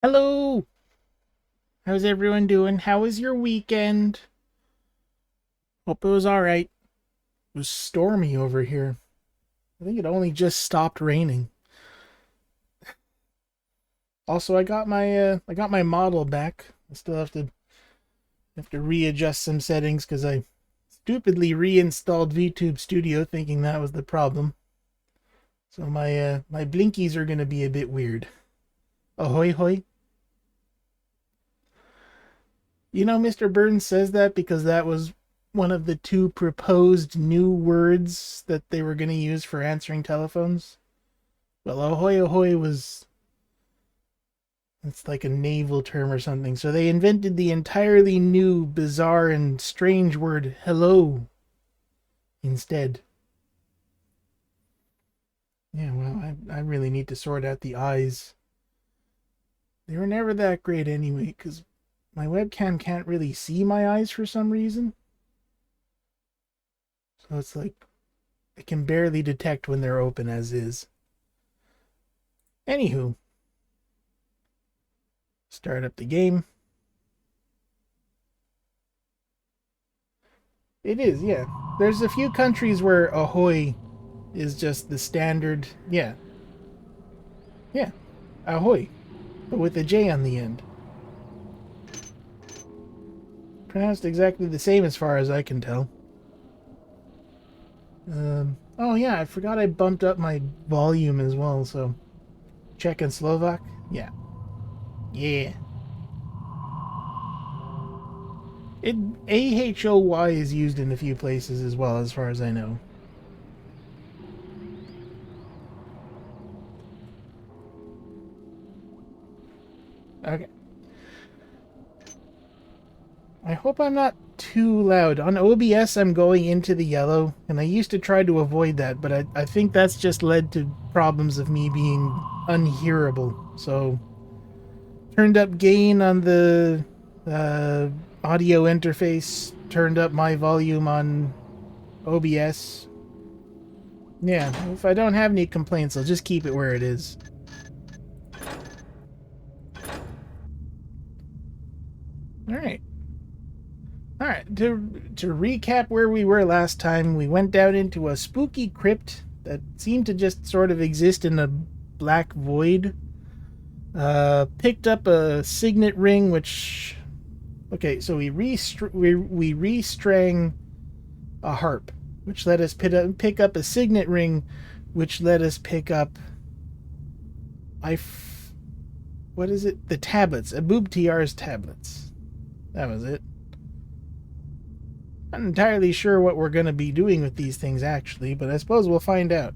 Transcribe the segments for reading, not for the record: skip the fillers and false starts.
Hello! How's everyone doing? How was your weekend? Hope it was alright. It was stormy over here. I think it only just stopped raining. Also, I got my model back. I still have to readjust some settings because I stupidly reinstalled VTube Studio thinking that was the problem. So my blinkies are gonna be a bit weird. Ahoy hoy. You know, Mr. Burns says that because that was one of the two proposed new words that they were going to use for answering telephones. Well, ahoy ahoy was, it's like a naval term or something. So they invented the entirely new, bizarre, and strange word hello instead. Yeah, well, I really need to sort out the eyes. They were never that great anyway, because my webcam can't really see my eyes for some reason. So it's like I can barely detect when they're open as is. Anywho, start up the game. It is, yeah. There's a few countries where ahoy is just the standard. Yeah, yeah, ahoy, but with a J on the end. Pronounced exactly the same as far as I can tell. Oh yeah, I forgot I bumped up my volume as well, so Czech and Slovak. Yeah. Yeah. It AHOY is used in a few places as well, as far as I know. Okay. I hope I'm not too loud. On OBS, I'm going into the yellow, and I used to try to avoid that, but I think that's just led to problems of me being unhearable. So, turned up gain on the uh, audio interface, turned up my volume on OBS. Yeah, if I don't have any complaints, I'll just keep it where it is. Alright. Alright, to recap where we were last time, we went down into a spooky crypt that seemed to just sort of exist in a black void. Picked up a signet ring, which... Okay, so we restrang a harp, which let us pick up a signet ring, which let us pick up... What is it? The tablets. Abub TR's tablets. That was it. Not entirely sure what we're going to be doing with these things, actually, but I suppose we'll find out.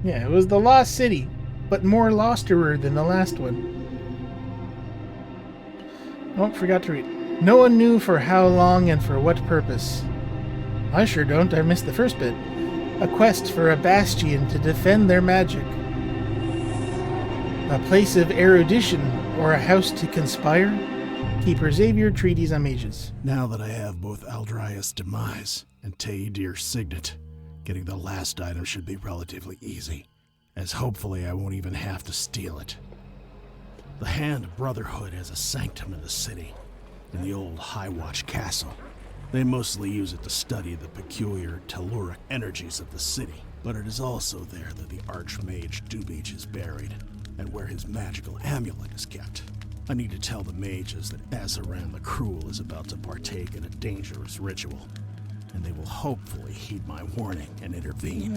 Yeah, it was the Lost City, but more losterer than the last one. Oh, forgot to read. No one knew for how long and for what purpose. I sure don't. I missed the first bit. A quest for a bastion to defend their magic. A place of erudition, or a house to conspire? Keeper Xavier, Treatise on Mages. Now that I have both Aldraia's demise and Teidir's signet, getting the last item should be relatively easy, as hopefully I won't even have to steal it. The Hand Brotherhood has a sanctum in the city, in the old High Watch Castle. They mostly use it to study the peculiar telluric energies of the city, but it is also there that the Archmage Dubich is buried, and where his magical amulet is kept. I need to tell the mages that Azaran the Cruel is about to partake in a dangerous ritual, and they will hopefully heed my warning and intervene.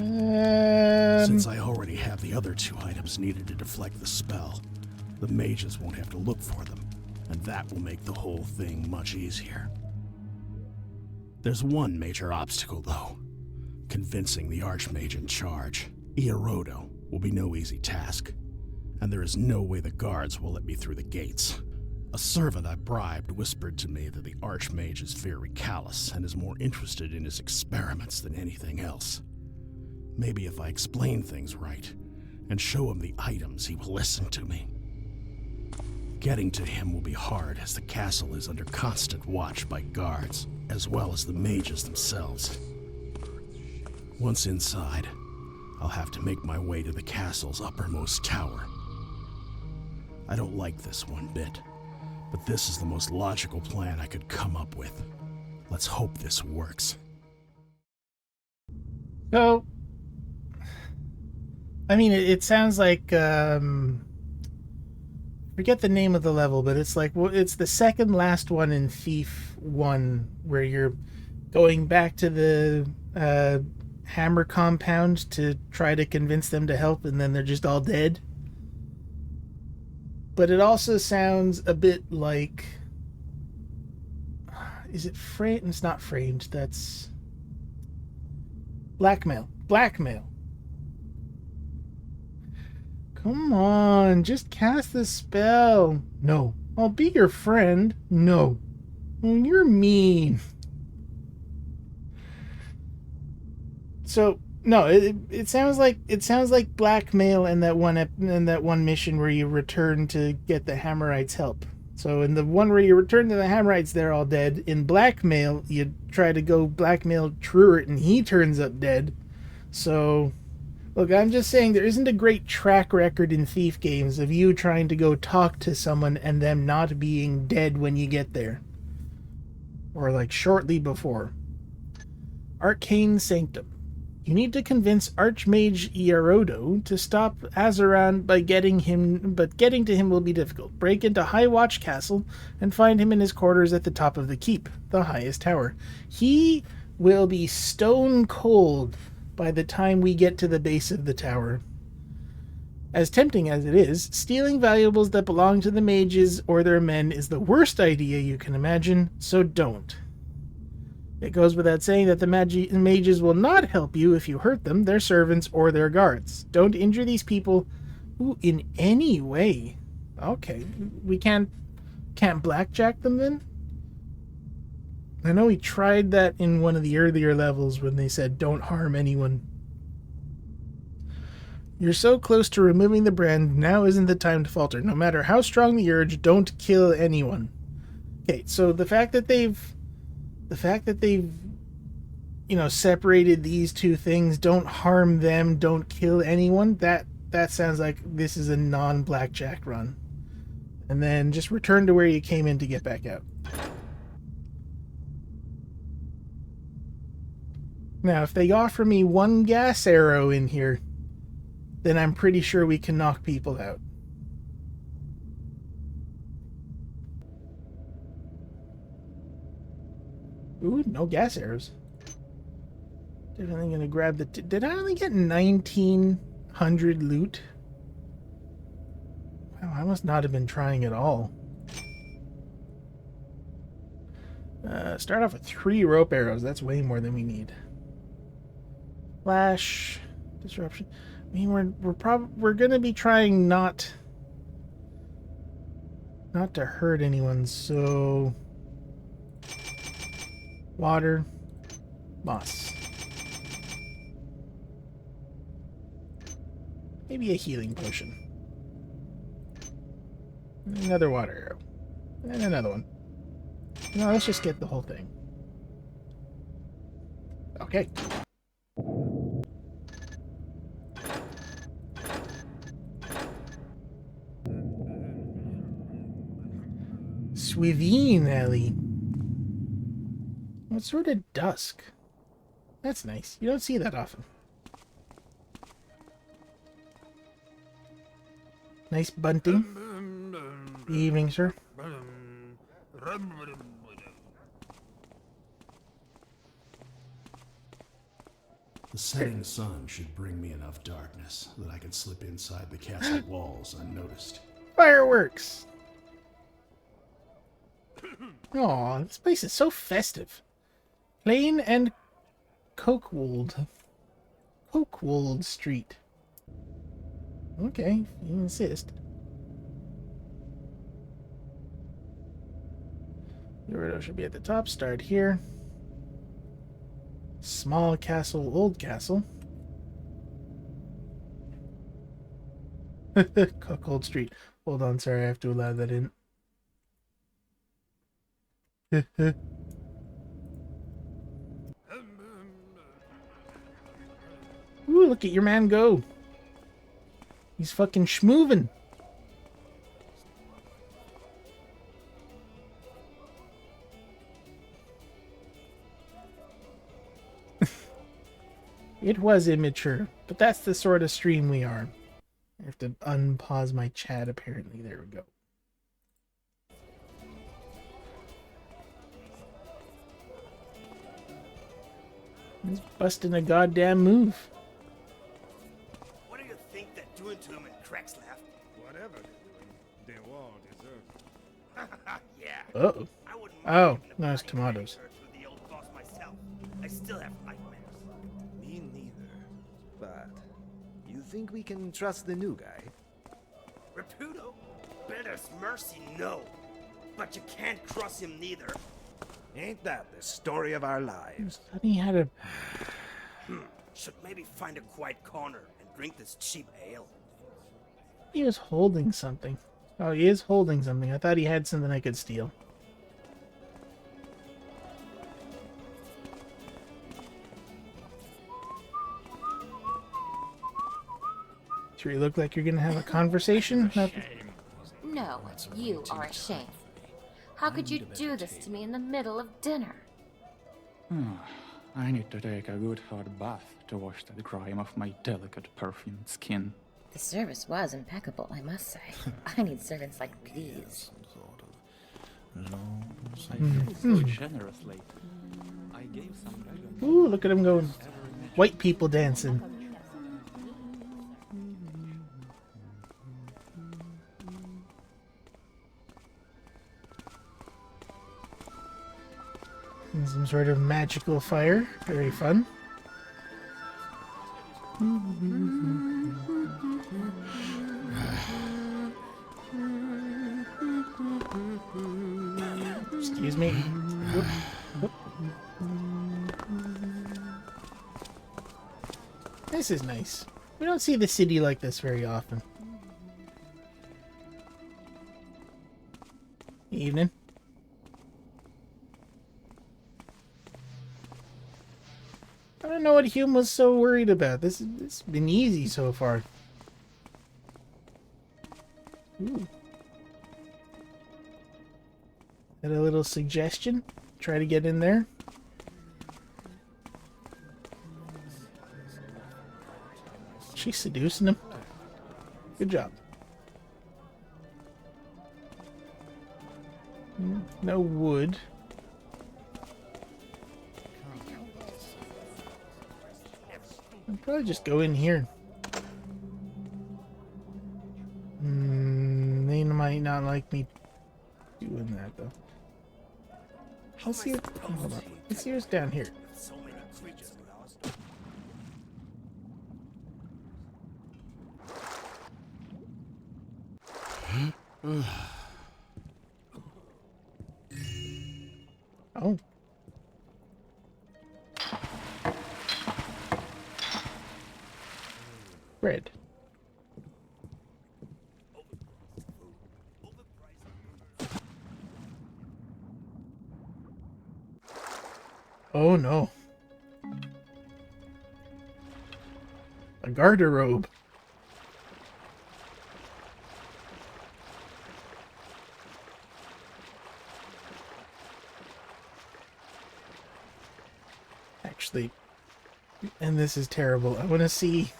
Since I already have the other two items needed to deflect the spell, the mages won't have to look for them, and that will make the whole thing much easier. There's one major obstacle, though. Convincing the Archmage in charge, Iorodo, will be no easy task, and there is no way the guards will let me through the gates. A servant I bribed whispered to me that the Archmage is very callous and is more interested in his experiments than anything else. Maybe if I explain things right and show him the items, he will listen to me. Getting to him will be hard, as the castle is under constant watch by guards, as well as the mages themselves. Once inside, I'll have to make my way to the castle's uppermost tower. I don't like this one bit, but this is the most logical plan I could come up with. Let's hope this works. So, I mean, it sounds like, forget the name of the level, but it's like, well, it's the second last one in Thief 1, where you're going back to the Hammer compound to try to convince them to help, and then they're just all dead. But it also sounds a bit like... Is it framed? It's not framed. That's... Blackmail. Blackmail. Come on, just cast the spell. No. I'll be your friend. No. Oh, you're mean. So, no, it sounds like blackmail in that one mission where you return to get the Hammerites' help. So in the one where you return to the Hammerites, they're all dead. In blackmail, you try to go blackmail Truert, and he turns up dead. So, look, I'm just saying there isn't a great track record in Thief games of you trying to go talk to someone and them not being dead when you get there. Or like shortly before. Arcane Sanctum. You need to convince Archmage Ierodo to stop Azeran by getting to him will be difficult. Break into High Watch Castle and find him in his quarters at the top of the keep, the highest tower. He will be stone cold by the time we get to the base of the tower. As tempting as it is, stealing valuables that belong to the mages or their men is the worst idea you can imagine, so don't. It goes without saying that the mages will not help you if you hurt them, their servants, or their guards. Don't injure these people in any way. Okay, we can't blackjack them then? I know we tried that in one of the earlier levels when they said don't harm anyone. You're so close to removing the brand, now isn't the time to falter. No matter how strong the urge, don't kill anyone. Okay, so the fact that they've separated these two things, don't harm them, don't kill anyone, that sounds like this is a non-blackjack run. And then just return to where you came in to get back out. Now, if they offer me one gas arrow in here, then I'm pretty sure we can knock people out. Ooh, no gas arrows. Definitely gonna grab the... Did I only get 1,900 loot? Wow, I must not have been trying at all. Start off with 3 rope arrows. That's way more than we need. Flash. Disruption. I mean, we're gonna be trying not to hurt anyone, so... Water, moss. Maybe a healing potion. Another water arrow. And another one. No, let's just get the whole thing. Okay. Swiveen Alley. What sort of dusk? That's nice. You don't see that often. Nice bunting. Good evening, sir. The setting sun should bring me enough darkness that I can slip inside the castle walls unnoticed. Fireworks! Aw, this place is so festive. Plain and Cokewold. Cokewold Street. Okay, you insist. Ierodo should be at the top. Start here. Small castle, old castle. Cuckold Street. Hold on, sorry, I have to allow that in. Ooh, look at your man go. He's fucking schmoovin'. It was immature, but that's the sort of stream we are. I have to unpause my chat, apparently. There we go. He's busting a goddamn move. What do you think they're doing to him in Crackslaugh? Whatever they're doing, they all deserve it. Yeah. Uh-oh. I wouldn't Oh, mind getting a nice bloody tomatoes. manicure through the old boss myself. I still have nightmares. Me neither. But you think we can trust the new guy? Raputo? Bear's mercy, no. But you can't cross him neither. Ain't that the story of our lives? Thought he had a... Should maybe find a quiet corner and drink this cheap ale. He was holding something. Oh, he is holding something. I thought he had something I could steal. Sure, you look like you're gonna have a conversation? No, you are a shame. How could you do this to me in the middle of dinner? I need to take a good hard bath to wash the grime off my delicate perfumed skin. The service was impeccable, I must say. I need servants like these. I feel so generous lately. I gave some legend. Ooh, look at him going. White people dancing. And some sort of magical fire. Very fun. Excuse me. Whoop, whoop. This is nice. We don't see the city like this very often. Evening. I don't know what Hume was so worried about. This has been easy so far. Ooh. Got a little suggestion? Try to get in there. She's seducing him. Good job. No wood. I'll probably just go in here. They might not like me doing that though. Let's see. Hold on. Let's see what's down here. So many creatures around. Oh. Bread. Oh no. A garderobe. Actually, and this is terrible. I want to see.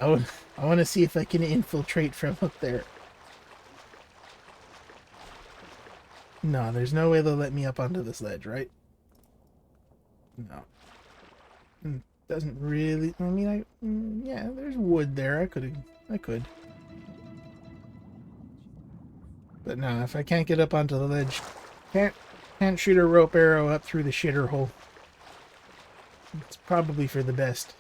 I want to see if I can infiltrate from up there. No, there's no way they'll let me up onto this ledge, right? No. Doesn't really. I mean, yeah, there's wood there. I could. But no, if I can't get up onto the ledge, can't shoot a rope arrow up through the shitter hole. It's probably for the best.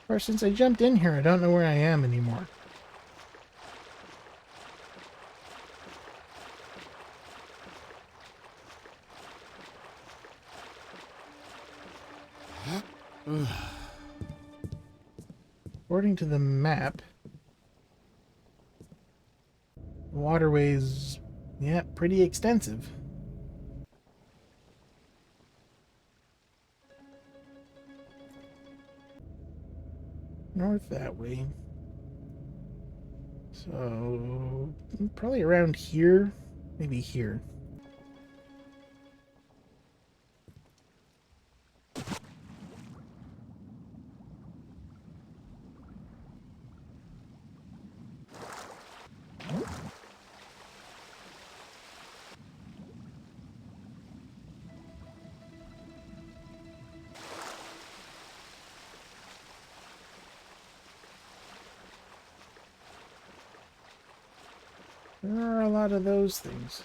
Or since I jumped in here, I don't know where I am anymore. According to the map, the waterway's, yeah, pretty extensive. North that way. So, probably around here, maybe here. There are a lot of those things.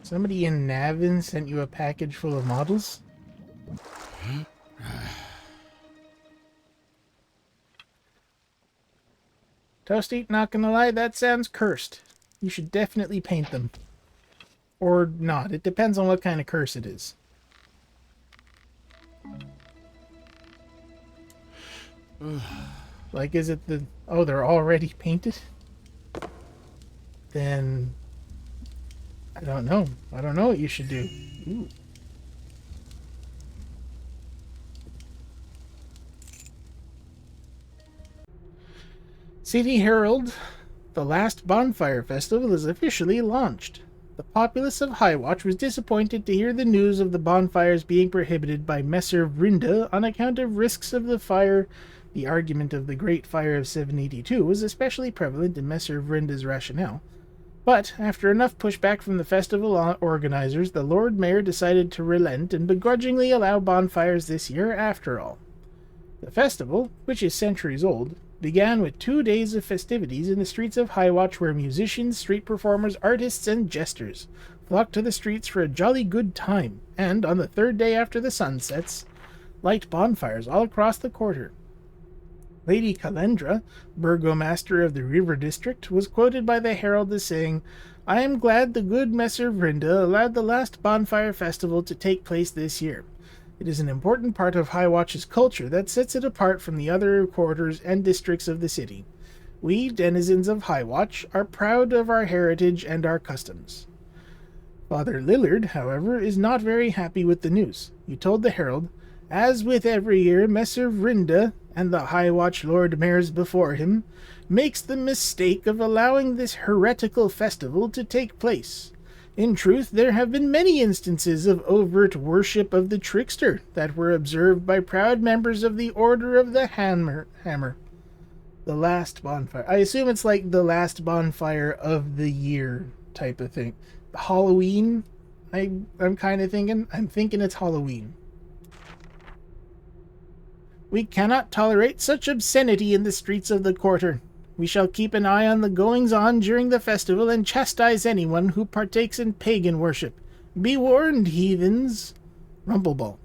Somebody in Navin sent you a package full of models? Toasty, not gonna lie, that sounds cursed. You should definitely paint them. Or not. It depends on what kind of curse it is. Like, is it the... Oh, they're already painted? Then... I don't know. I don't know what you should do. Ooh. City Herald, the last bonfire festival is officially launched. The populace of Highwatch was disappointed to hear the news of the bonfires being prohibited by Messer Vrinda on account of risks of the fire. The argument of the Great Fire of 782 was especially prevalent in Messer Vrinda's rationale. But, after enough pushback from the festival organizers, the Lord Mayor decided to relent and begrudgingly allow bonfires this year after all. The festival, which is centuries old, began with 2 days of festivities in the streets of Highwatch where musicians, street performers, artists, and jesters flocked to the streets for a jolly good time, and, on the 3rd day after the sun sets, light bonfires all across the quarter. Lady Kalendra, burgomaster of the River District, was quoted by the Herald as saying, "I am glad the good Messer Vrinda allowed the last bonfire festival to take place this year. It is an important part of Highwatch's culture that sets it apart from the other quarters and districts of the city. We, denizens of Highwatch, are proud of our heritage and our customs." Father Lillard, however, is not very happy with the news. He told the Herald, "As with every year, Messer Vrinda, and the Highwatch Lord Mayors before him, makes the mistake of allowing this heretical festival to take place. In truth, there have been many instances of overt worship of the trickster that were observed by proud members of the Order of the Hammer. The last bonfire. I assume it's like the last bonfire of the year type of thing. Halloween? I'm kind of thinking. I'm thinking it's Halloween. We cannot tolerate such obscenity in the streets of the quarter. We shall keep an eye on the goings-on during the festival and chastise anyone who partakes in pagan worship. Be warned, heathens." Rumpleball.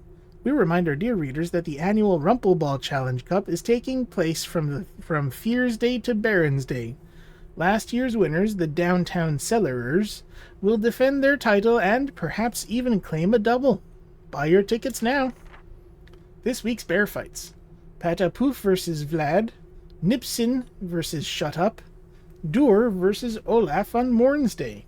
We remind our dear readers that the annual Rumpleball Challenge Cup is taking place from Fears Day to Baron's Day. Last year's winners, the Downtown Cellarers, will defend their title and perhaps even claim a double. Buy your tickets now. This week's bear fights: Patapoof versus Vlad, Nipsin versus Shut Up, Dur versus Olaf on Morn's Day.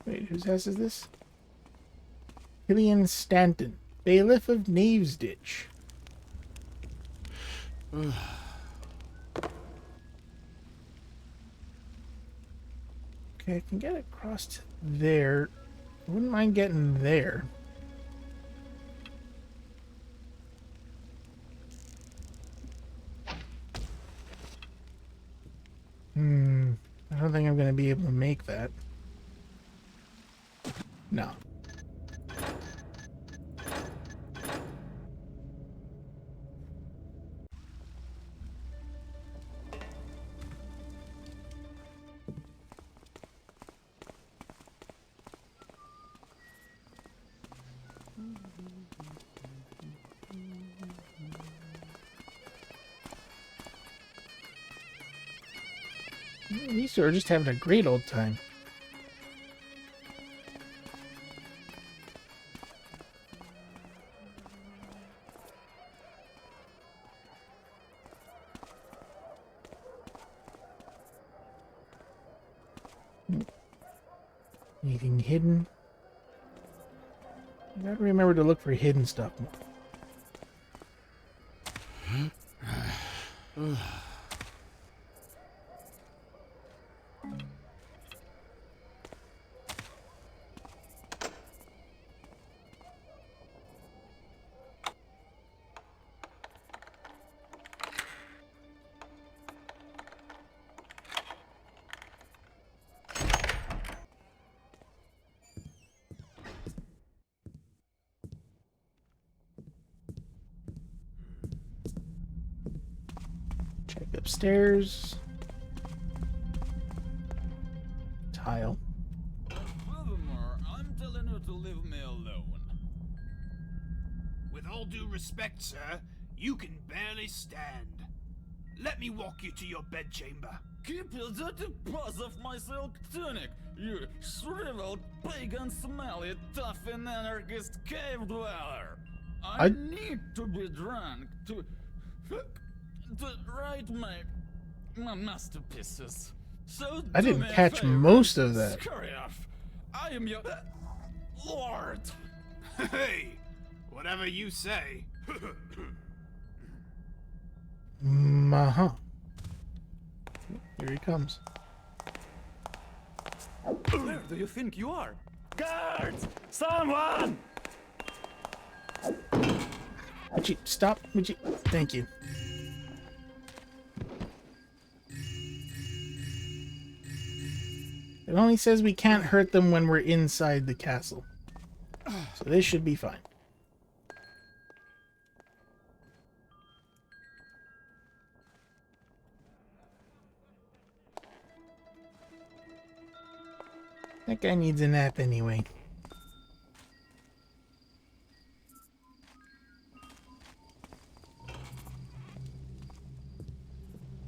Wait, whose house is this? Killian Stanton, bailiff of Knavesditch. Okay, I can get across to there. I wouldn't mind getting there. I don't think I'm going to be able to make that. No. These two are just having a great old time. Anything hidden? I gotta remember to look for hidden stuff. Check upstairs. Tile. Furthermore, I'm telling you to leave me alone. With all due respect, sir, you can barely stand. Let me walk you to your bedchamber. Keep your dirty paws off my silk tunic, you shriveled, pagan, smelly, tough and anarchist cave dweller. I need to be drunk to write my masterpieces. So I do didn't me a catch favor, most of that. Scurry off. I am your lord. Hey, whatever you say. Uh-huh. Here he comes. Where do you think you are? Guards! Someone! Would you stop? Would you? Thank you. It only says we can't hurt them when we're inside the castle. So this should be fine. That guy needs a nap anyway.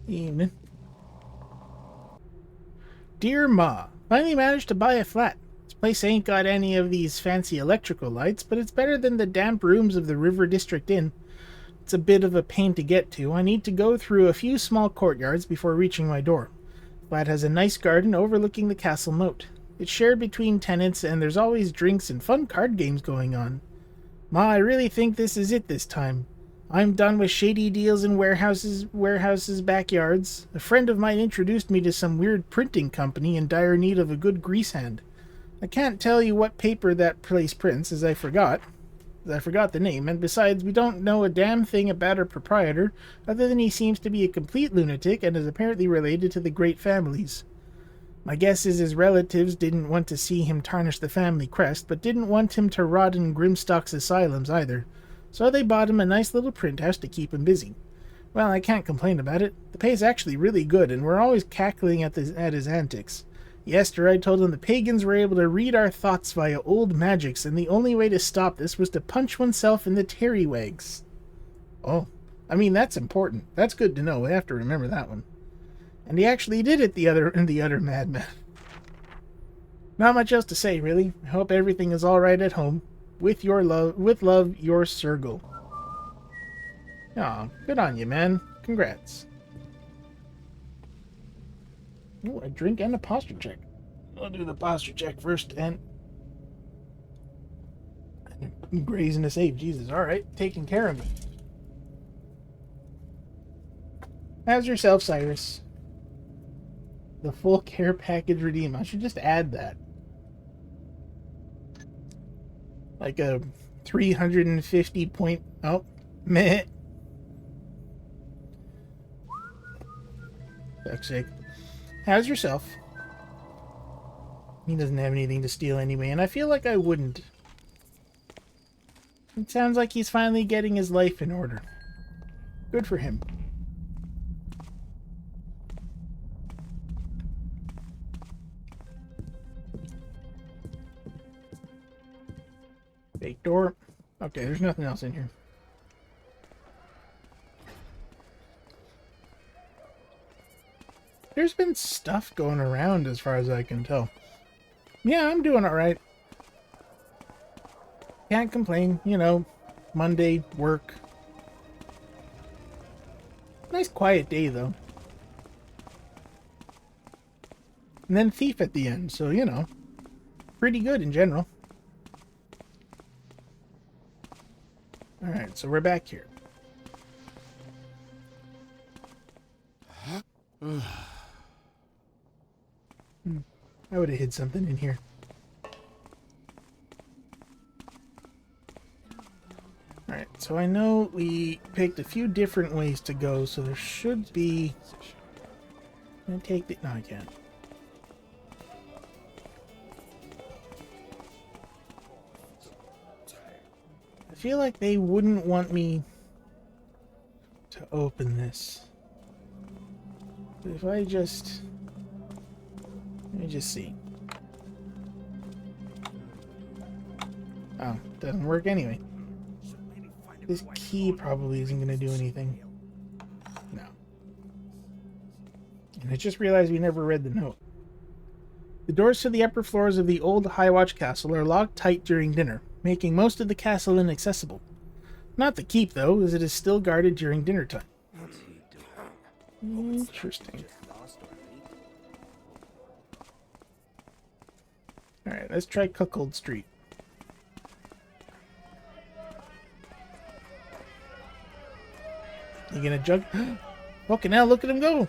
Evening. Dear Ma, finally managed to buy a flat. This place ain't got any of these fancy electrical lights, but it's better than the damp rooms of the River District Inn. It's a bit of a pain to get to. I need to go through a few small courtyards before reaching my door. The flat has a nice garden overlooking the castle moat. It's shared between tenants, and there's always drinks and fun card games going on. Ma, I really think this is it this time. I'm done with shady deals in warehouses' backyards. A friend of mine introduced me to some weird printing company in dire need of a good grease hand. I can't tell you what paper that place prints, as I forgot the name, and besides, we don't know a damn thing about our proprietor, other than he seems to be a complete lunatic and is apparently related to the great families. My guess is his relatives didn't want to see him tarnish the family crest, but didn't want him to rot in Grimstock's asylums either. So they bought him a nice little print house to keep him busy. Well, I can't complain about it. The pay's actually really good, and we're always cackling at his antics. Yesterday I told him the pagans were able to read our thoughts via old magics, and the only way to stop this was to punch oneself in the terrywags. Oh, I mean, that's important. That's good to know. I have to remember that one. And he actually did it, the other madman. Not much else to say, really. I hope everything is all right at home. With love, your Sergal. Aw, good on you, man. Congrats. Ooh, a drink and a posture check. I'll do the posture check first, and grazing a save. Jesus, all right, taking care of me. How's yourself, Cyrus? The full care package redeem. I should just add that. Like a 350 point... Oh, meh. Fuck's sake. How's yourself? He doesn't have anything to steal anyway, and I feel like I wouldn't. It sounds like he's finally getting his life in order. Good for him. Fake door. Okay, there's nothing else in here. There's been stuff going around as far as I can tell. Yeah, I'm doing alright. Can't complain, you know. Monday, work. Nice quiet day, though. And then thief at the end, so, you know. Pretty good in general. Alright, so we're back here. I would have hid something in here. Alright, so I know we picked a few different ways to go, so there should be... Can I take the... No, I can't. I feel like they wouldn't want me to open this. But if I just... Let me just see. Oh, doesn't work anyway. This key probably isn't going to do anything. No. And I just realized we never read the note. The doors to the upper floors of the old High Watch Castle are locked tight during dinner, making most of the castle inaccessible. Not the keep, though, as it is still guarded during dinner time. Interesting. Alright, let's try Cuckold Street. You gonna jug? Okay, now look at him go!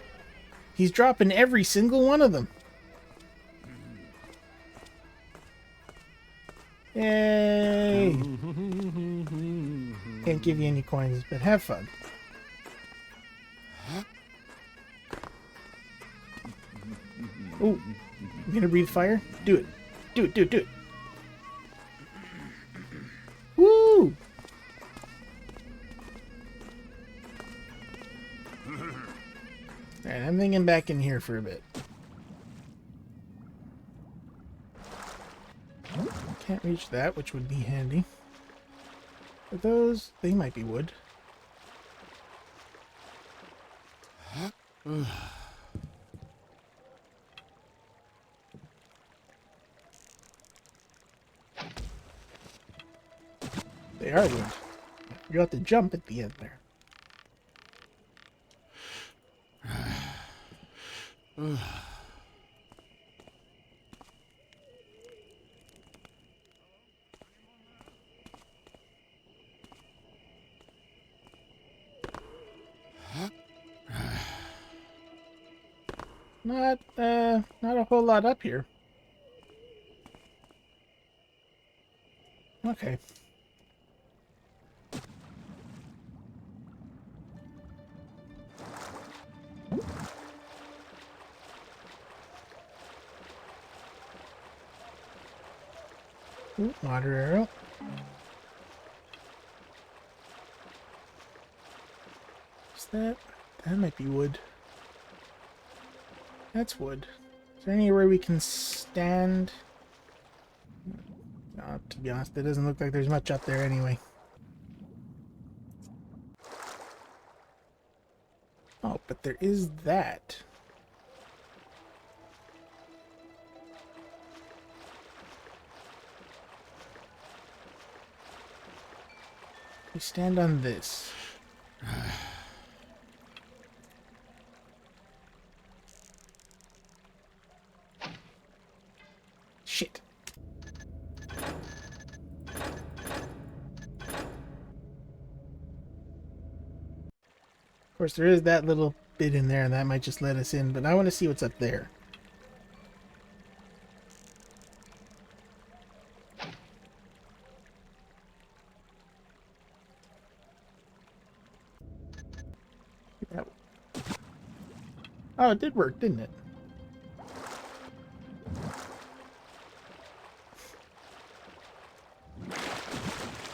He's dropping every single one of them. Yay! Can't give you any coins, but have fun. Ooh, you gonna breathe fire? Do it. Do it, do it, do it. Woo! Alright, I'm thinking back in here for a bit. Can't reach that, which would be handy. But those, they might be wood. They are wood. You got to jump at the end there. Not a whole lot up here. Okay. Ooh, water arrow. Is that? That might be wood. That's wood. Is there anywhere we can stand? To be honest, it doesn't look like there's much up there anyway. Oh, but there is that. We stand on this. Shit. Of course, there is that little bit in there, and that might just let us in, but I want to see what's up there. Oh, it did work, didn't it?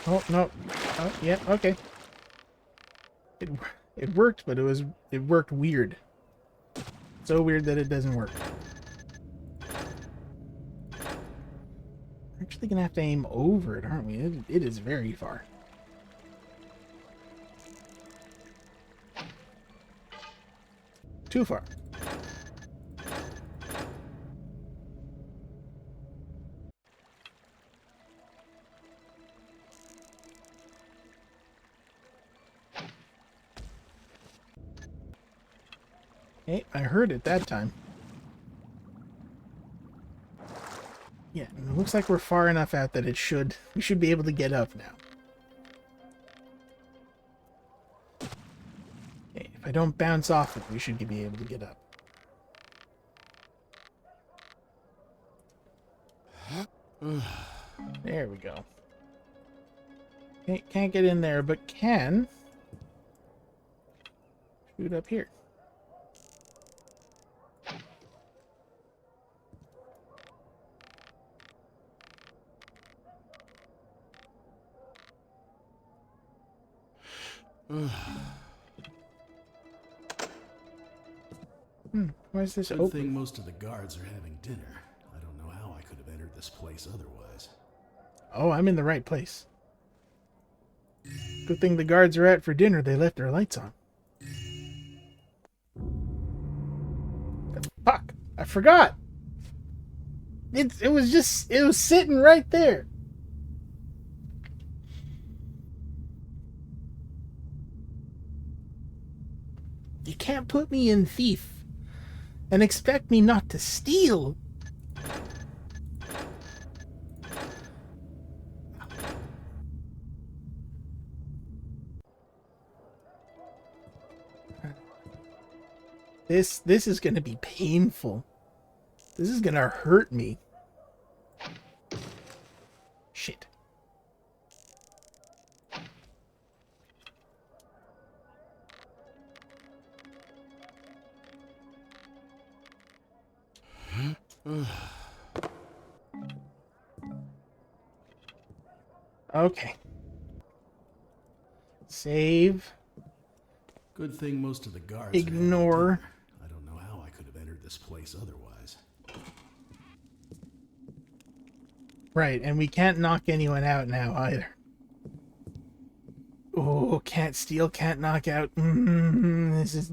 Oh, no. Oh, yeah, okay. It worked, but it worked weird. So weird that it doesn't work. We're actually gonna have to aim over it, aren't we? It is very far. Too far. Hey, I heard it that time. Yeah, it looks like we're far enough out that we should be able to get up now. Okay, if I don't bounce off it, we should be able to get up. There we go. Okay, can't get in there, but can shoot up here. Where's this Good open? thing most of the guards are having dinner. I don't know how I could have entered this place otherwise. Oh, I'm in the right place. Good thing the guards are out for dinner. They left their lights on. Fuck! I forgot! It was sitting right there. You can't put me in thief and expect me not to steal. This is gonna be painful. This is gonna hurt me. Shit. Okay. Save. Good thing most of the guards Ignore. are having dinner. I don't know how I could have entered this place otherwise. Right, and we can't knock anyone out now either. Oh, can't steal, can't knock out. This is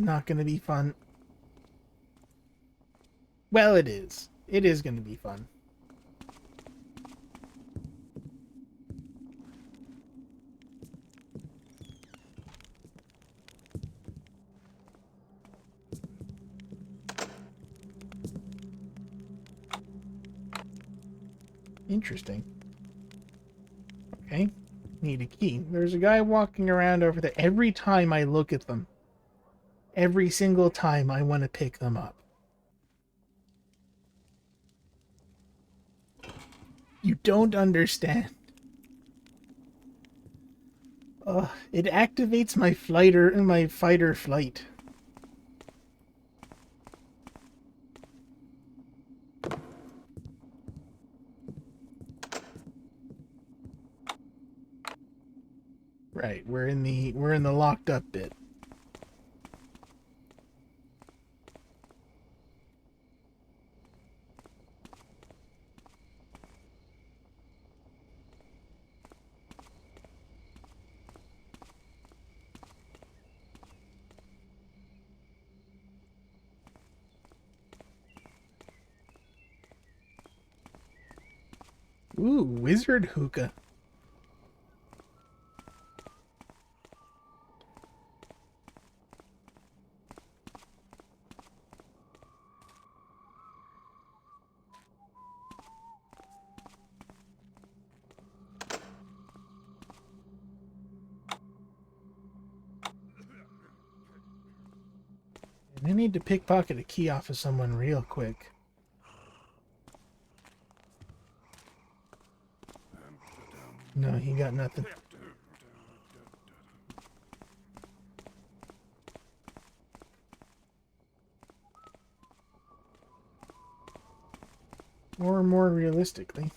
not going to be fun. Well, it is. It is going to be fun. Interesting. Okay. Need a key. There's a guy walking around over there. Every time I look at them, every single time I want to pick them up. You don't understand. It activates my fight or flight. Right, we're in the locked up bit. Ooh, wizard hookah. And I need to pickpocket a key off of someone real quick. No, he got nothing. Or more realistically.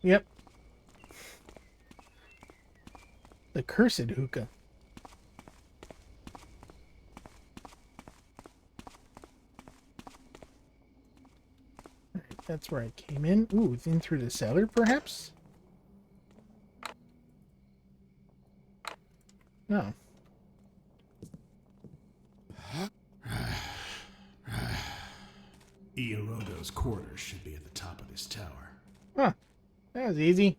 Yep. The cursed hookah. Alright, that's where I came in. Ooh, it's in through the cellar, perhaps? No. Iorodo's quarters should be at the top of this tower. Huh. That was easy.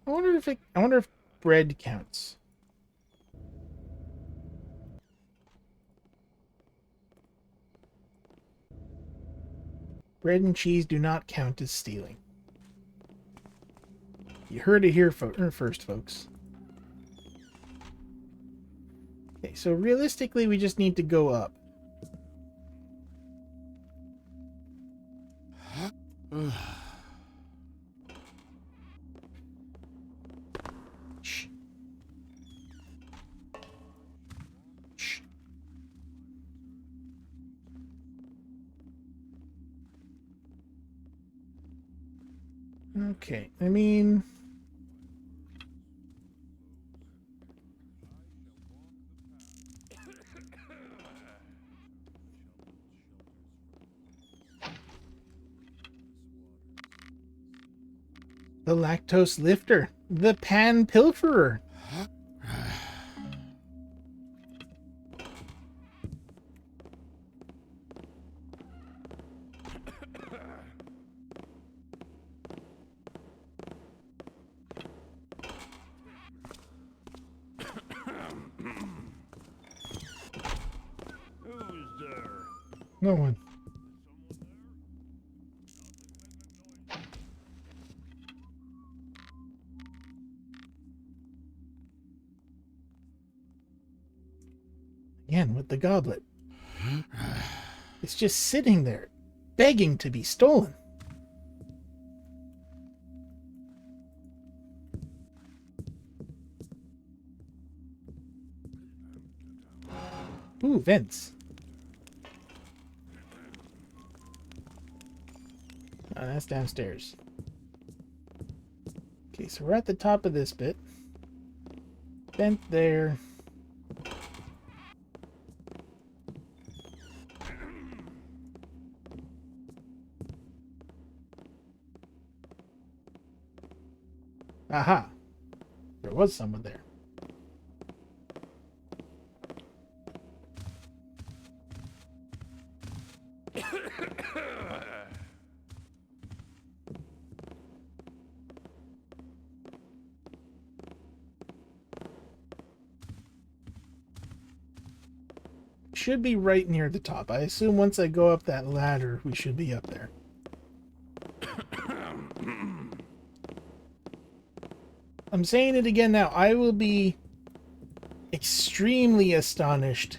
I wonder if bread counts. Bread and cheese do not count as stealing. You heard it here first, folks. Okay, so realistically, we just need to go up. Shh. Shh. Okay, I mean... The lactose lifter. The pan pilferer. Who's there? No one. Again with the goblet. It's just sitting there, begging to be stolen. Ooh, vents. Oh, that's downstairs. Okay, so we're at the top of this bit. Vent there. Aha! There was someone there. Should be right near the top. I assume once I go up that ladder, we should be up there. I'm saying it again now. I will be extremely astonished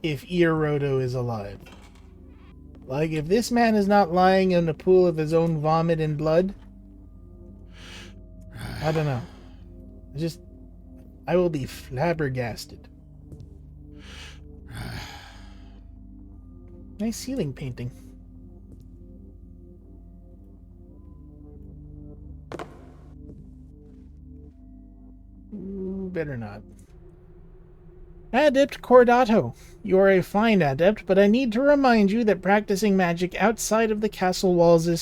if Iorodo is alive. Like, if this man is not lying in a pool of his own vomit and blood, I don't know. I will be flabbergasted. Nice ceiling painting. Ooh, better not. Adept Cordato. You are a fine adept, but I need to remind you that practicing magic outside of the castle walls is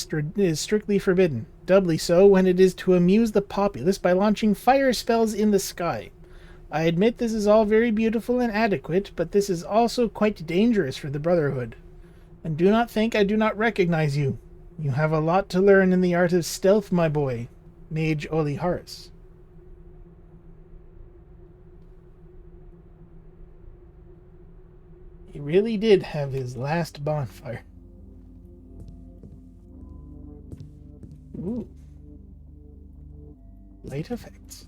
strictly forbidden. Doubly so when it is to amuse the populace by launching fire spells in the sky. I admit this is all very beautiful and adequate, but this is also quite dangerous for the Brotherhood. And do not think I do not recognize you. You have a lot to learn in the art of stealth, my boy. Mage Oliharis. He really did have his last bonfire. Ooh. Light effects.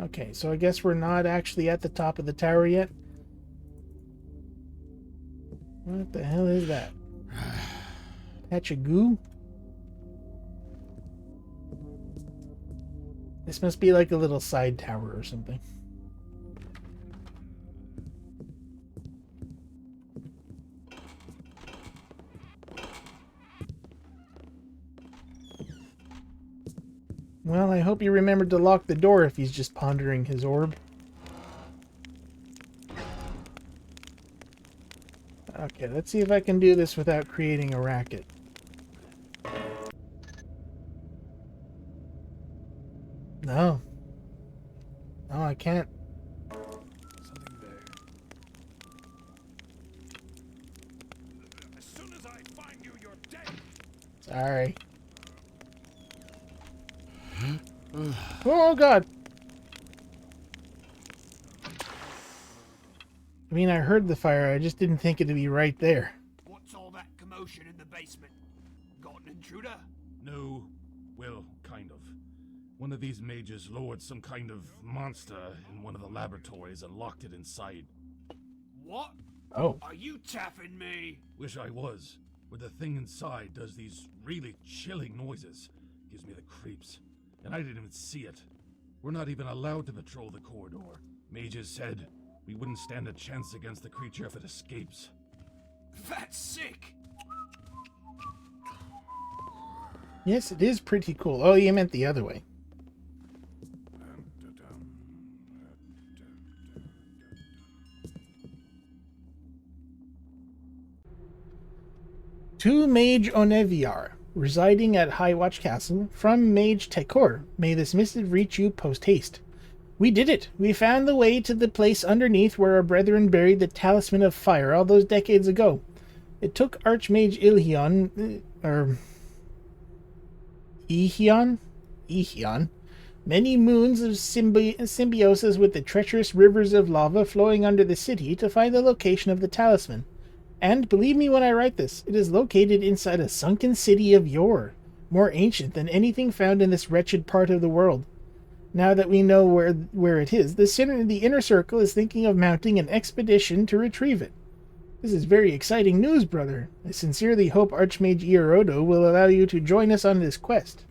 Okay, so I guess we're not actually at the top of the tower yet. What the hell is that? Patch of goo? This must be like a little side tower or something. Well, I hope he remembered to lock the door if he's just pondering his orb. Okay, let's see if I can do this without creating a racket. No. No, I can't. Something there. As soon as I find you, you're dead. Sorry. Oh, God. I mean, I heard the fire. I just didn't think it'd be right there. What's all that commotion in the basement? Got an intruder? No. Well, kind of. One of these mages lowered some kind of monster in one of the laboratories and locked it inside. What? Oh. Are you tapping me? Wish I was. Where the thing inside does these really chilling noises. Gives me the creeps. And I didn't even see it. We're not even allowed to patrol the corridor. Mages said we wouldn't stand a chance against the creature if it escapes. That's sick. Yes, it is pretty cool. Oh, you meant the other way. To Mage Oneviar, residing at Highwatch Castle, from Mage Tekor, may this missive reach you post-haste. We did it! We found the way to the place underneath where our brethren buried the Talisman of Fire all those decades ago. It took Archmage Ehion, many moons of symbiosis with the treacherous rivers of lava flowing under the city to find the location of the talisman. And, believe me when I write this, it is located inside a sunken city of yore, more ancient than anything found in this wretched part of the world. Now that we know where it is, the Inner Circle is thinking of mounting an expedition to retrieve it. This is very exciting news, brother. I sincerely hope Archmage Ierodo will allow you to join us on this quest.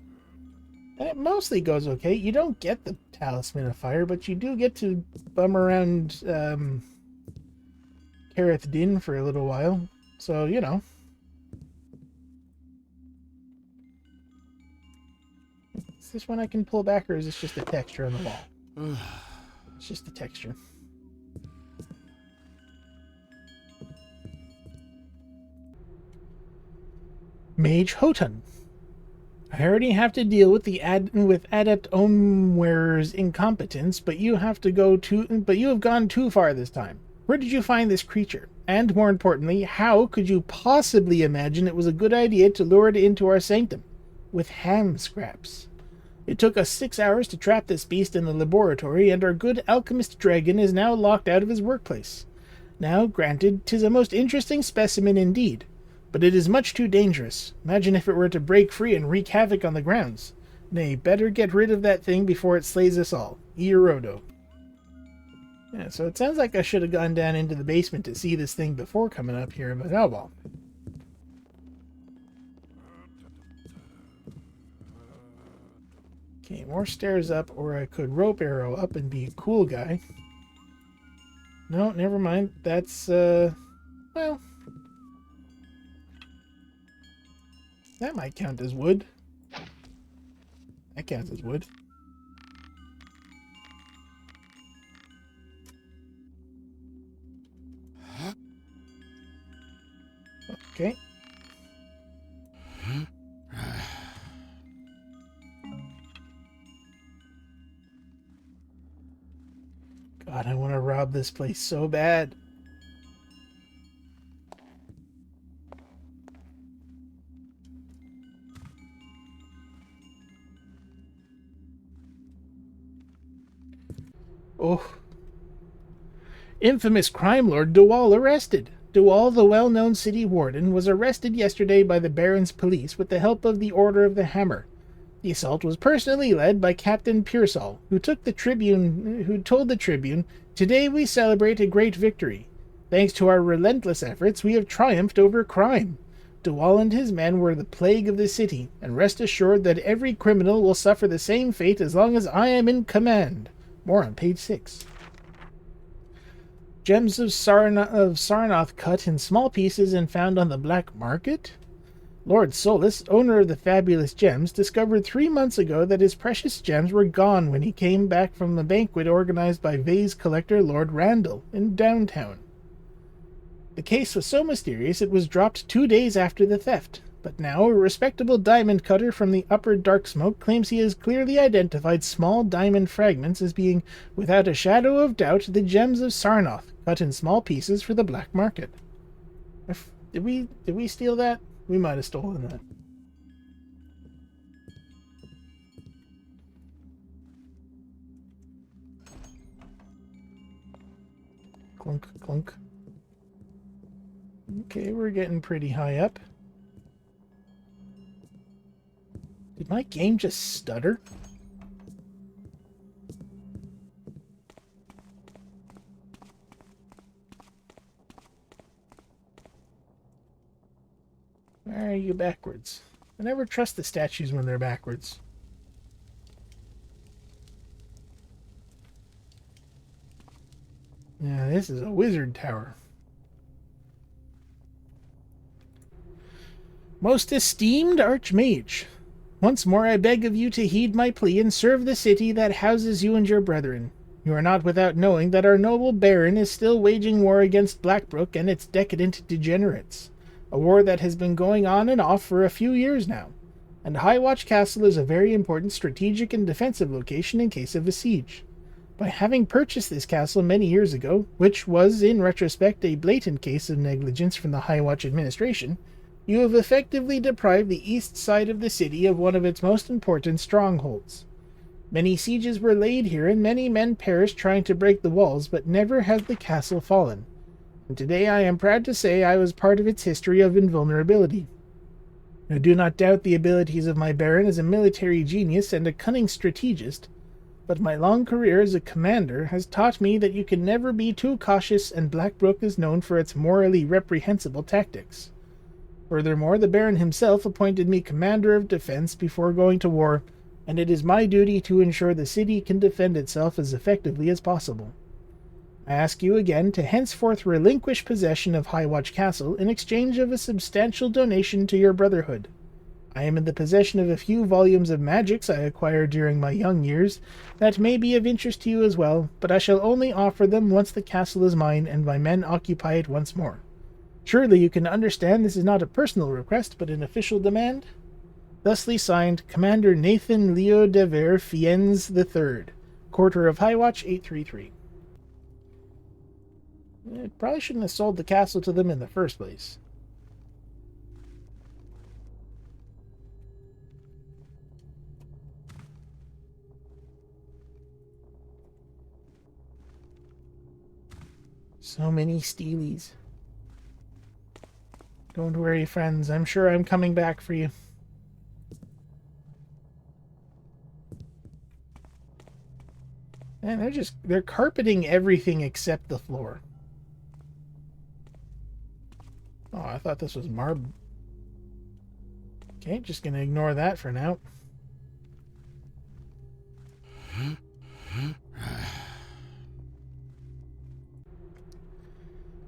And it mostly goes okay. You don't get the Talisman of Fire, but you do get to bum around Kareth Din for a little while. So, you know. Is this one I can pull back, or is this just a texture on the wall? It's just a texture. Mage Hotun. I already have to deal with Adept Ohm-wearer's incompetence, but you have gone too far this time. Where did you find this creature? And more importantly, how could you possibly imagine it was a good idea to lure it into our sanctum? With ham scraps. It took us 6 hours to trap this beast in the laboratory, and our good alchemist dragon is now locked out of his workplace. Now, granted, 'tis a most interesting specimen indeed, but it is much too dangerous. Imagine if it were to break free and wreak havoc on the grounds. Nay, better get rid of that thing before it slays us all. Ierodo. Yeah, so it sounds like I should have gone down into the basement to see this thing before coming up here, but oh well. Okay, more stairs up, or I could rope arrow up and be a cool guy. No, never mind. That's, well... that might count as wood. That counts as wood. Okay. God, I want to rob this place so bad. Oh. Infamous crime lord Dual arrested. Dual, the well-known city warden, was arrested yesterday by the Baron's police with the help of the Order of the Hammer. The assault was personally led by Captain Pearsall, who told the Tribune, "Today we celebrate a great victory. Thanks to our relentless efforts, we have triumphed over crime. Dual and his men were the plague of the city, and rest assured that every criminal will suffer the same fate as long as I am in command." More on page 6. Gems of Sarnath cut in small pieces and found on the black market? Lord Solus, owner of the fabulous gems, discovered 3 months ago that his precious gems were gone when he came back from a banquet organized by vase collector Lord Randall in downtown. The case was so mysterious it was dropped 2 days after the theft, but now a respectable diamond cutter from the upper Darksmoke claims he has clearly identified small diamond fragments as being, without a shadow of doubt, the gems of Sarnoth, cut in small pieces for the black market. Did we steal that? We might have stolen that. Clunk, clunk. Okay, we're getting pretty high up. Did my game just stutter? Why are you backwards? I never trust the statues when they're backwards. Yeah, this is a wizard tower. Most esteemed Archmage, once more I beg of you to heed my plea and serve the city that houses you and your brethren. You are not without knowing that our noble Baron is still waging war against Blackbrook and its decadent degenerates. A war that has been going on and off for a few years now, and Highwatch Castle is a very important strategic and defensive location in case of a siege. By having purchased this castle many years ago, which was in retrospect a blatant case of negligence from the Highwatch administration, you have effectively deprived the east side of the city of one of its most important strongholds. Many sieges were laid here and many men perished trying to break the walls, but never has the castle fallen. And today I am proud to say I was part of its history of invulnerability. I do not doubt the abilities of my Baron as a military genius and a cunning strategist, but my long career as a commander has taught me that you can never be too cautious, and Blackbrook is known for its morally reprehensible tactics. Furthermore, the Baron himself appointed me commander of defense before going to war, and it is my duty to ensure the city can defend itself as effectively as possible. I ask you again to henceforth relinquish possession of Highwatch Castle in exchange of a substantial donation to your brotherhood. I am in the possession of a few volumes of magics I acquired during my young years that may be of interest to you as well, but I shall only offer them once the castle is mine and my men occupy it once more. Surely you can understand this is not a personal request, but an official demand? Thusly signed, Commander Nathan Leo de Ver Fiennes III, Quarter of Highwatch 833. Probably shouldn't have sold the castle to them in the first place. So many steelies. Don't worry, friends. I'm sure I'm coming back for you. And they're carpeting everything except the floor. Oh, I thought this was marble. Okay, just gonna ignore that for now.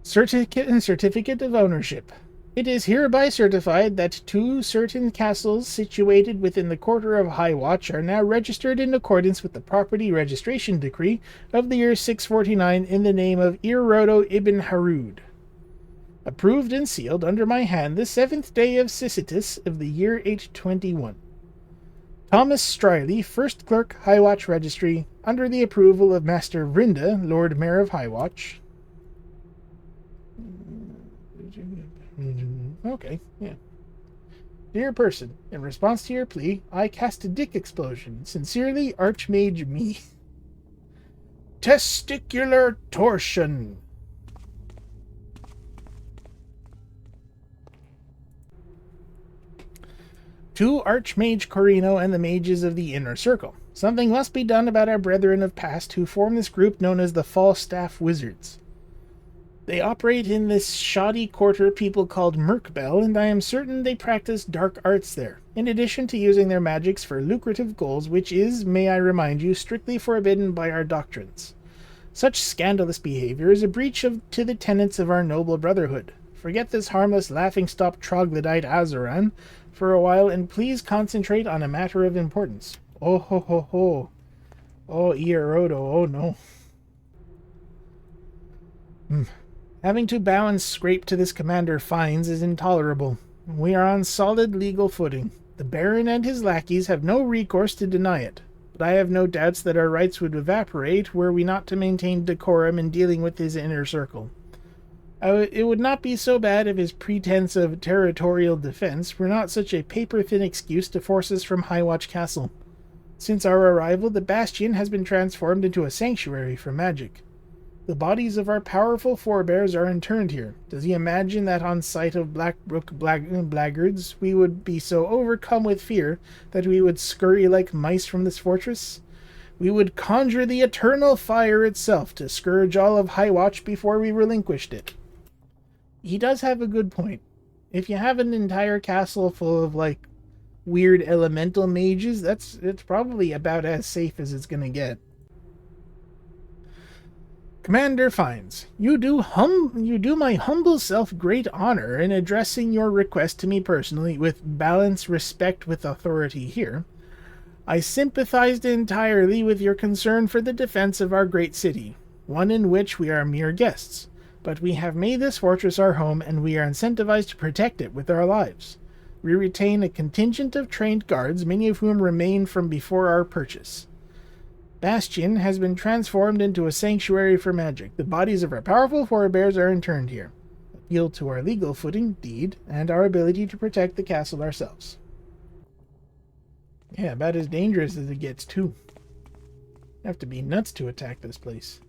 Certificate of ownership. It is hereby certified that 2 certain castles situated within the Quarter of Highwatch are now registered in accordance with the property registration decree of the year 649 in the name of Irodo ibn Harud. Approved and sealed under my hand the 7th day of Syssitus of the year 821. Thomas Striley, First Clerk, Highwatch Registry, under the approval of Master Vrinda, Lord Mayor of Highwatch. Okay, yeah. Dear person, in response to your plea, I cast a dick explosion. Sincerely, Archmage me. Testicular torsion. To Archmage Corino and the mages of the Inner Circle. Something must be done about our brethren of past who form this group known as the Falstaff Wizards. They operate in this shoddy quarter people called Merkbell, and I am certain they practice dark arts there, in addition to using their magics for lucrative goals, which is, may I remind you, strictly forbidden by our doctrines. Such scandalous behavior is a breach to the tenets of our noble brotherhood. Forget this harmless laughingstock troglodyte Azuran for a while and please concentrate on a matter of importance. Oh ho ho ho. Oh Ierodo, oh no. Having to bow and scrape to this commander Fines is intolerable. We are on solid legal footing. The Baron and his lackeys have no recourse to deny it, but I have no doubts that our rights would evaporate were we not to maintain decorum in dealing with his inner circle. It would not be so bad if his pretense of territorial defense were not such a paper-thin excuse to force us from Highwatch Castle. Since our arrival, the Bastion has been transformed into a sanctuary for magic. The bodies of our powerful forebears are interned here. Does he imagine that on sight of Blackbrook blackguards we would be so overcome with fear that we would scurry like mice from this fortress? We would conjure the eternal fire itself to scourge all of Highwatch before we relinquished it. He does have a good point. If you have an entire castle full of, like, weird elemental mages, it's probably about as safe as it's gonna get. Commander Fines, you do my humble self great honor in addressing your request to me personally with balanced respect with authority here. I sympathized entirely with your concern for the defense of our great city, one in which we are mere guests, but we have made this fortress our home and we are incentivized to protect it with our lives. We retain a contingent of trained guards, many of whom remain from before our purchase. Bastion has been transformed into a sanctuary for magic. The bodies of our powerful forebears are interned here. Appeal to our legal footing, deed, and our ability to protect the castle ourselves. Yeah, about as dangerous as it gets, too. You have to be nuts to attack this place.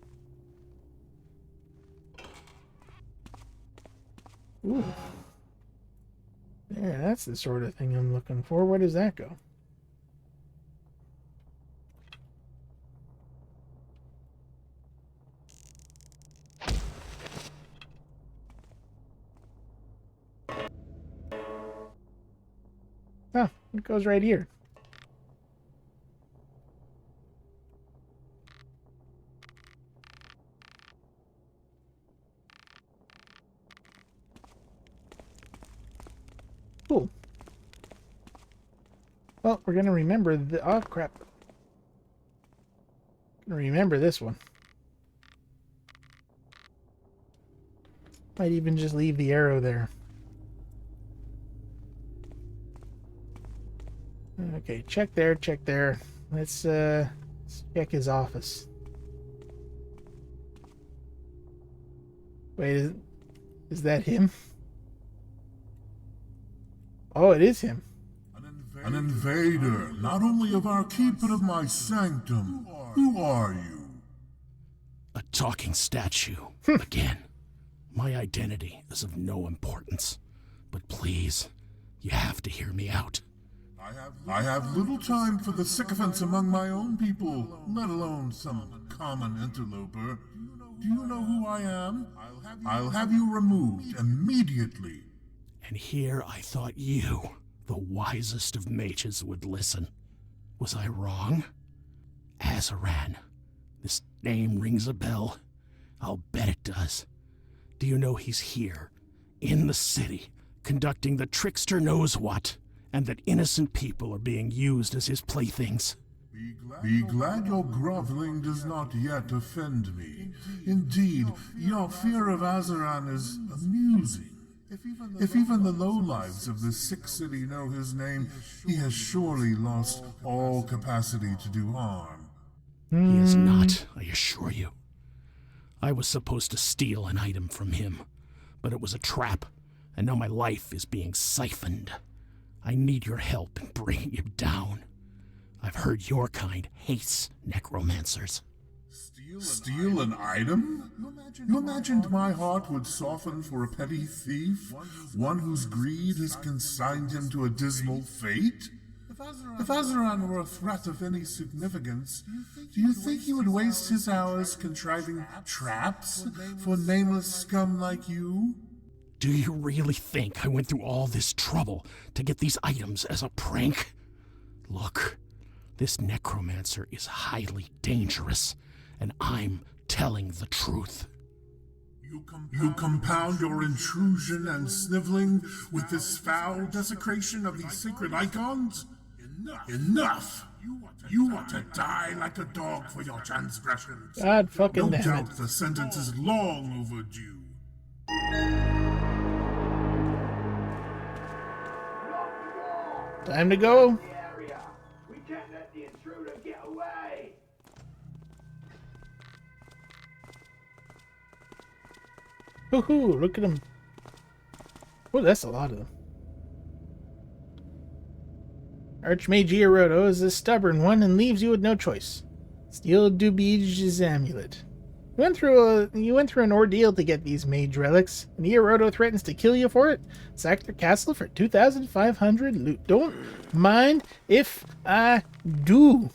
Ooh. There, that's the sort of thing I'm looking for. Where does that go? Oh, it goes right here. Cool. Well, we're gonna remember the... Oh, crap. Gonna remember this one. Might even just leave the arrow there. Okay, check there, check there. Let's check his office. Wait, is that him? Oh, it is him. An invader, not only of our keep, but of my sanctum. Who are you? A talking statue. Again. My identity is of no importance. But please, you have to hear me out. I have little time for the sycophants among my own people, let alone some common interloper. Do you know who I am? I'll have you removed immediately. And here I thought you, the wisest of mages, would listen. Was I wrong? Azuran. This name rings a bell. I'll bet it does. Do you know he's here, in the city, conducting the trickster knows what, and that innocent people are being used as his playthings? Be glad your groveling does not yet offend me. Indeed, your fear of Azuran is amusing. If even the lowlives of the sick city know his name, he has surely lost all capacity to do harm. He is not, I assure you. I was supposed to steal an item from him, but it was a trap, and now my life is being siphoned. I need your help in bringing him down. I've heard your kind hates necromancers. Steal an item? You imagined my heart would soften for a petty thief? One whose greed has consigned him to a dismal fate? If Azuran were a threat of any significance, do you think he would waste his hours contriving traps for nameless scum like you? Do you really think I went through all this trouble to get these items as a prank? Look, this necromancer is highly dangerous, and I'm telling the truth. You compound your intrusion and sniveling with this foul desecration of these sacred icons? Enough! You ought to die like a dog for your transgressions. God fucking No damn it. doubt the sentence is long overdue. Time to go. We can't let the intruder get away! Woohoo, look at him. Oh, that's a lot of them. Archmage Ierodo is a stubborn one and leaves you with no choice. Steal Dubij's amulet. You went through an ordeal to get these mage relics, and Ierodo threatens to kill you for it. Sack their castle for 2,500 loot. Don't mind if I do. What's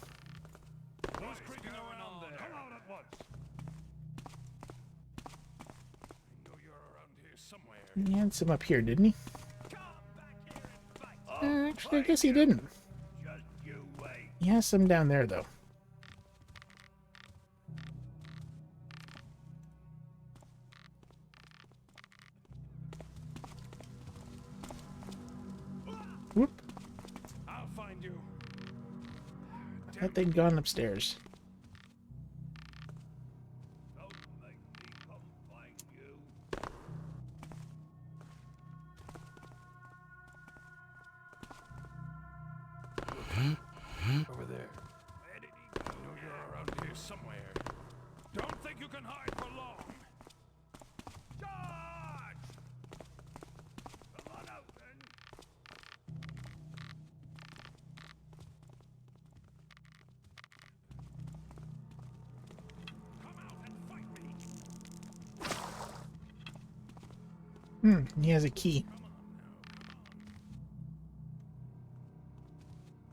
going on there? Come out at once. I know you're around here somewhere. He had some up here, didn't he? Actually, I guess he didn't. Just you wait. He has some down there, though. Whoop. I'll find you. I thought they'd gone upstairs. Don't make me come find you. Over there. Where did he go? I know you're around here somewhere. Don't think you can hide for long. Charge! Come on out then. Come out and fight me. He has a key.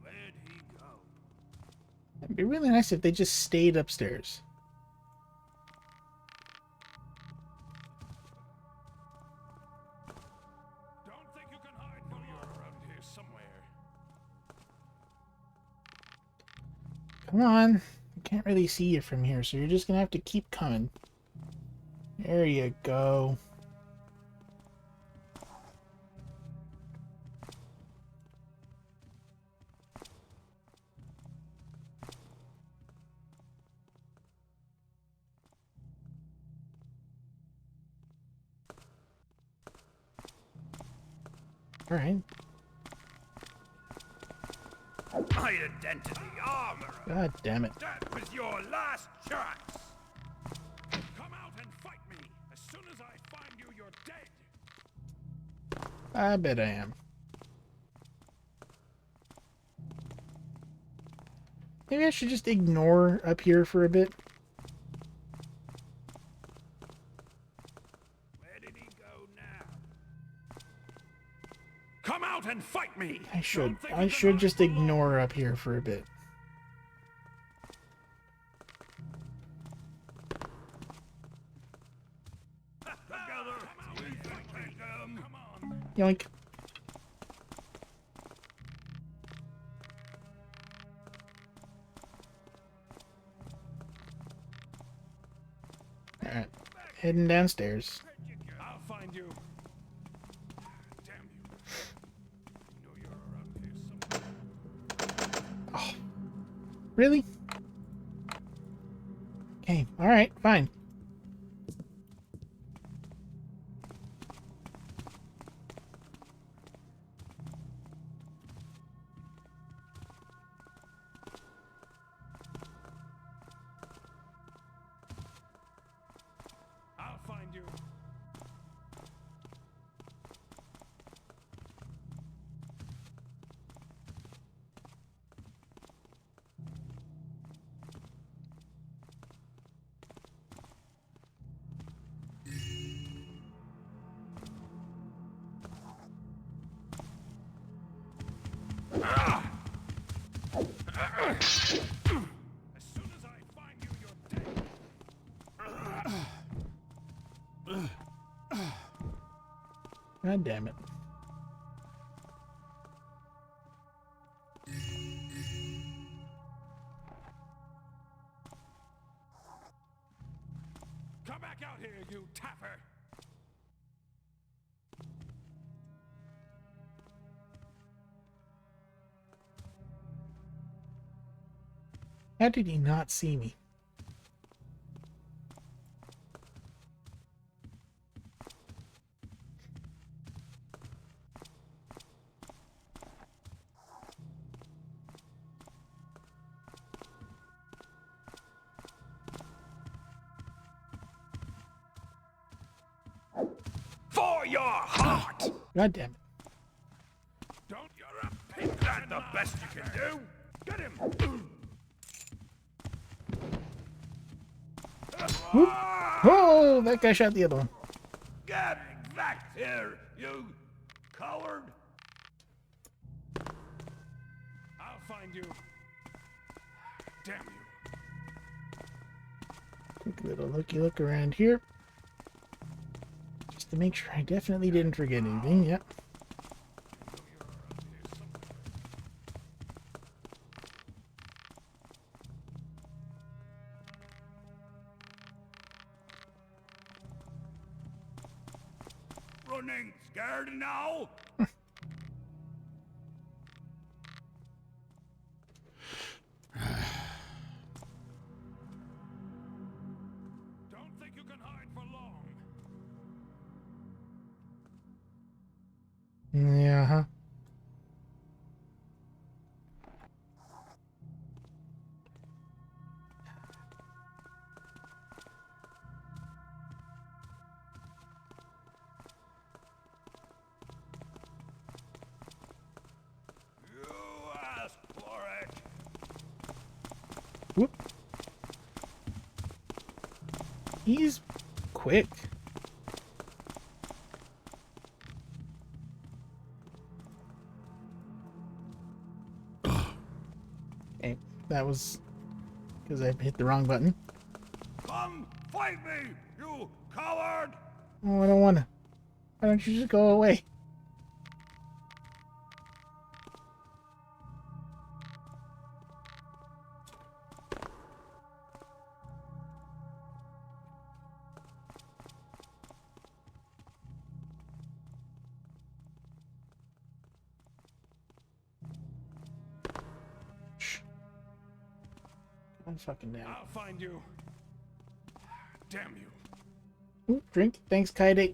Where'd he go? It'd be really nice if they just stayed upstairs. Don't think you can hide for you're around here somewhere. Come on. I can't really see you from here, so you're just gonna have to keep coming. There you go. All right. Identity armor. God damn it. That was your last chance. Come out and fight me. As soon as I find you, you're dead. I bet I am. Maybe I should just ignore up here for a bit. Where did he go now? Come out and fight me. I should. Don't think I you can should hide just for long. ignore up here for a bit. Together, we can take him. Come on. Yoink. Alright. Heading downstairs. I'll find you. Damn you. I know you're around here somewhere. Really? Okay. Alright. Fine. I'll find you. As soon as I find you, you're dead. God damn it. Come back out here, you taffer! How did he not see me? For your heart! God damn it. Don't you're a pig. That's the best you can do. Get him. Whoop. Oh, that guy shot the other one. Get back here, you coward! I'll find you. Damn you. Quick little look around here. Just to make sure I definitely didn't forget anything. Yep. Running scared now? Don't think you can hide for long. Yeah, huh? You asked for it. Whoop. He's quick. Okay, that was because I hit the wrong button. Come fight me, you coward! Oh, I don't want to. Why don't you just go away? I'm fucking down. I'll find you. Damn you. Ooh, drink. Thanks, Kaide.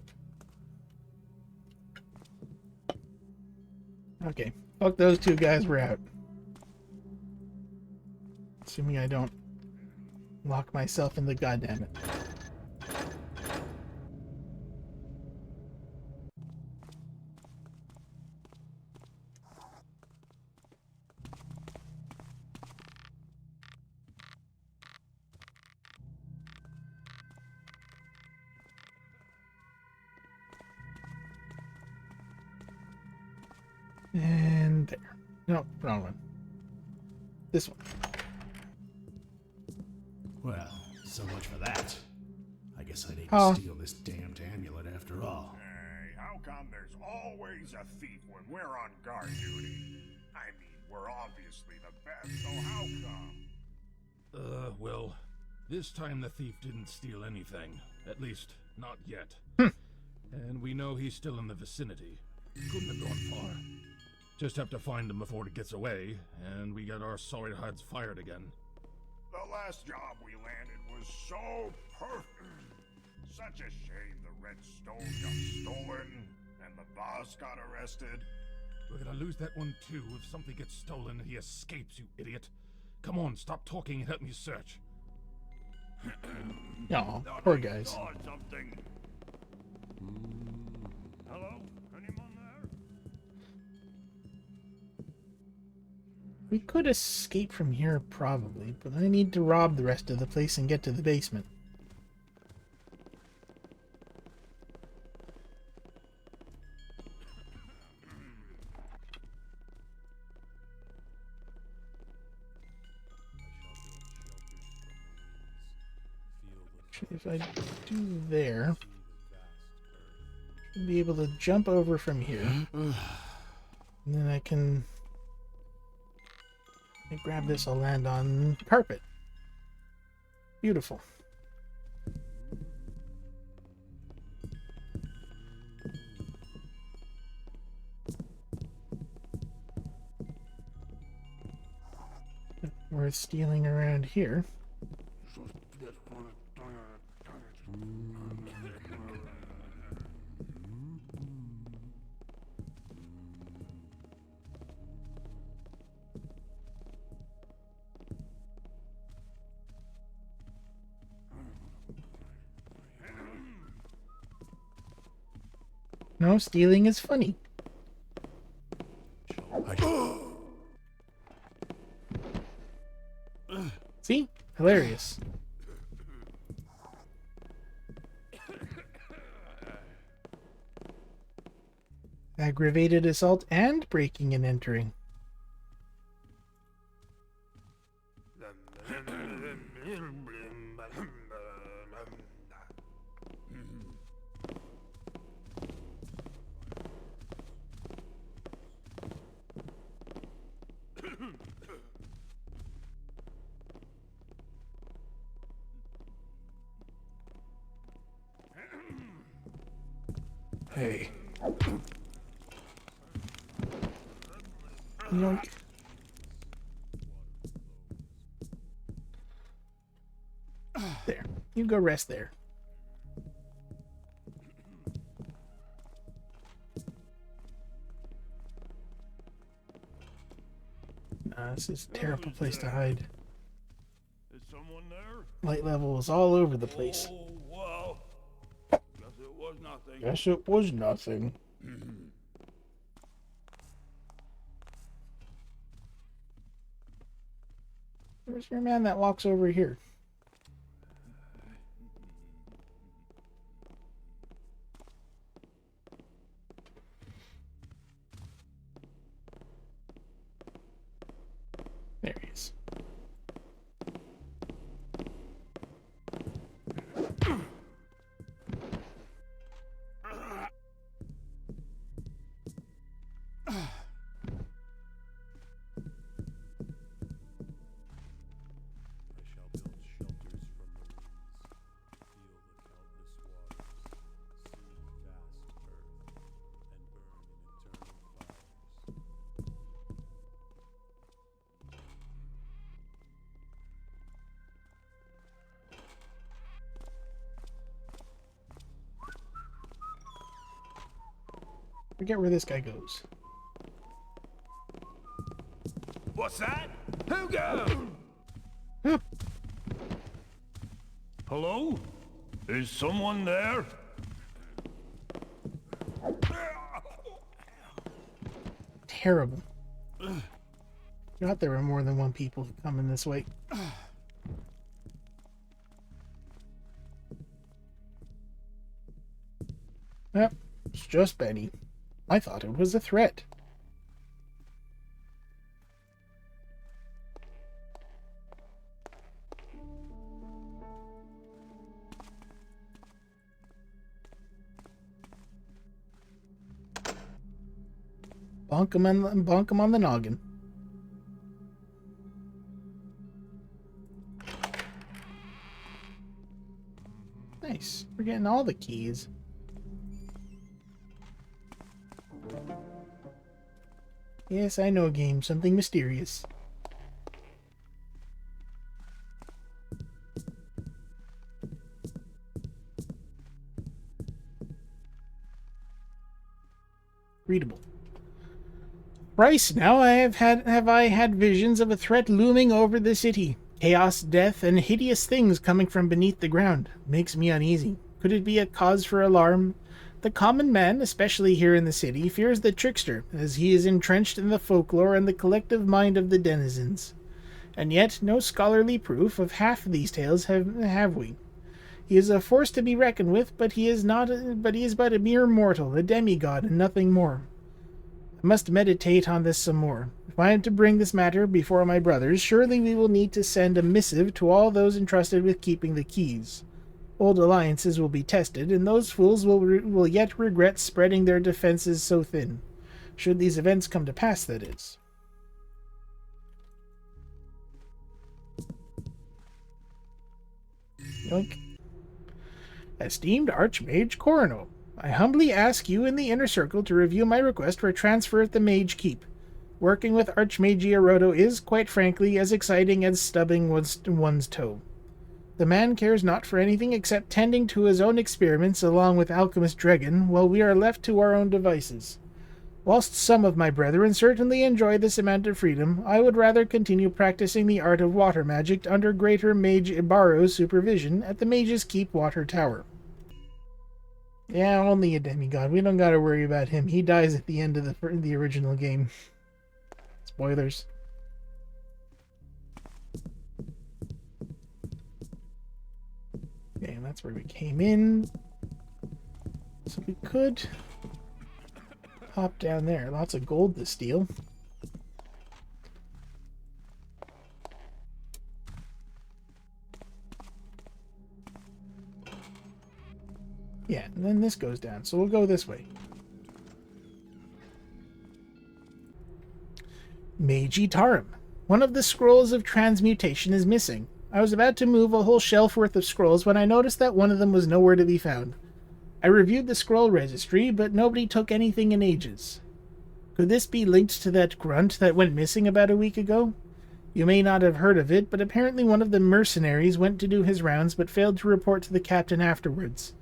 Okay. Fuck those two guys, we're out. Assuming I don't lock myself in the goddammit. And there. No, wrong one. This one. Well, so much for that. I guess I need Oh. to steal this damned amulet after all. Hey, how come there's always a thief when we're on guard duty? I mean, we're obviously the best, so how come? Well, this time the thief didn't steal anything. At least, not yet. And we know he's still in the vicinity. Couldn't have gone far. Just have to find him before he gets away, and we get our sorry hides fired again. The last job we landed was so perfect. Such a shame the red stone got stolen, and the boss got arrested. We're gonna lose that one too if something gets stolen and he escapes, you idiot. Come on, stop talking and help me search. No, poor guys. Saw something. Hello? Anyone there? We could escape from here, probably, but I need to rob the rest of the place and get to the basement. If I do there, I'll be able to jump over from here. And then I can grab this, I'll land on carpet. Beautiful. worth stealing around here. No, stealing is funny. See? Hilarious. Aggravated assault and breaking and entering. Hey. Yoink. There. You go rest there. This is a terrible place to hide. Is someone there? Light level is all over the place. Oh, well. Guess it was nothing. Guess it was nothing. Where's your man that walks over here? There he is. Forget where this guy goes. What's that? Who goes? Hello? Is someone there? Terrible. Forgot there were more than one people coming this way. Yep, it's just Benny. I thought it was a threat. Bonk him on the noggin. Nice. We're getting all the keys. Yes, I know a game. Something mysterious. Readable. Thrice now have I had visions of a threat looming over the city. Chaos, death, and hideous things coming from beneath the ground. Makes me uneasy. Could it be a cause for alarm? The common man, especially here in the city, fears the trickster, as he is entrenched in the folklore and the collective mind of the denizens. And yet, no scholarly proof of half these tales have we. He is a force to be reckoned with, but he is but a mere mortal, a demigod, and nothing more. I must meditate on this some more. If I am to bring this matter before my brothers, surely we will need to send a missive to all those entrusted with keeping the keys. Old alliances will be tested, and those fools will yet regret spreading their defenses so thin. Should these events come to pass, that is. Yoink. Esteemed Archmage Corono, I humbly ask you in the inner circle to review my request for transfer at the Mage Keep. Working with Archmage Ioroto is, quite frankly, as exciting as stubbing one's toe. The man cares not for anything except tending to his own experiments along with Alchemist Dragon, while we are left to our own devices. Whilst some of my brethren certainly enjoy this amount of freedom, I would rather continue practicing the art of water magic under Greater Mage Ibaro's supervision at the Mage's Keep Water Tower. Yeah, only a demigod. We don't gotta worry about him. He dies at the end of the original game. Spoilers. Okay, and that's where we came in. So we could hop down there. Lots of gold to steal. Yeah, and then this goes down, so we'll go this way. Meiji Tarim. One of the scrolls of transmutation is missing. I was about to move a whole shelf worth of scrolls when I noticed that one of them was nowhere to be found. I reviewed the scroll registry, but nobody took anything in ages. Could this be linked to that grunt that went missing about a week ago? You may not have heard of it, but apparently one of the mercenaries went to do his rounds but failed to report to the captain afterwards.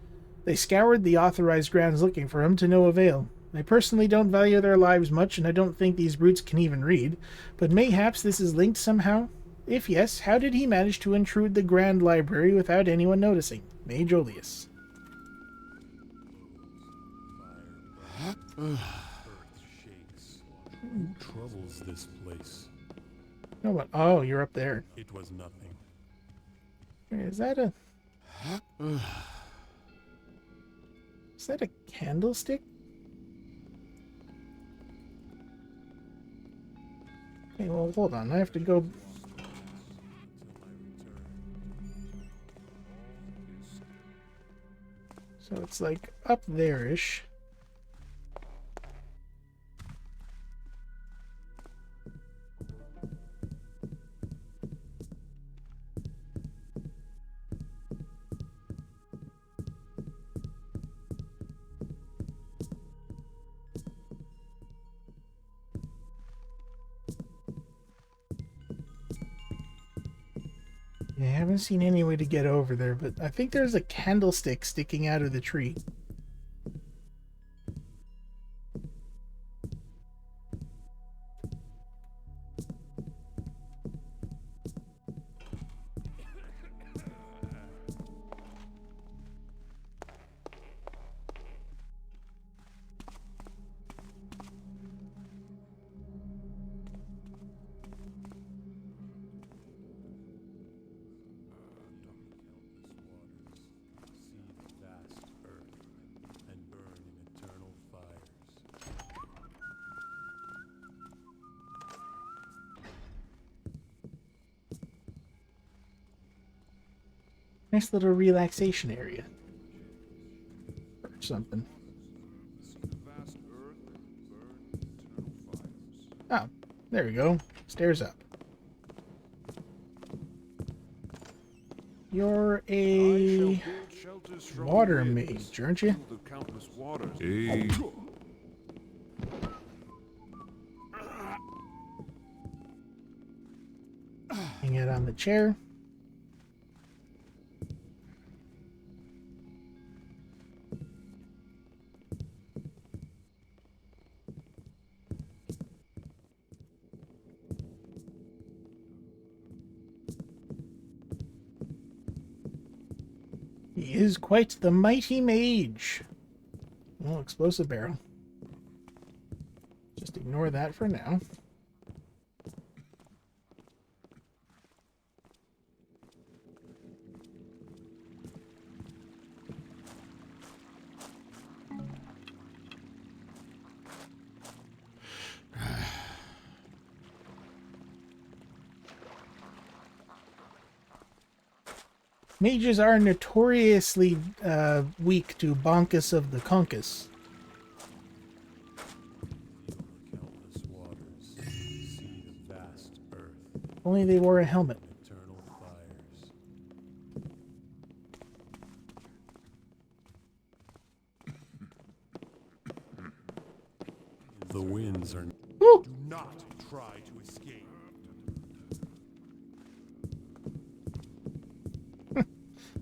They scoured the authorized grounds looking for him to no avail. I personally don't value their lives much, and I don't think these brutes can even read, but mayhaps this is linked somehow? If yes, how did he manage to intrude the Grand Library without anyone noticing? Mage Olius. Earth shakes. Who troubles this place? Oh, what? Oh, you're up there. It was nothing. Is that a... Is that a candlestick? Okay, well, hold on. I have to go... So it's like up there-ish. Yeah, I haven't seen any way to get over there, but I think there's a candlestick sticking out of the tree. Nice little relaxation area. Or something. Oh, there we go. Stairs up. You're a water mage, aren't you? Hey. Hang out on the chair. He is quite the mighty mage. Well, explosive barrel. Just ignore that for now. Mages are notoriously weak to Bonkus of the Conkus. Only they wore a helmet. The winds are... Woo! Do not try to escape.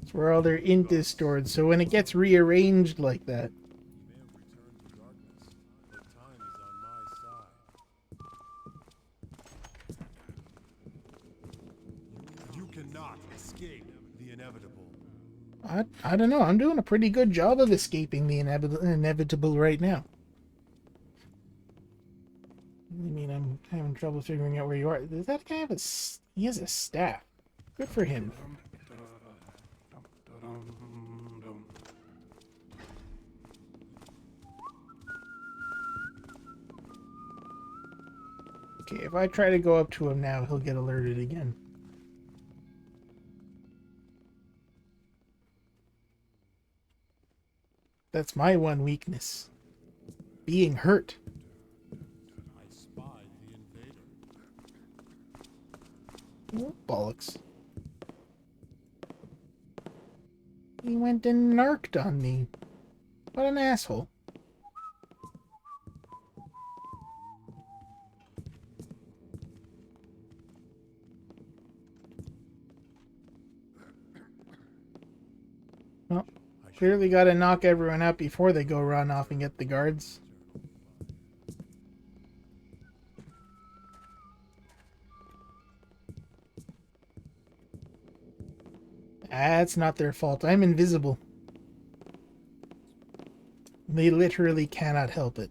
It's where all their int is stored, so when it gets rearranged like that. You cannot escape the inevitable. I don't know. I'm doing a pretty good job of escaping the inevitable right now. I mean, I'm having trouble figuring out where you are. Does that guy have a... He has a staff. Good for him. Okay, if I try to go up to him now, he'll get alerted again. That's my one weakness. Being hurt. I spied the invader. Oh, bollocks. He went and narked on me. What an asshole. Well, clearly gotta knock everyone out before they go run off and get the guards. That's not their fault. I'm invisible. They literally cannot help it.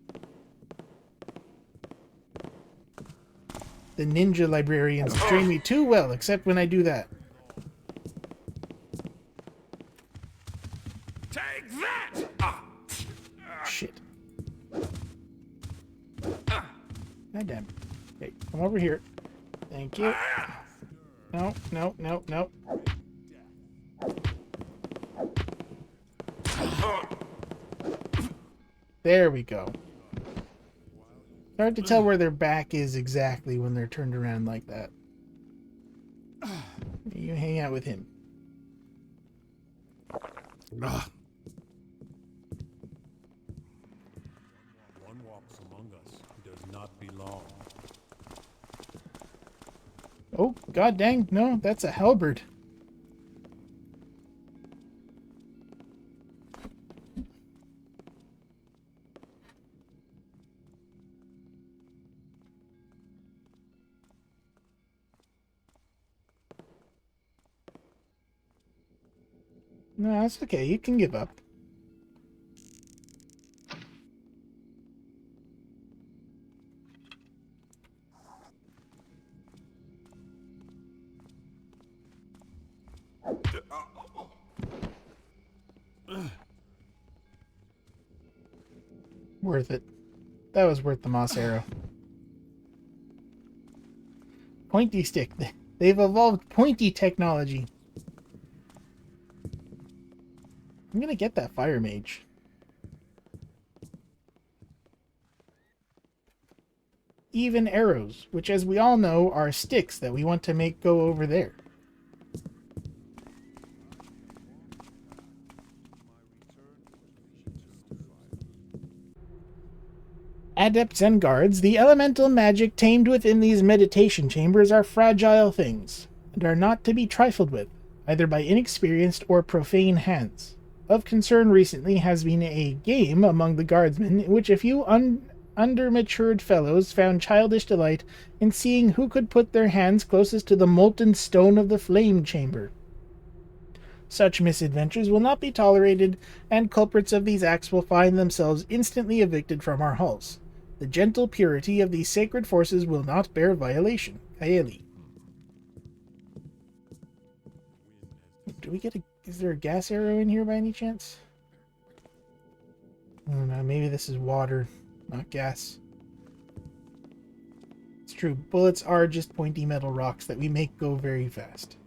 The ninja librarians train me too well, except when I do that. Take that! Shit. God damn. Okay, come over here. Thank you. No, no, no, no. There we go. It's hard to tell where their back is exactly when they're turned around like that. You hang out with him. Ugh. One walks among us who does not belong. Oh, god dang. No, that's a halberd. No, that's okay. You can give up. Worth it. That was worth the moss arrow. Pointy stick. They've evolved pointy technology. I'm gonna get that fire mage. Even arrows, which as we all know are sticks that we want to make go over there. Adepts and guards, the elemental magic tamed within these meditation chambers are fragile things, and are not to be trifled with, either by inexperienced or profane hands. Of concern recently has been a game among the guardsmen in which a few under-matured fellows found childish delight in seeing who could put their hands closest to the molten stone of the flame chamber. Such misadventures will not be tolerated, and culprits of these acts will find themselves instantly evicted from our halls. The gentle purity of these sacred forces will not bear violation. Kaeli. Do we get a... Is there a gas arrow in here by any chance? I don't know, maybe this is water, not gas. It's true, bullets are just pointy metal rocks that we make go very fast.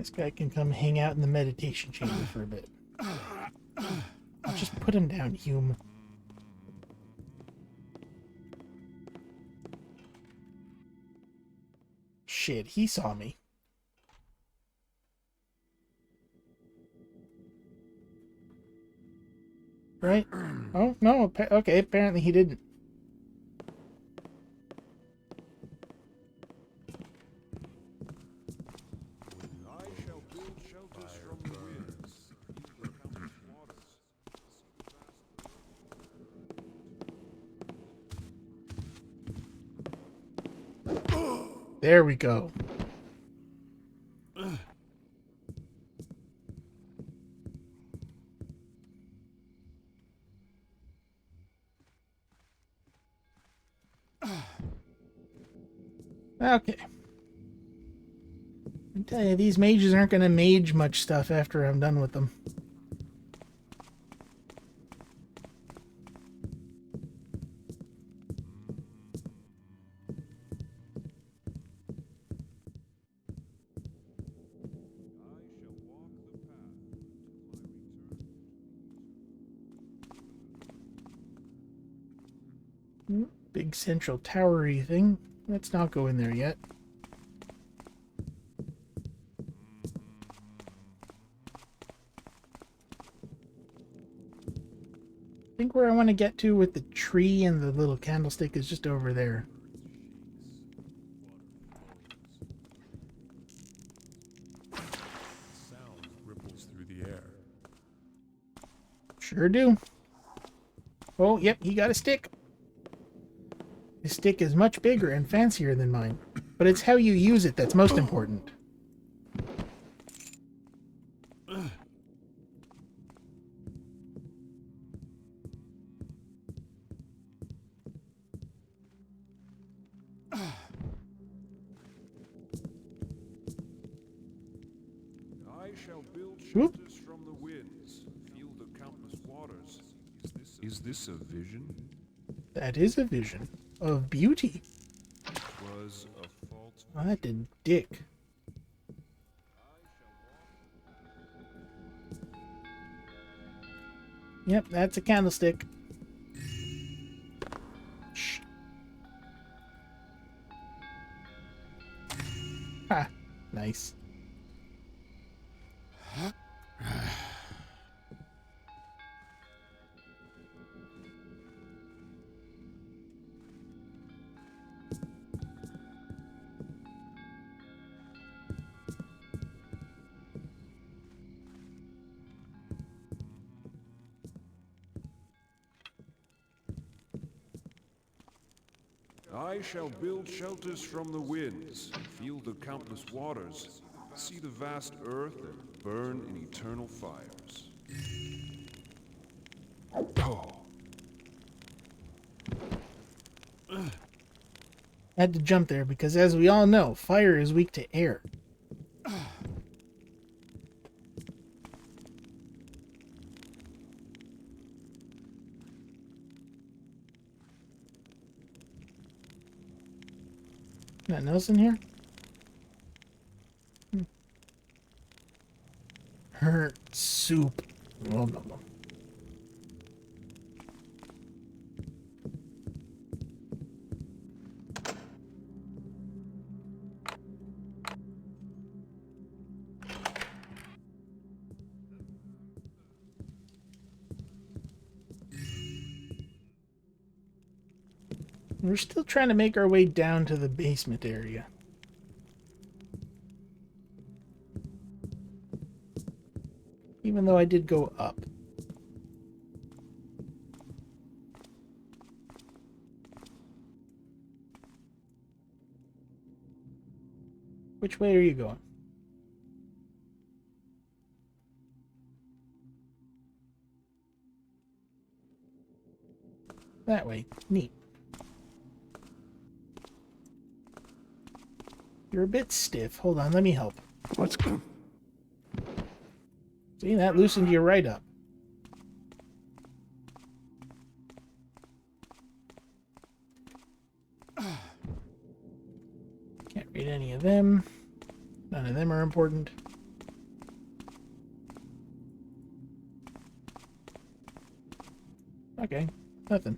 This guy can come hang out in the meditation chamber for a bit. I'll just put him down, Hume. Shit, he saw me. Right? Oh, no. Okay, apparently he didn't. There we go. Okay. I tell you, these mages aren't going to mage much stuff after I'm done with them. Big central towery thing. Let's not go in there yet. I think where I want to get to with the tree and the little candlestick is just over there. Sound ripples through the air. Sure do. Oh, yep, he got a stick. His stick is much bigger and fancier than mine, but it's how you use it that's most important. I shall build Whoop. shelters from the winds, feel the countless waters. Is this a vision? That is a vision of beauty. Was a false. What a dick. Yep, that's a candlestick. Shh. Ha, nice. I shall build shelters from the winds, feel the countless waters, see the vast earth and burn in eternal fires. Oh. I had to jump there because, as we all know, fire is weak to air. Nothing else in here? Her soup. Oh, no, no. We're still trying to make our way down to the basement area. Even though I did go up. Which way are you going? That way. Neat. You're a bit stiff. Hold on, let me help. Let's go. See, that loosened you right up. Can't read any of them. None of them are important. Okay, nothing.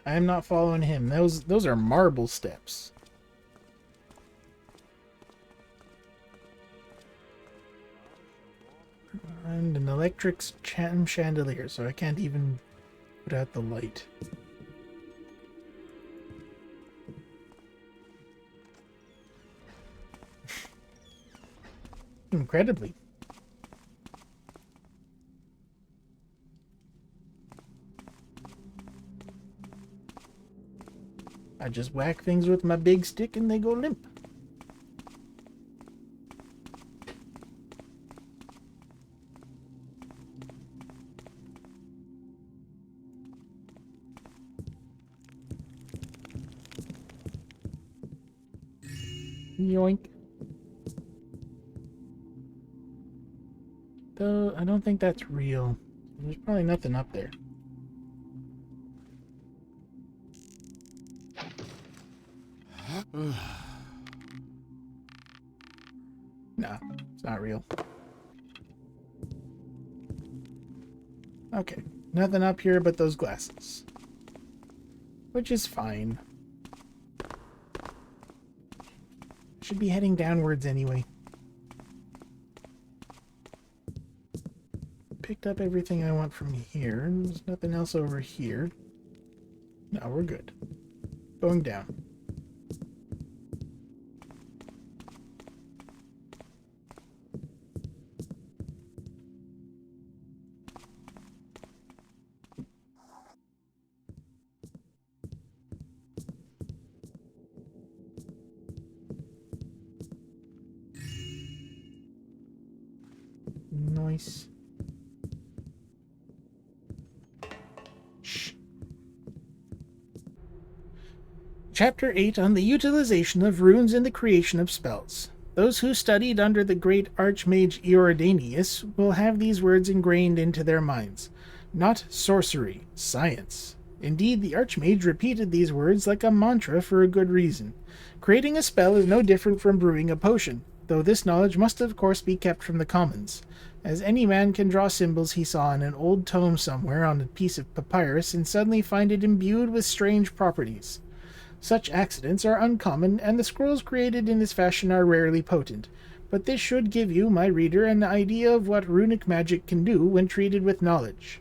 I am not following him. Those are marble steps. And an electric chandelier, so I can't even put out the light. Incredibly. I just whack things with my big stick and they go limp. Yoink. Though, I don't think that's real. There's probably nothing up there. Nah, it's not real. Okay, nothing up here but those glasses. Which is fine. Should be heading downwards anyway. Picked up everything I want from here. There's nothing else over here. No, we're good. Going down. Nice. Shh. Chapter 8 on the utilization of runes in the creation of spells. Those who studied under the great Archmage Eordanius will have these words ingrained into their minds. Not sorcery, science. Indeed, the Archmage repeated these words like a mantra for a good reason. Creating a spell is no different from brewing a potion, though this knowledge must of course be kept from the commons, as any man can draw symbols he saw in an old tome somewhere on a piece of papyrus and suddenly find it imbued with strange properties. Such accidents are uncommon, and the scrolls created in this fashion are rarely potent, but this should give you, my reader, an idea of what runic magic can do when treated with knowledge.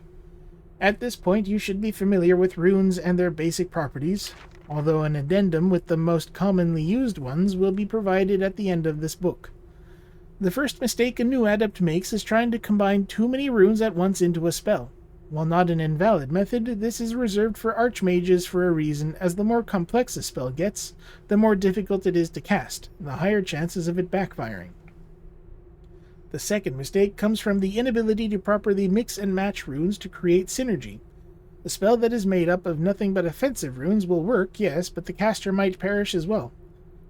At this point you should be familiar with runes and their basic properties, although an addendum with the most commonly used ones will be provided at the end of this book. The first mistake a new adept makes is trying to combine too many runes at once into a spell. While not an invalid method, this is reserved for archmages for a reason, as the more complex a spell gets, the more difficult it is to cast, and the higher chances of it backfiring. The second mistake comes from the inability to properly mix and match runes to create synergy. A spell that is made up of nothing but offensive runes will work, yes, but the caster might perish as well.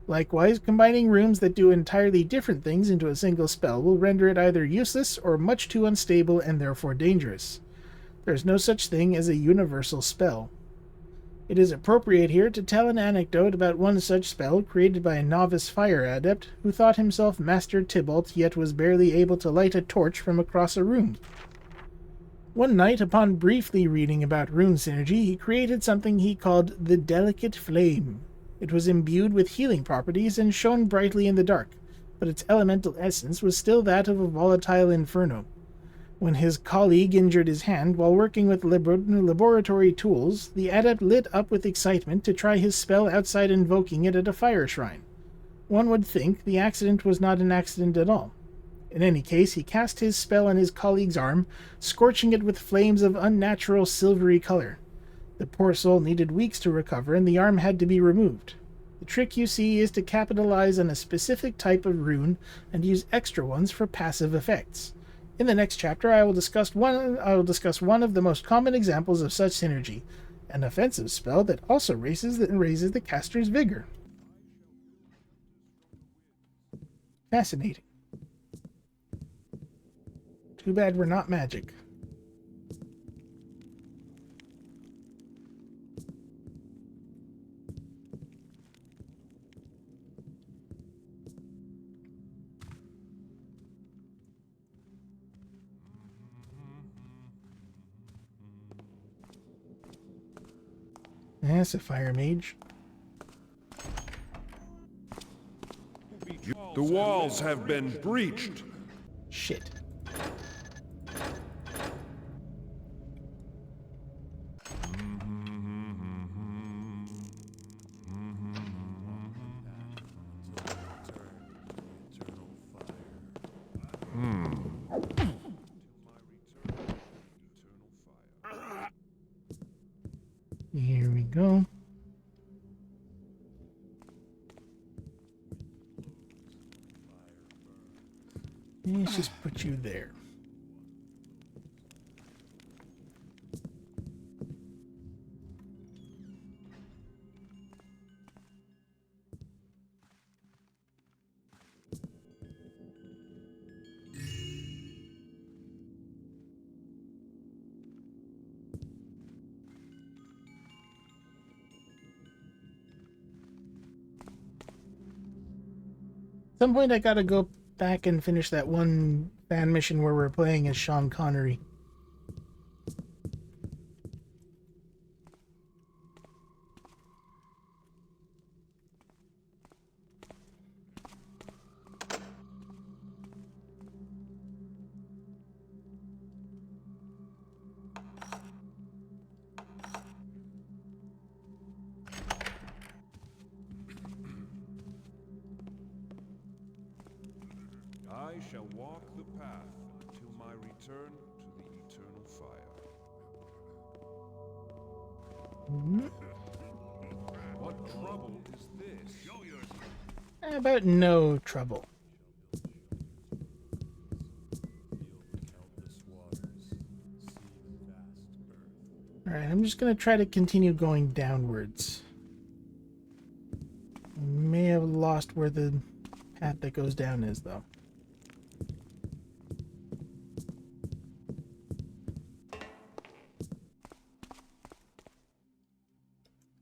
Likewise, combining runes that do entirely different things into a single spell will render it either useless or much too unstable and therefore dangerous. There is no such thing as a universal spell. It is appropriate here to tell an anecdote about one such spell created by a novice fire adept who thought himself Master Tybalt yet was barely able to light a torch from across a room. One night, upon briefly reading about rune synergy, he created something he called the Delicate Flame. It was imbued with healing properties and shone brightly in the dark, but its elemental essence was still that of a volatile inferno. When his colleague injured his hand while working with laboratory tools, the adept lit up with excitement to try his spell outside invoking it at a fire shrine. One would think the accident was not an accident at all. In any case, he cast his spell on his colleague's arm, scorching it with flames of unnatural silvery color. The poor soul needed weeks to recover, and the arm had to be removed. The trick, you see, is to capitalize on a specific type of rune and use extra ones for passive effects. In the next chapter, I will discuss one of the most common examples of such synergy, an offensive spell that also raises the caster's vigor. Fascinating. Too bad we're not magic. That's a fire mage. The walls have been breached. Shit. Here we go. Let's just put you there. At some point I gotta go back and finish that one fan mission where we're playing as Sean Connery. I shall walk the path until my return to the eternal fire. What trouble is this? Show yourself. How about no trouble? Alright, I'm just gonna try to continue going downwards. I may have lost where the path that goes down is, though.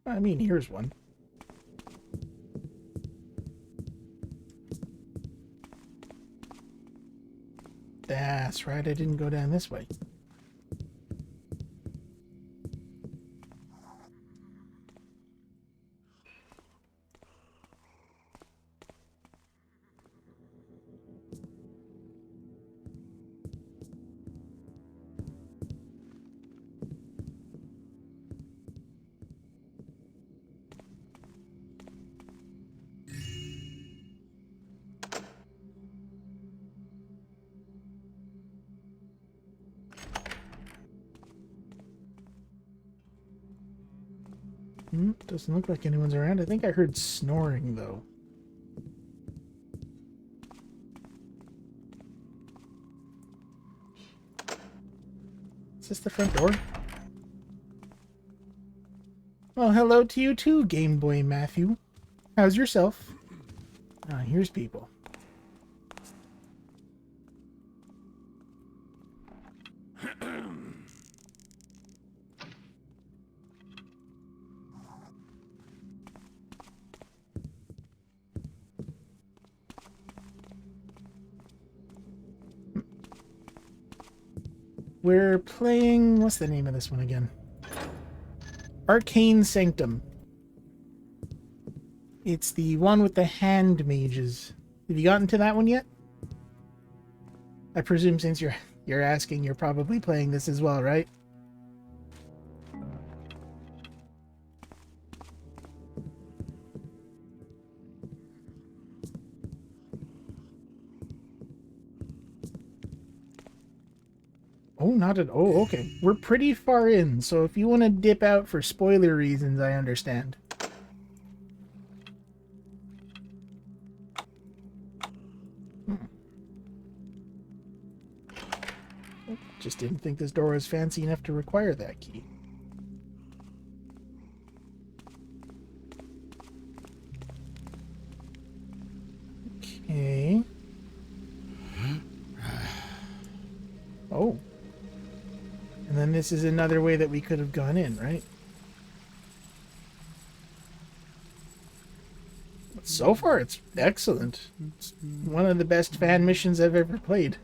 I mean, here's one. That's right, I didn't go down this way. Doesn't look like anyone's around. I think I heard snoring, though. Is this the front door? Well, hello to you too, Game Boy Matthew. How's yourself? Ah, here's people. We're playing... what's the name of this one again? Arcane Sanctum. It's the one with the hand mages. Have you gotten to that one yet? I presume since you're asking, you're probably playing this as well, right? Oh, not at... oh, okay. We're pretty far in, so if you want to dip out for spoiler reasons, I understand. Just didn't think this door was fancy enough to require that key. Okay. Oh. And then this is another way that we could have gone in, right? But so far, it's excellent. It's one of the best fan missions I've ever played.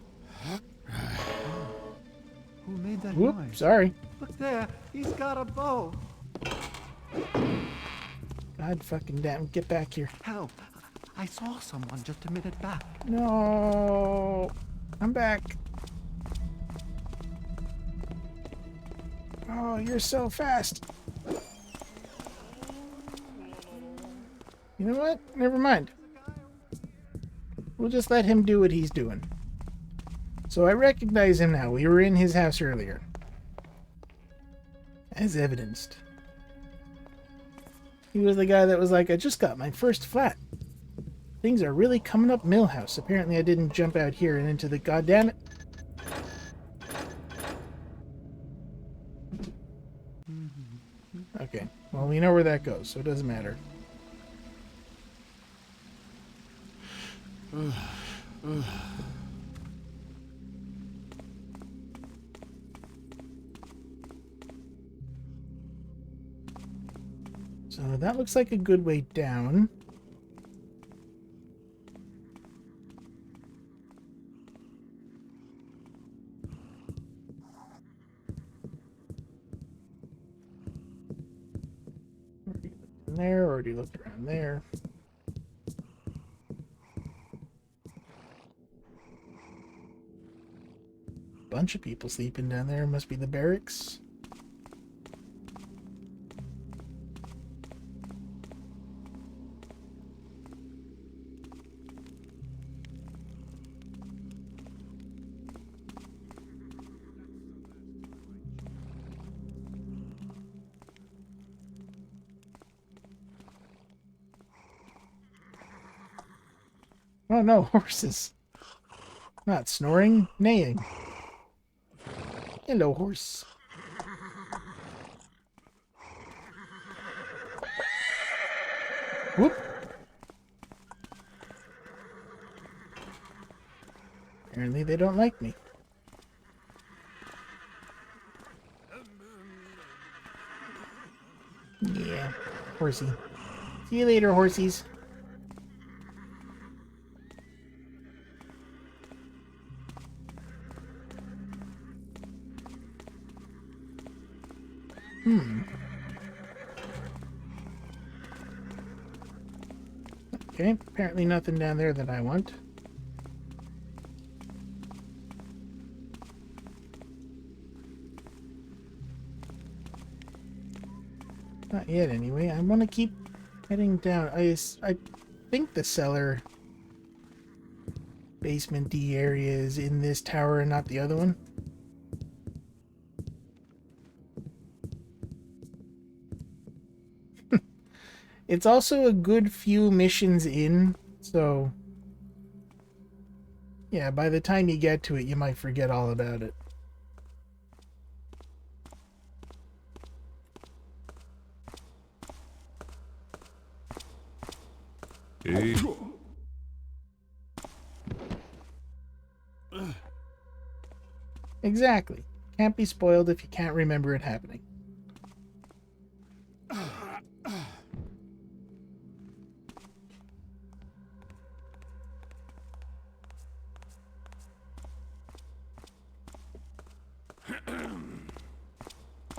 Who made that Whoop, noise? sorry. Look there, he's got a bow. God fucking damn, get back here. Help! I saw someone just a minute back. No, I'm back. Oh, you're so fast. You know what? Never mind. We'll just let him do what he's doing. So I recognize him now. We were in his house earlier. As evidenced. He was the guy that was like, I just got my first flat. Things are really coming up Millhouse. Apparently I didn't jump out here and into the goddamn it. Okay. Well, we know where that goes, so it doesn't matter. So that looks like a good way down. There, already looked around there. Bunch of people sleeping down there. Must be the barracks. Oh no, horses. Not snoring, neighing. Hello, horse. Whoop. Apparently they don't like me. Yeah, horsey. See you later, horsies. Okay, apparently nothing down there that I want. Not yet, anyway. I want to keep heading down. I think the cellar basement-y area is in this tower and not the other one. It's also a good few missions in, so yeah, by the time you get to it, you might forget all about it. Hey. Exactly. Can't be spoiled if you can't remember it happening.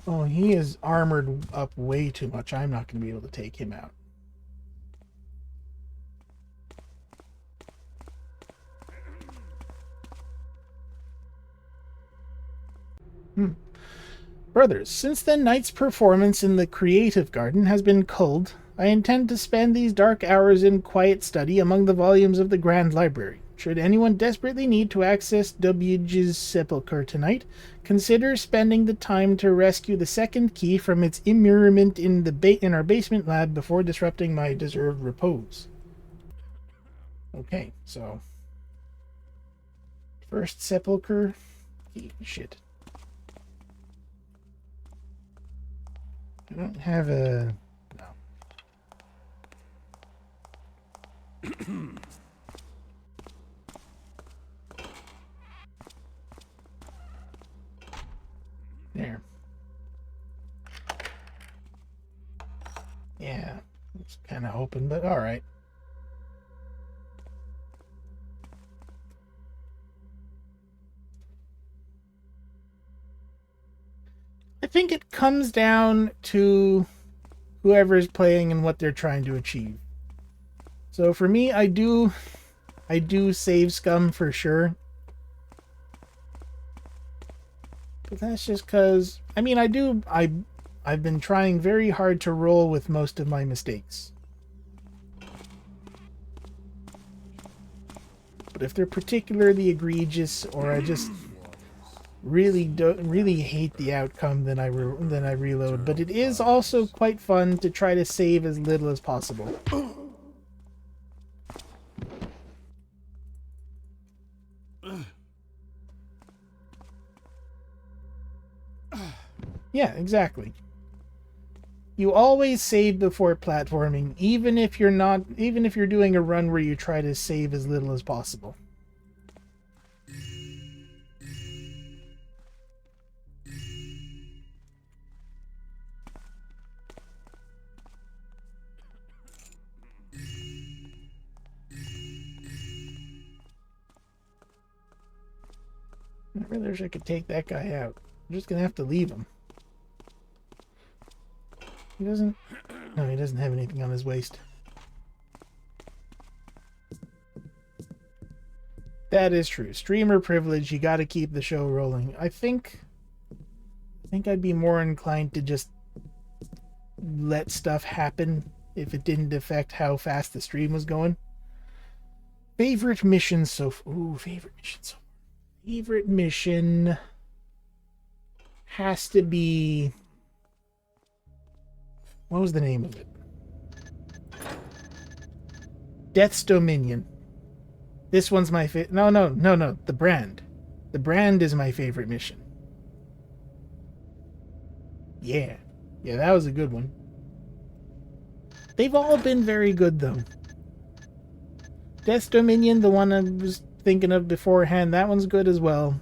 Oh, he is armored up way too much. I'm not going to be able to take him out. Brothers, since the night's performance in the Creative Garden has been culled, I intend to spend these dark hours in quiet study among the volumes of the Grand Library. Should anyone desperately need to access WG's sepulchre tonight, consider spending the time to rescue the second key from its immurement in our basement lab before disrupting my deserved repose. Okay, so first sepulchre key. Shit. I don't have a... no. There. Yeah, it's kind of open, but alright. I think it comes down to whoever is playing and what they're trying to achieve. So for me, I do save scum for sure. But that's just because, I mean, I've been trying very hard to roll with most of my mistakes. But if they're particularly egregious, or I just really hate the outcome, then I reload. But it is also quite fun to try to save as little as possible. Yeah, exactly. You always save before platforming, even if you're doing a run where you try to save as little as possible. I really wish I could take that guy out. I'm just gonna have to leave him. He doesn't... No, he doesn't have anything on his waist. That is true. Streamer privilege, you gotta keep the show rolling. I think I'd be more inclined to just let stuff happen if it didn't affect how fast the stream was going. Favorite mission so far. Ooh, favorite mission so far. Favorite mission has to be... What was the name of it? Death's Dominion. This one's my favorite. No. The Brand. The Brand is my favorite mission. Yeah. Yeah, that was a good one. They've all been very good, though. Death's Dominion, the one I was thinking of beforehand, that one's good as well.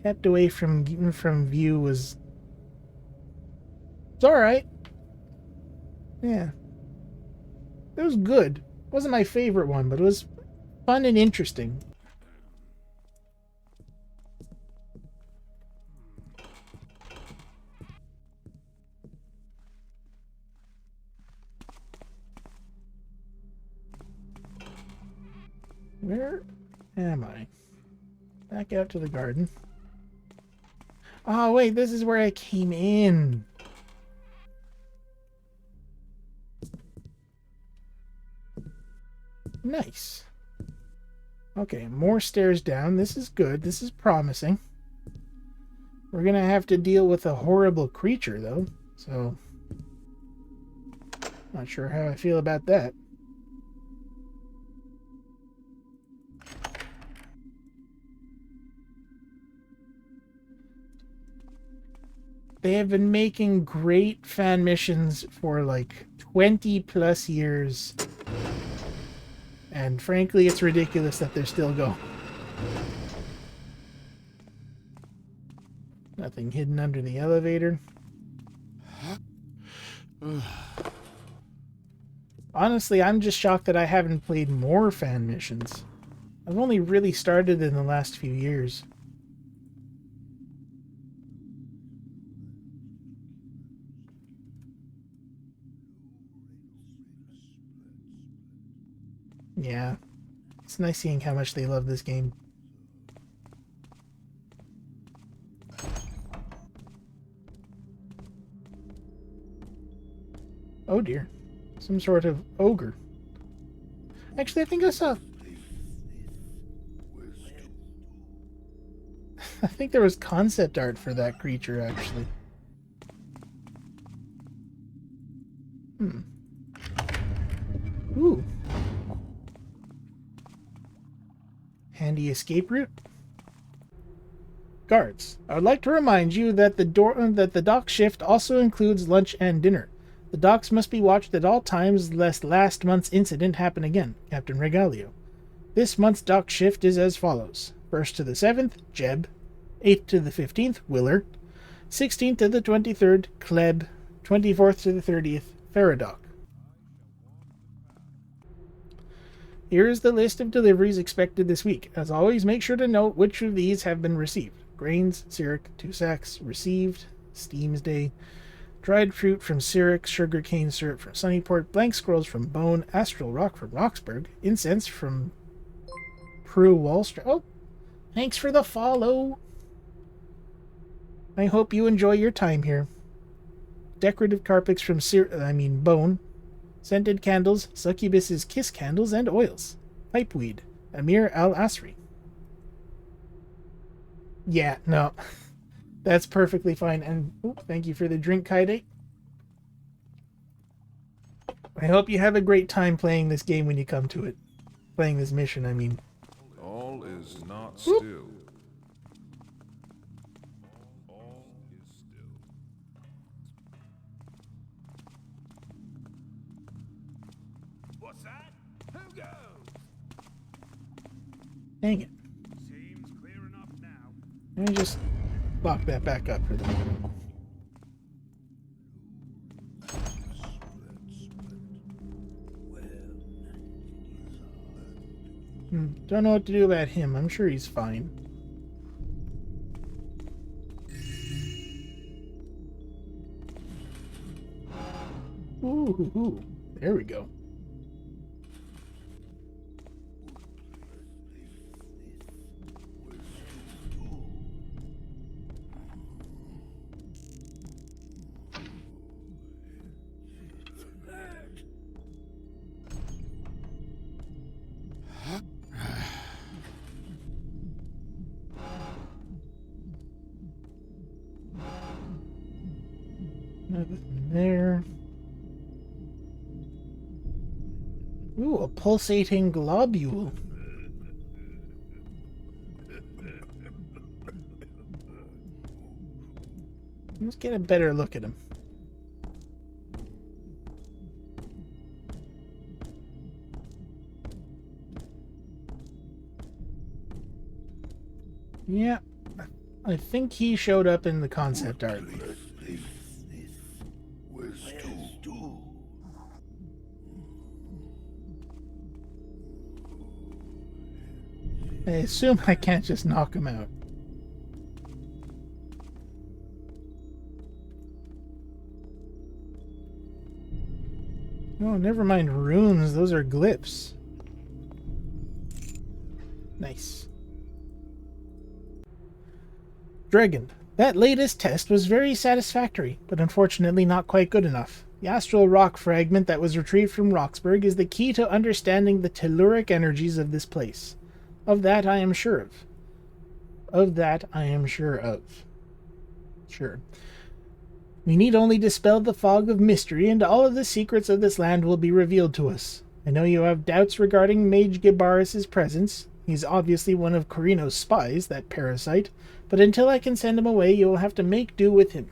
Kept away from view was... It's alright. Yeah. It was good. It wasn't my favorite one, but it was fun and interesting. Where am I? Back out to the garden. Oh, wait, this is where I came in. Nice. Okay, more stairs down. This is good. This is promising. We're gonna have to deal with a horrible creature, though. So, not sure how I feel about that. They have been making great fan missions for like 20 plus years. And frankly, it's ridiculous that they're still going. Nothing hidden under the elevator. Honestly, I'm just shocked that I haven't played more fan missions. I've only really started in the last few years. Yeah, it's nice seeing how much they love this game. Oh dear, some sort of ogre. Actually, I think I saw... I think there was concept art for that creature, actually. Ooh. Handy escape route. Guards, I would like to remind you that the dock shift also includes lunch and dinner. The docks must be watched at all times lest last month's incident happen again. Captain Regalio. This month's dock shift is as follows. 1st to the 7th, Jeb. 8th to the 15th, Willard. 16th to the 23rd, Kleb. 24th to the 30th, Faradoc. Here is the list of deliveries expected this week. As always, make sure to note which of these have been received. Grains, Cyric, 2 sacks, received, Steam's Day. dried fruit from Syrup, sugarcane syrup from Sunnyport, blank scrolls from Bone, astral rock from Roxburgh, incense from Prue Wallstr. Oh, thanks for the follow. I hope you enjoy your time here. Decorative carpets from Bone, scented candles, succubus's kiss candles, and oils. Pipeweed, Amir al-Asri. Yeah, no. That's perfectly fine. And thank you for the drink, Kaide. I hope you have a great time playing this game when you come to it. Playing this mission, I mean. All is not still. All is still. What's that? Who goes? Dang it. Seems clear enough now. Let me just lock that back up for the moment. Don't know what to do about him. I'm sure he's fine. Ooh, there we go. Nothing there. Ooh, a pulsating globule. Let's get a better look at him. Yeah, I think he showed up in the concept art. I assume I can't just knock him out. Oh, never mind runes. Those are glyphs. Nice. Dragon. That latest test was very satisfactory, but unfortunately not quite good enough. The astral rock fragment that was retrieved from Roxburgh is the key to understanding the telluric energies of this place. Of that I am sure of. Sure. We need only dispel the fog of mystery, and all of the secrets of this land will be revealed to us. I know you have doubts regarding Mage Gibaris' presence. He's obviously one of Corino's spies, that parasite, but until I can send him away, you will have to make do with him.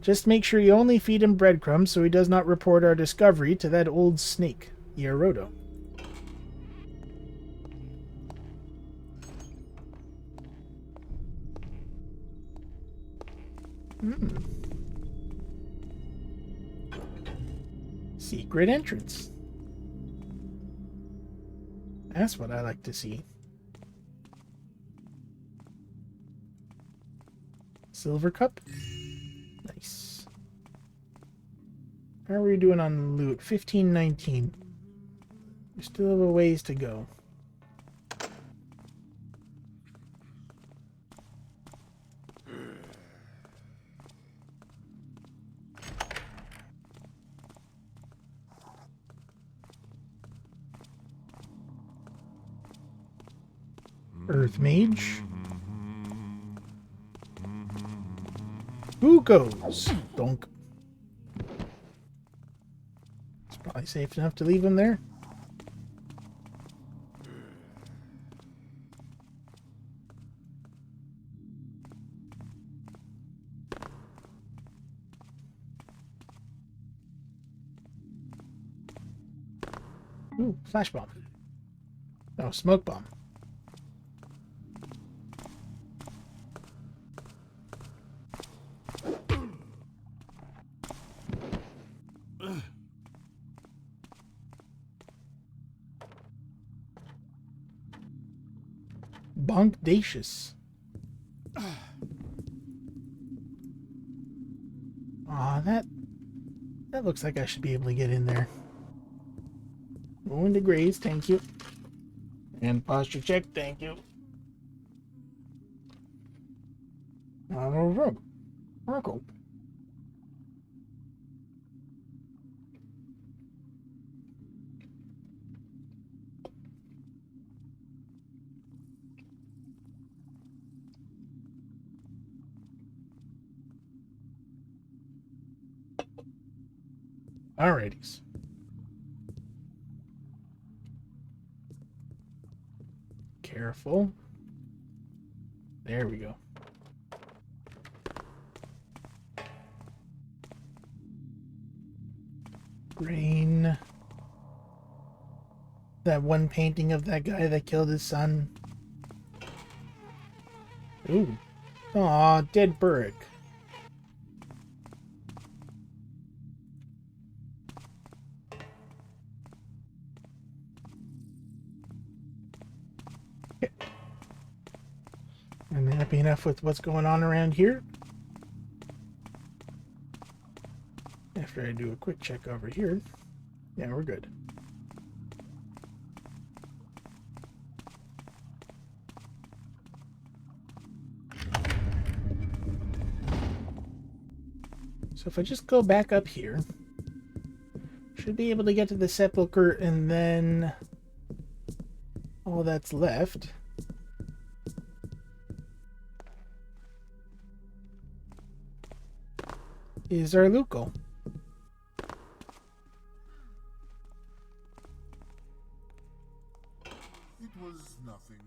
Just make sure you only feed him breadcrumbs so he does not report our discovery to that old snake, Iarodo. Secret entrance. That's what I like to see. Silver cup. Nice. How are we doing on loot? 1519. We still have a ways to go. Earth Mage. Who goes? Donk. It's probably safe enough to leave him there. Ooh, flash bomb. No, smoke bomb. Bonkdacious. Aw, that That looks like I should be able to get in there. Going to graze, thank you. And posture check, thank you. Marco. Alrighties. Careful. There we go. Rain. That one painting of that guy that killed his son. Ooh. Aw, dead Burrick. I'm happy enough with what's going on around here. After I do a quick check over here, yeah, we're good. So if I just go back up here, should be able to get to the sepulcher, and then all that's left is our Luco. It was nothing.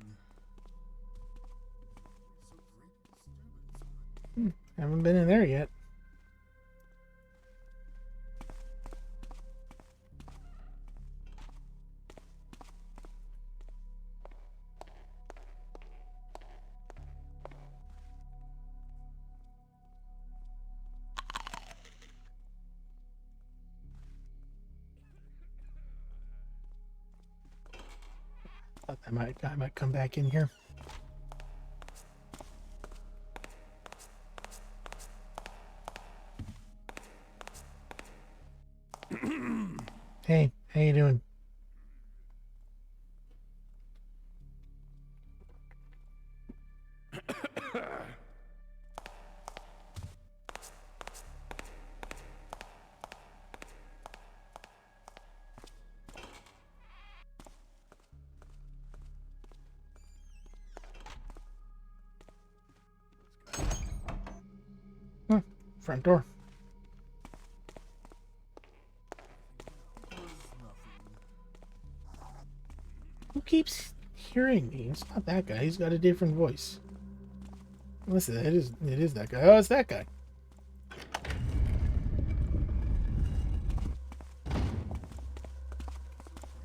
Haven't been in there yet. Thought I might come back in here. Hey, how you doing? Front door. Who keeps hearing me? It's not that guy. He's got a different voice. Listen, it is that guy. Oh, it's that guy.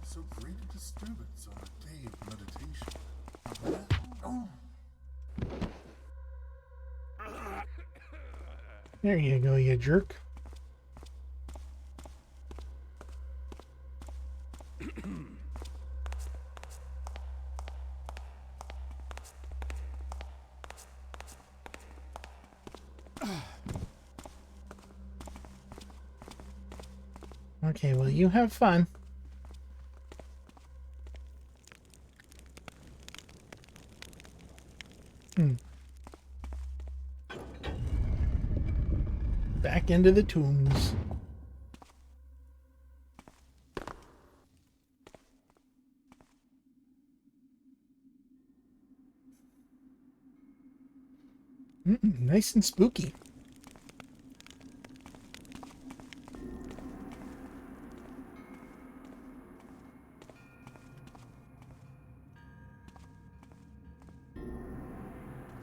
So great a disturbance on a day of meditation. Oh. There you go, you jerk. Okay, well, you have fun. Back into the tombs. Nice and spooky.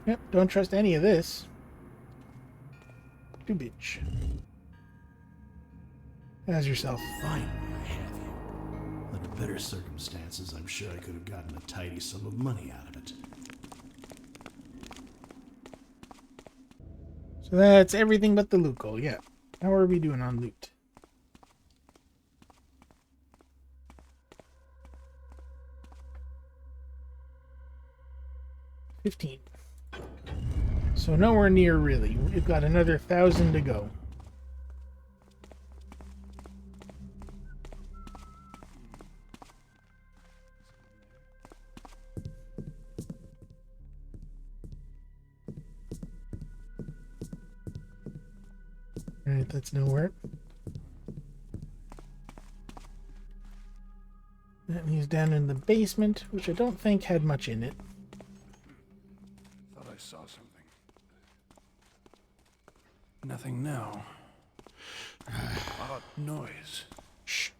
Yep, don't trust any of this. Too bitch. As yourself. Finally, I have you. Under better circumstances, I'm sure I could have gotten a tidy sum of money out of it. So that's everything but the Luco, yeah. How are we doing on loot? 15. So nowhere near really. We've got another 1,000 to go. Alright, that's nowhere. That leaves down in the basement, which I don't think had much in it. Thought I saw something. Nothing now. Odd noise. Shh.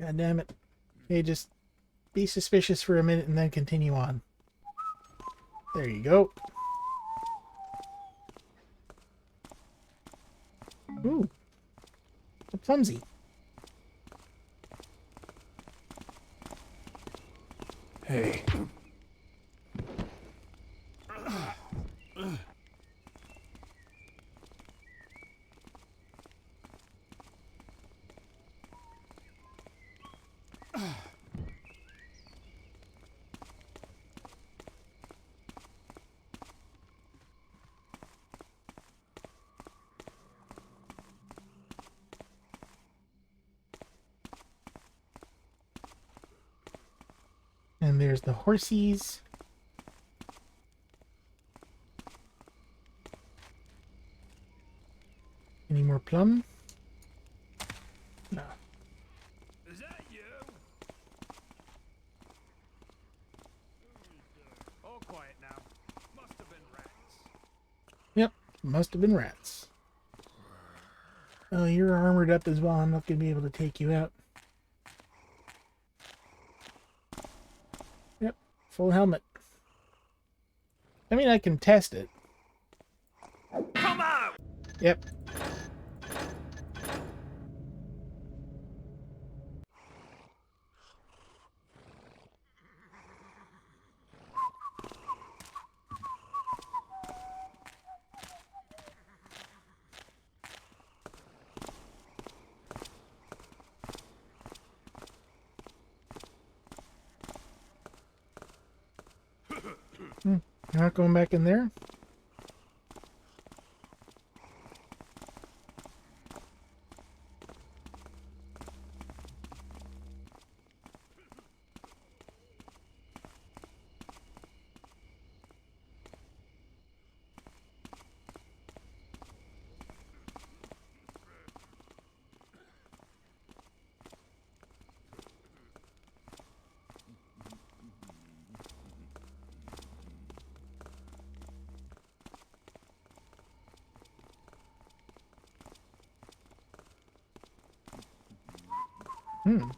God damn it. Okay, just be suspicious for a minute and then continue on. There you go. Ooh. A clumsy. Hey. And there's the horsies. Any more plum? No. Is that you? All quiet now. Must have been rats. Yep, must have been rats. Oh, you're armored up as well. I'm not going to be able to take you out. Yep, full helmet. I mean, I can test it. Come out! Yep. You're not going back in there? Hmm.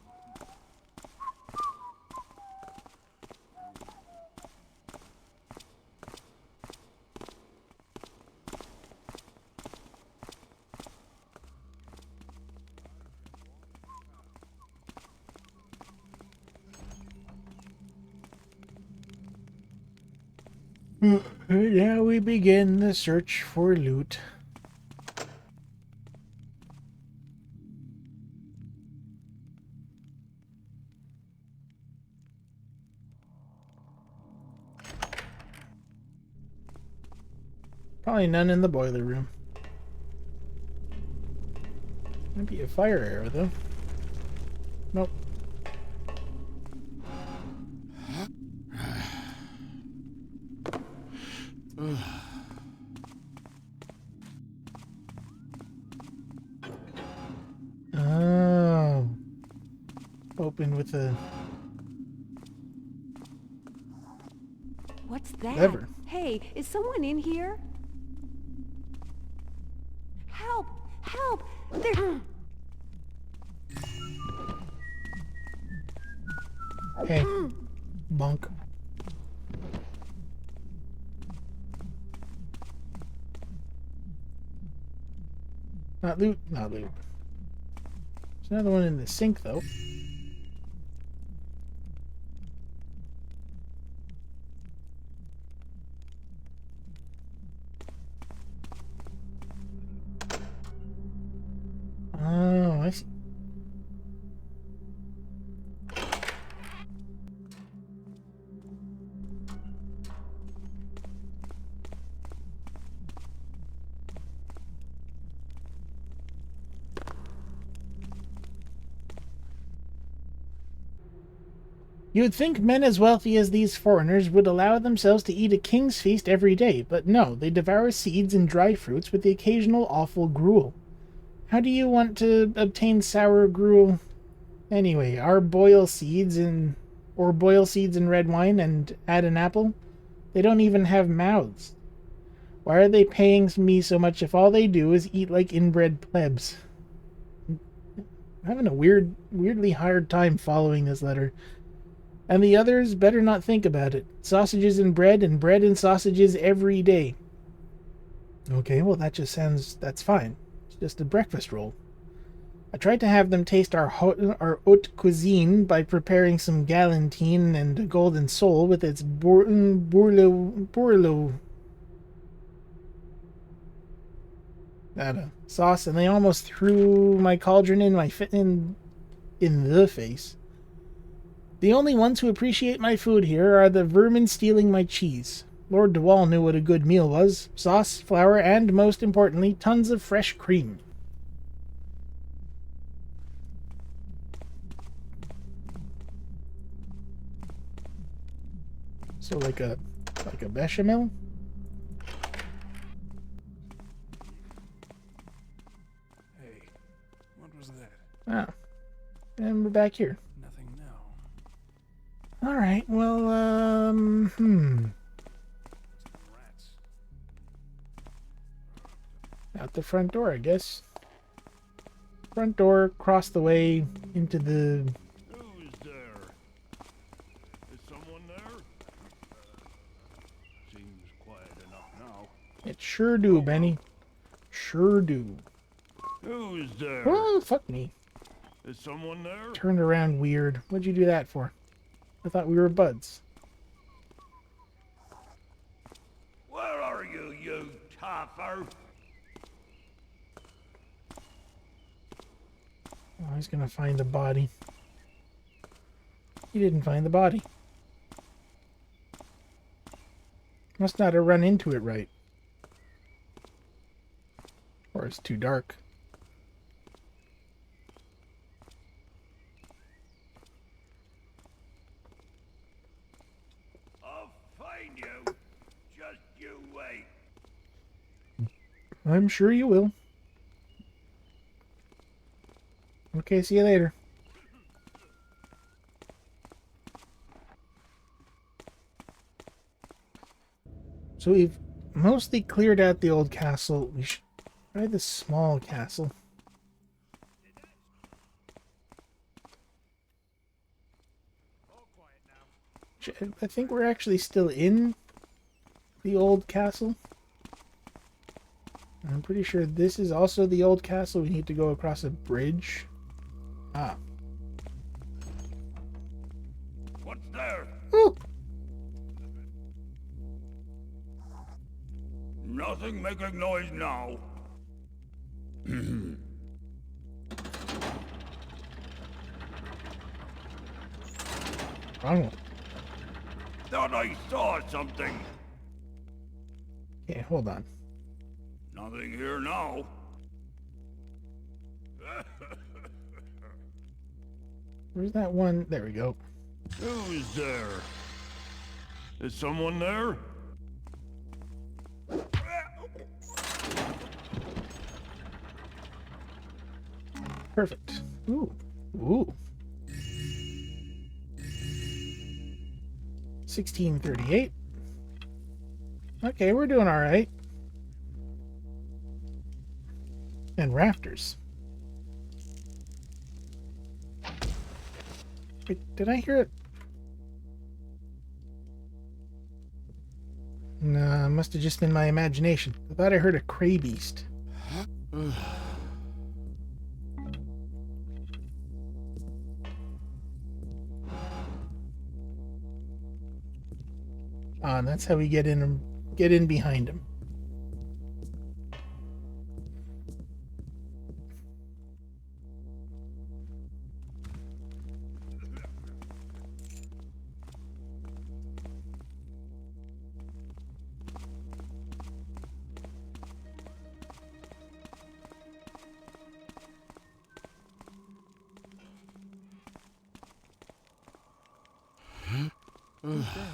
Now we begin the search for loot. Probably none in the boiler room. Might be a fire arrow though. Nope. Oh. Open with a What's that? lever. Hey, is someone in here? Help! Help! There. Hey. Bonk. Not loot, not loot. There's another one in the sink though. Oh, I see. You would think men as wealthy as these foreigners would allow themselves to eat a king's feast every day, but no, they devour seeds and dry fruits with the occasional awful gruel. How do you want to obtain sour gruel? Anyway, boil seeds in red wine and add an apple? They don't even have mouths. Why are they paying me so much if all they do is eat like inbred plebs? I'm having a weirdly hard time following this letter. And the others better not think about it. Sausages and bread and sausages every day. Okay, well that's fine. It's just a breakfast roll. I tried to have them taste our haute cuisine by preparing some galantine and a golden sole with its bourleau sauce, and they almost threw my cauldron in the face. The only ones who appreciate my food here are the vermin stealing my cheese. Lord DeWall knew what a good meal was. Sauce, flour, and, most importantly, tons of fresh cream. So like a bechamel? Hey, what was that? Ah. And we're back here. Nothing now. Alright, well, Out the front door, I guess. Front door, across the way, into the... Who's there? Is someone there? Seems quiet enough now. It sure do, Benny. Sure do. Who's there? Oh, fuck me. Is someone there? Turned around weird. What'd you do that for? I thought we were buds. Where are you, you topper? Oh, he's gonna find the body. He didn't find the body. Must not have run into it right. Or it's too dark. I'll find you. Just you wait. I'm sure you will. Okay, see you later. So we've mostly cleared out the old castle. We should try the small castle. I think we're actually still in the old castle. I'm pretty sure this is also the old castle. We need to go across a bridge. Ah. What's there? Ooh. Nothing making noise now. Wrong. Thought I saw something. Okay, hold on. Nothing here now. Where's that one? There we go. Who's there? Is someone there? Perfect. Ooh. Ooh. 1638. Okay, we're doing all right. And rafters. Wait, did I hear it? No, it must have just been my imagination. I thought I heard a cray beast. Ah, and that's how we get in behind him. Who's there?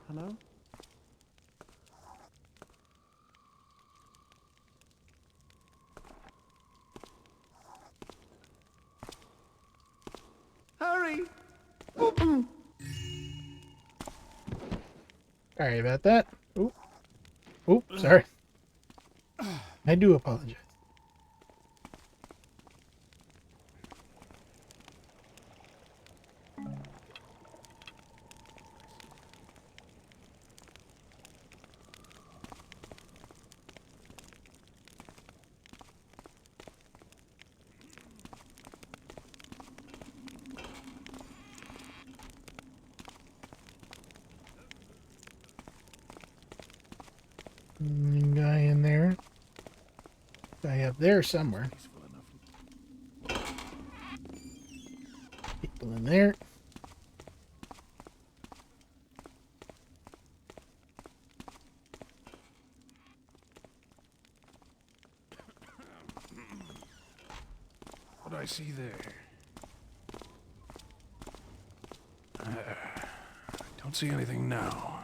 Hello? Hurry! Sorry about that. Oop. Oop, sorry. I do apologize. Guy in there. Guy up there somewhere. People in there. What I see there? Don't see anything now.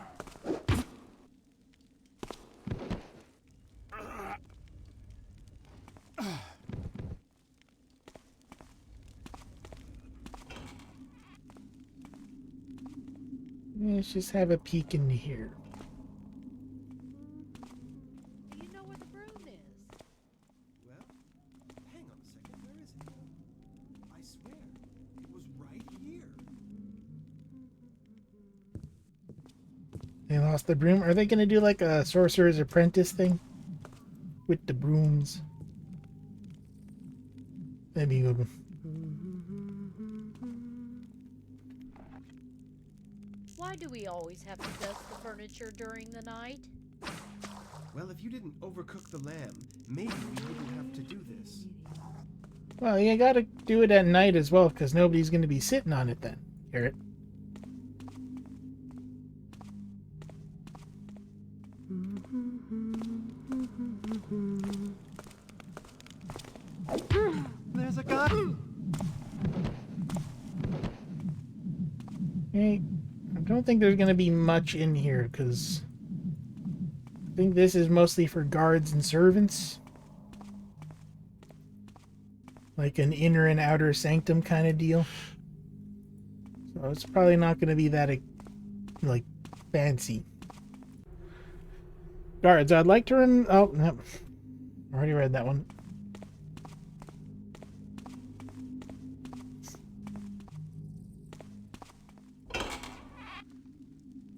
Let's just have a peek in here. Do you know where the broom is? Well, hang on a second. Where is it? I swear, it was right here. They lost the broom. Are they going to do like a Sorcerer's Apprentice thing? With the brooms? That'd be a good one. Why do we always have to dust the furniture during the night? Well, if you didn't overcook the lamb, maybe we wouldn't have to do this. Well, you gotta do it at night as well, because nobody's going to be sitting on it then. Hear it? There's a gun! Hey, I don't think there's going to be much in here, because I think this is mostly for guards and servants. Like an inner and outer sanctum kind of deal. So it's probably not going to be that, like, fancy. Guards, I'd like to run... Oh, no. Already read that one.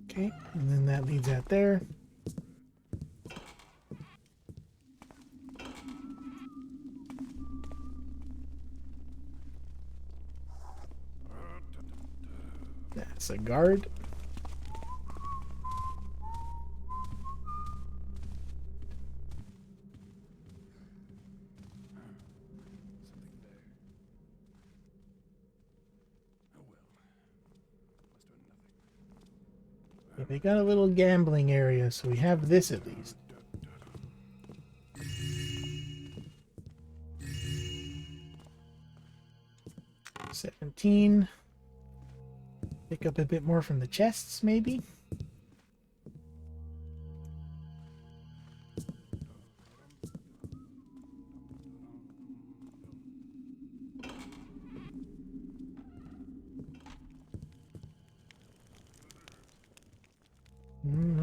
Okay, and then that leads out there. That's a guard. Yeah, they got a little gambling area, so we have this at least. $17. Pick up a bit more from the chests, maybe?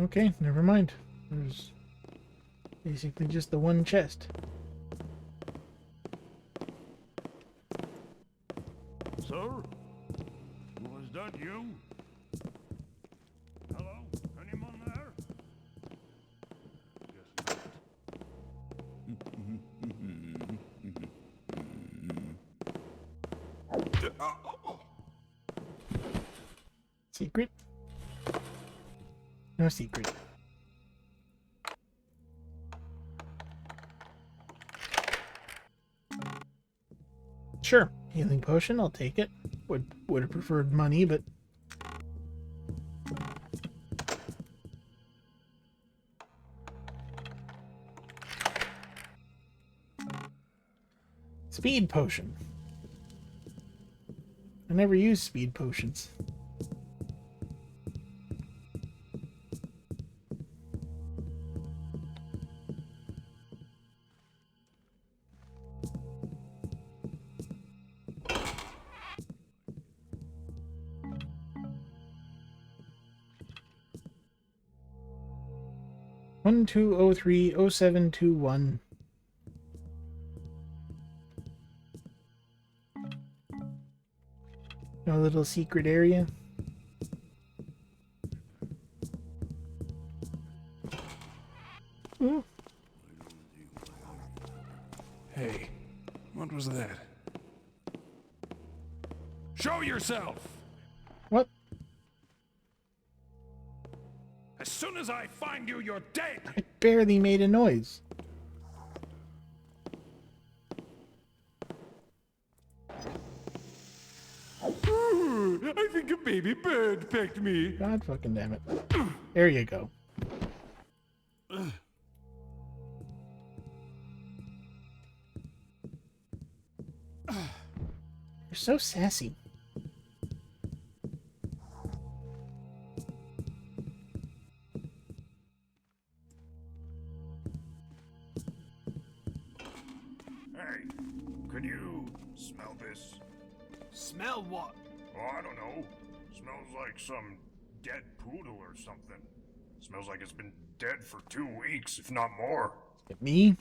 Okay, never mind. There's basically just the one chest. Sir? Was that you? Hello? Anyone there? Guess not. Secret? No secret. Sure, healing potion, I'll take it. Would have preferred money, but speed potion. I never use speed potions. 12030721. No little secret area. Ooh. Hey, what was that? Show yourself! What? As soon as I find you, you're dead! I barely made a noise. I think a baby bird pecked me. God fucking damn it. There you go. You're so sassy. Hey, could you smell this? Smell what? Oh, I don't know. Smells like some dead poodle or something. Smells like it's been dead for 2 weeks, if not more. Me?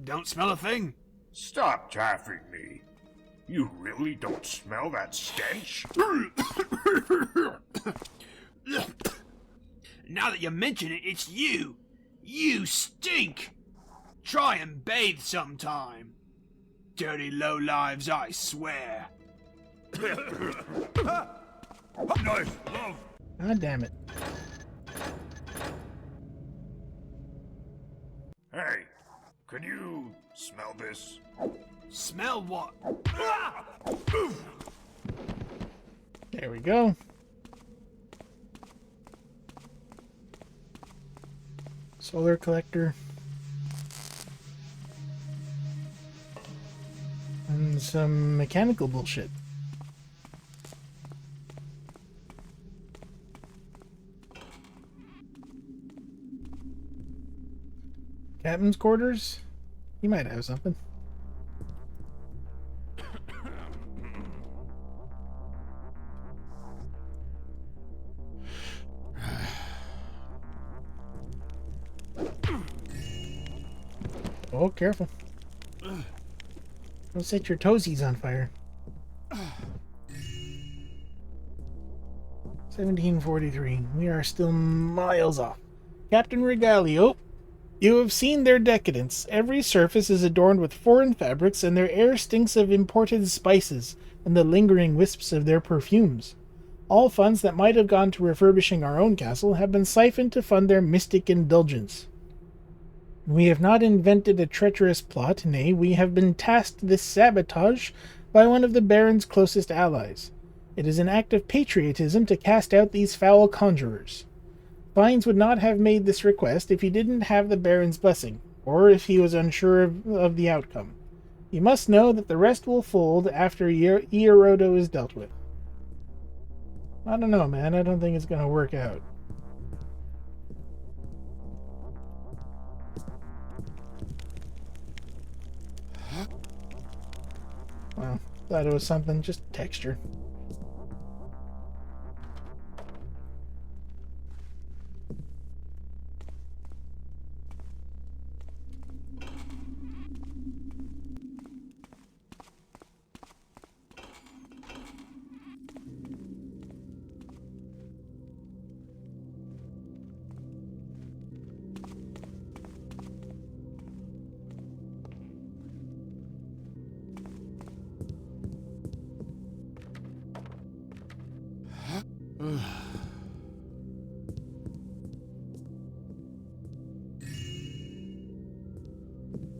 Don't smell a thing. Stop taffing me. You really don't smell that stench? Now that you mention it, it's you. You stink. Try and bathe sometime. Dirty lowlives, I swear. Nice love. God damn it. Hey, could you smell this? Smell what? There we go. Solar collector. And some mechanical bullshit. Captain's quarters? He might have something. Oh, careful. Don't set your toesies on fire. 1743. We are still miles off. Captain Regalio, you have seen their decadence. Every surface is adorned with foreign fabrics, and their air stinks of imported spices and the lingering wisps of their perfumes. All funds that might have gone to refurbishing our own castle have been siphoned to fund their mystic indulgence. We have not invented a treacherous plot, nay, we have been tasked this sabotage by one of the Baron's closest allies. It is an act of patriotism to cast out these foul conjurers. Fines would not have made this request if he didn't have the Baron's blessing, or if he was unsure of the outcome. You must know that the rest will fold after Ierodo is dealt with. I don't know, man. I don't think it's going to work out. Well, thought it was something, just texture.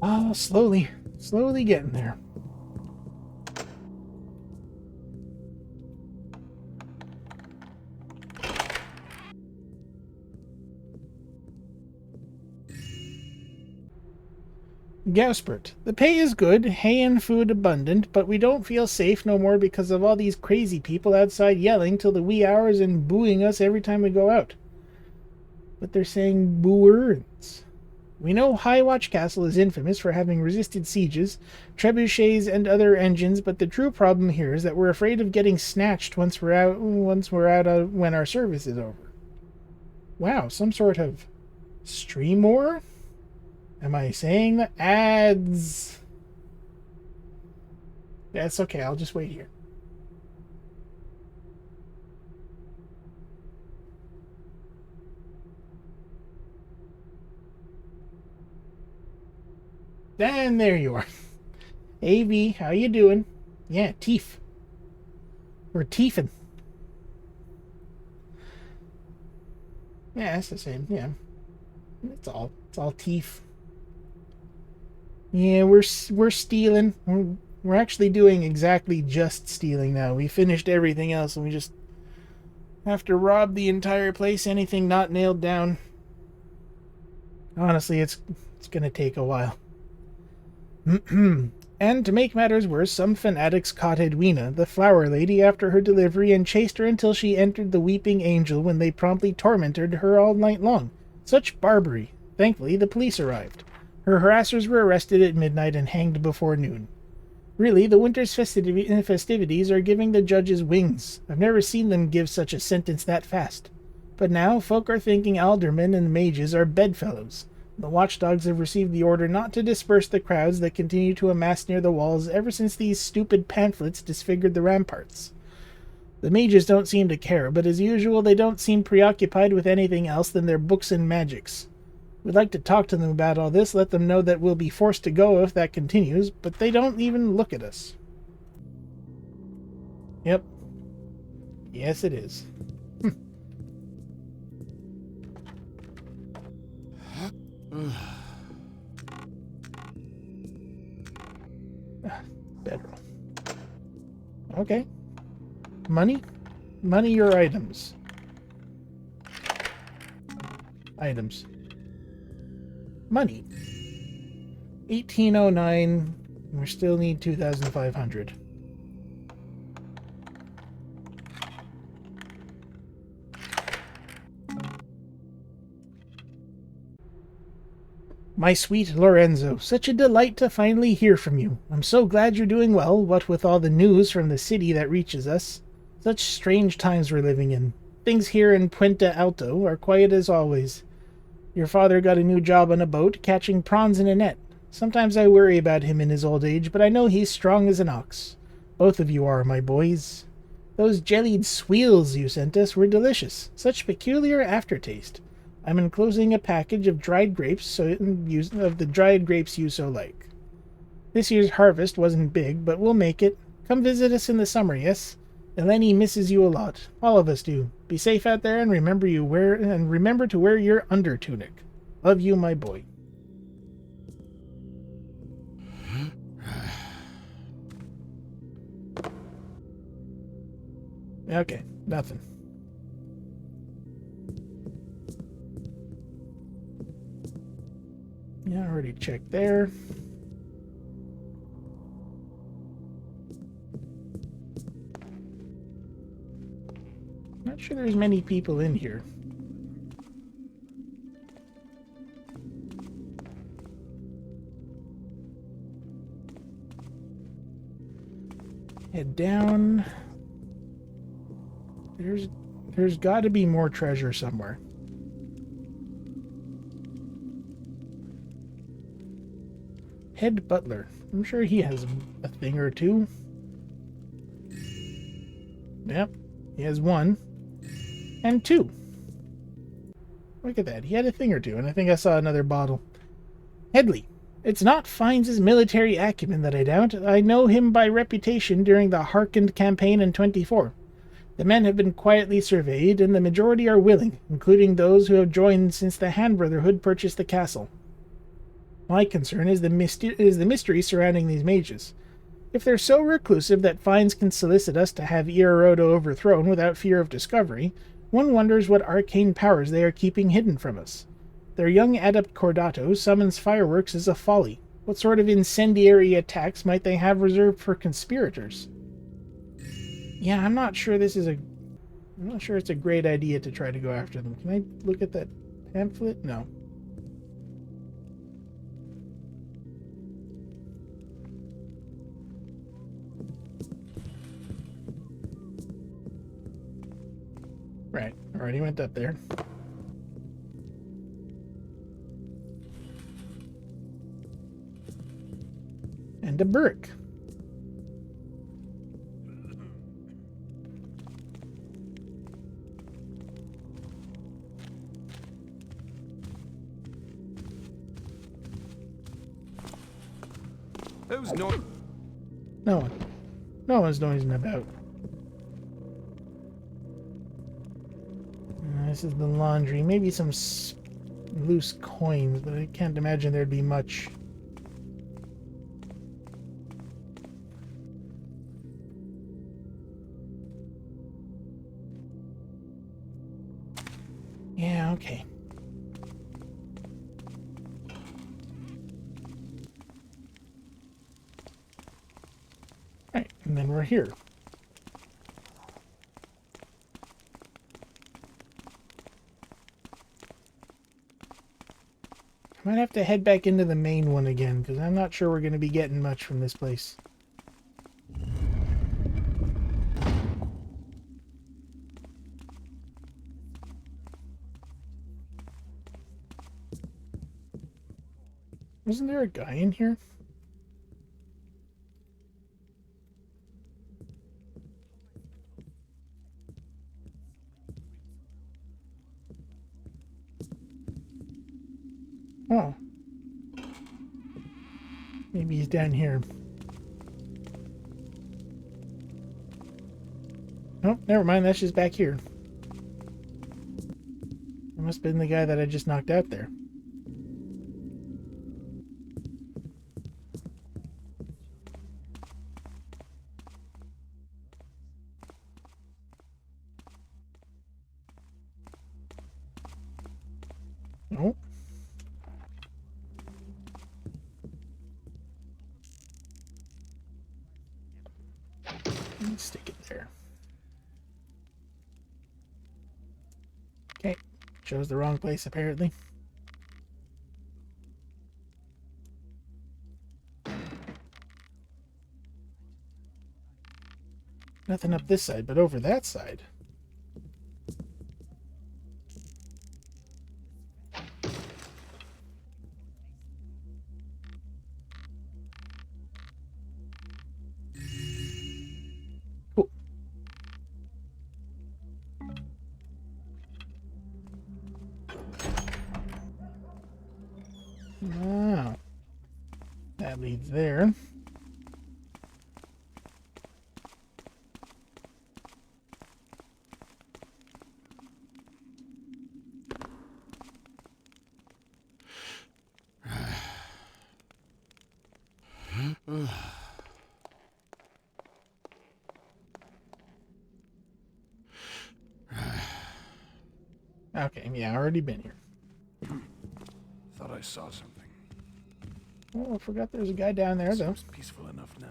Oh, slowly getting there. Gauspert, the pay is good, hay and food abundant, but we don't feel safe no more because of all these crazy people outside yelling till the wee hours and booing us every time we go out. But they're saying boo-words. We know Highwatch Castle is infamous for having resisted sieges, trebuchets, and other engines, but the true problem here is that we're afraid of getting snatched when our service is over. Wow, some sort of stream war? Am I saying that? Ads. That's okay, I'll just wait here. And there you are. AV, how you doing? Yeah, teeth. We're teething. Yeah, it's the same. Yeah, it's all teeth. Yeah, we're stealing. We're actually doing exactly just stealing now. We finished everything else, and we just have to rob the entire place. Anything not nailed down. Honestly, it's gonna take a while. And to make matters worse, some fanatics caught Edwina, the flower lady, after her delivery and chased her until she entered the Weeping Angel when they promptly tormented her all night long. Such barbarity. Thankfully, the police arrived. Her harassers were arrested at midnight and hanged before noon. Really, the winter's festivities are giving the judges wings. I've never seen them give such a sentence that fast. But now, folk are thinking aldermen and mages are bedfellows. The watchdogs have received the order not to disperse the crowds that continue to amass near the walls ever since these stupid pamphlets disfigured the ramparts. The mages don't seem to care, but as usual they don't seem preoccupied with anything else than their books and magics. We'd like to talk to them about all this, let them know that we'll be forced to go if that continues, but they don't even look at us. Yep. Yes, it is. Bedroll. Okay. Money? Money or items? Items. Money. 1809. We still need 2,500. My sweet Lorenzo, such a delight to finally hear from you. I'm so glad you're doing well, what with all the news from the city that reaches us. Such strange times we're living in. Things here in Puente Alto are quiet as always. Your father got a new job on a boat, catching prawns in a net. Sometimes I worry about him in his old age, but I know he's strong as an ox. Both of you are, my boys. Those jellied sweels you sent us were delicious. Such peculiar aftertaste. I'm enclosing a package of dried grapes of the dried grapes you so like. This year's harvest wasn't big, but we'll make it. Come visit us in the summer, yes? Eleni misses you a lot. All of us do. Be safe out there and remember to wear your under tunic. Love you, my boy. Okay, nothing. Yeah, I already checked there. Not sure there's many people in here. Head down. There's got to be more treasure somewhere. Head butler. I'm sure he has a thing or two. Yep, he has one. And two. Look at that. He had a thing or two, and I think I saw another bottle. Headley. It's not Fiennes' military acumen that I doubt. I know him by reputation during the Harkened campaign in 24. The men have been quietly surveyed, and the majority are willing, including those who have joined since the Hand Brotherhood purchased the castle. My concern is the mystery surrounding these mages. If they're so reclusive that Fiennes can solicit us to have Iorodo overthrown without fear of discovery, one wonders what arcane powers they are keeping hidden from us. Their young adept Cordato summons fireworks as a folly. What sort of incendiary attacks might they have reserved for conspirators? Yeah, I'm not sure it's a great idea to try to go after them. Can I look at that pamphlet? No. Right, already went up there. And a brick. Who's not? No one. No one's noising about. This is the laundry. Maybe some loose coins, but I can't imagine there'd be much. Yeah, okay. Right, and then we're here. I might have to head back into the main one again, because I'm not sure we're going to be getting much from this place. Wasn't there a guy in here? Oh. Maybe he's down here. Oh, never mind. That's just back here. It must have been the guy that I just knocked out there. Nope. Stick it there. Okay. Chose the wrong place, apparently. Nothing up this side, but over that side. Cool. Wow. That leads there. Okay, yeah, I already been here. Thought I saw something. Oh, I forgot there's a guy down there, though. Seems peaceful enough now.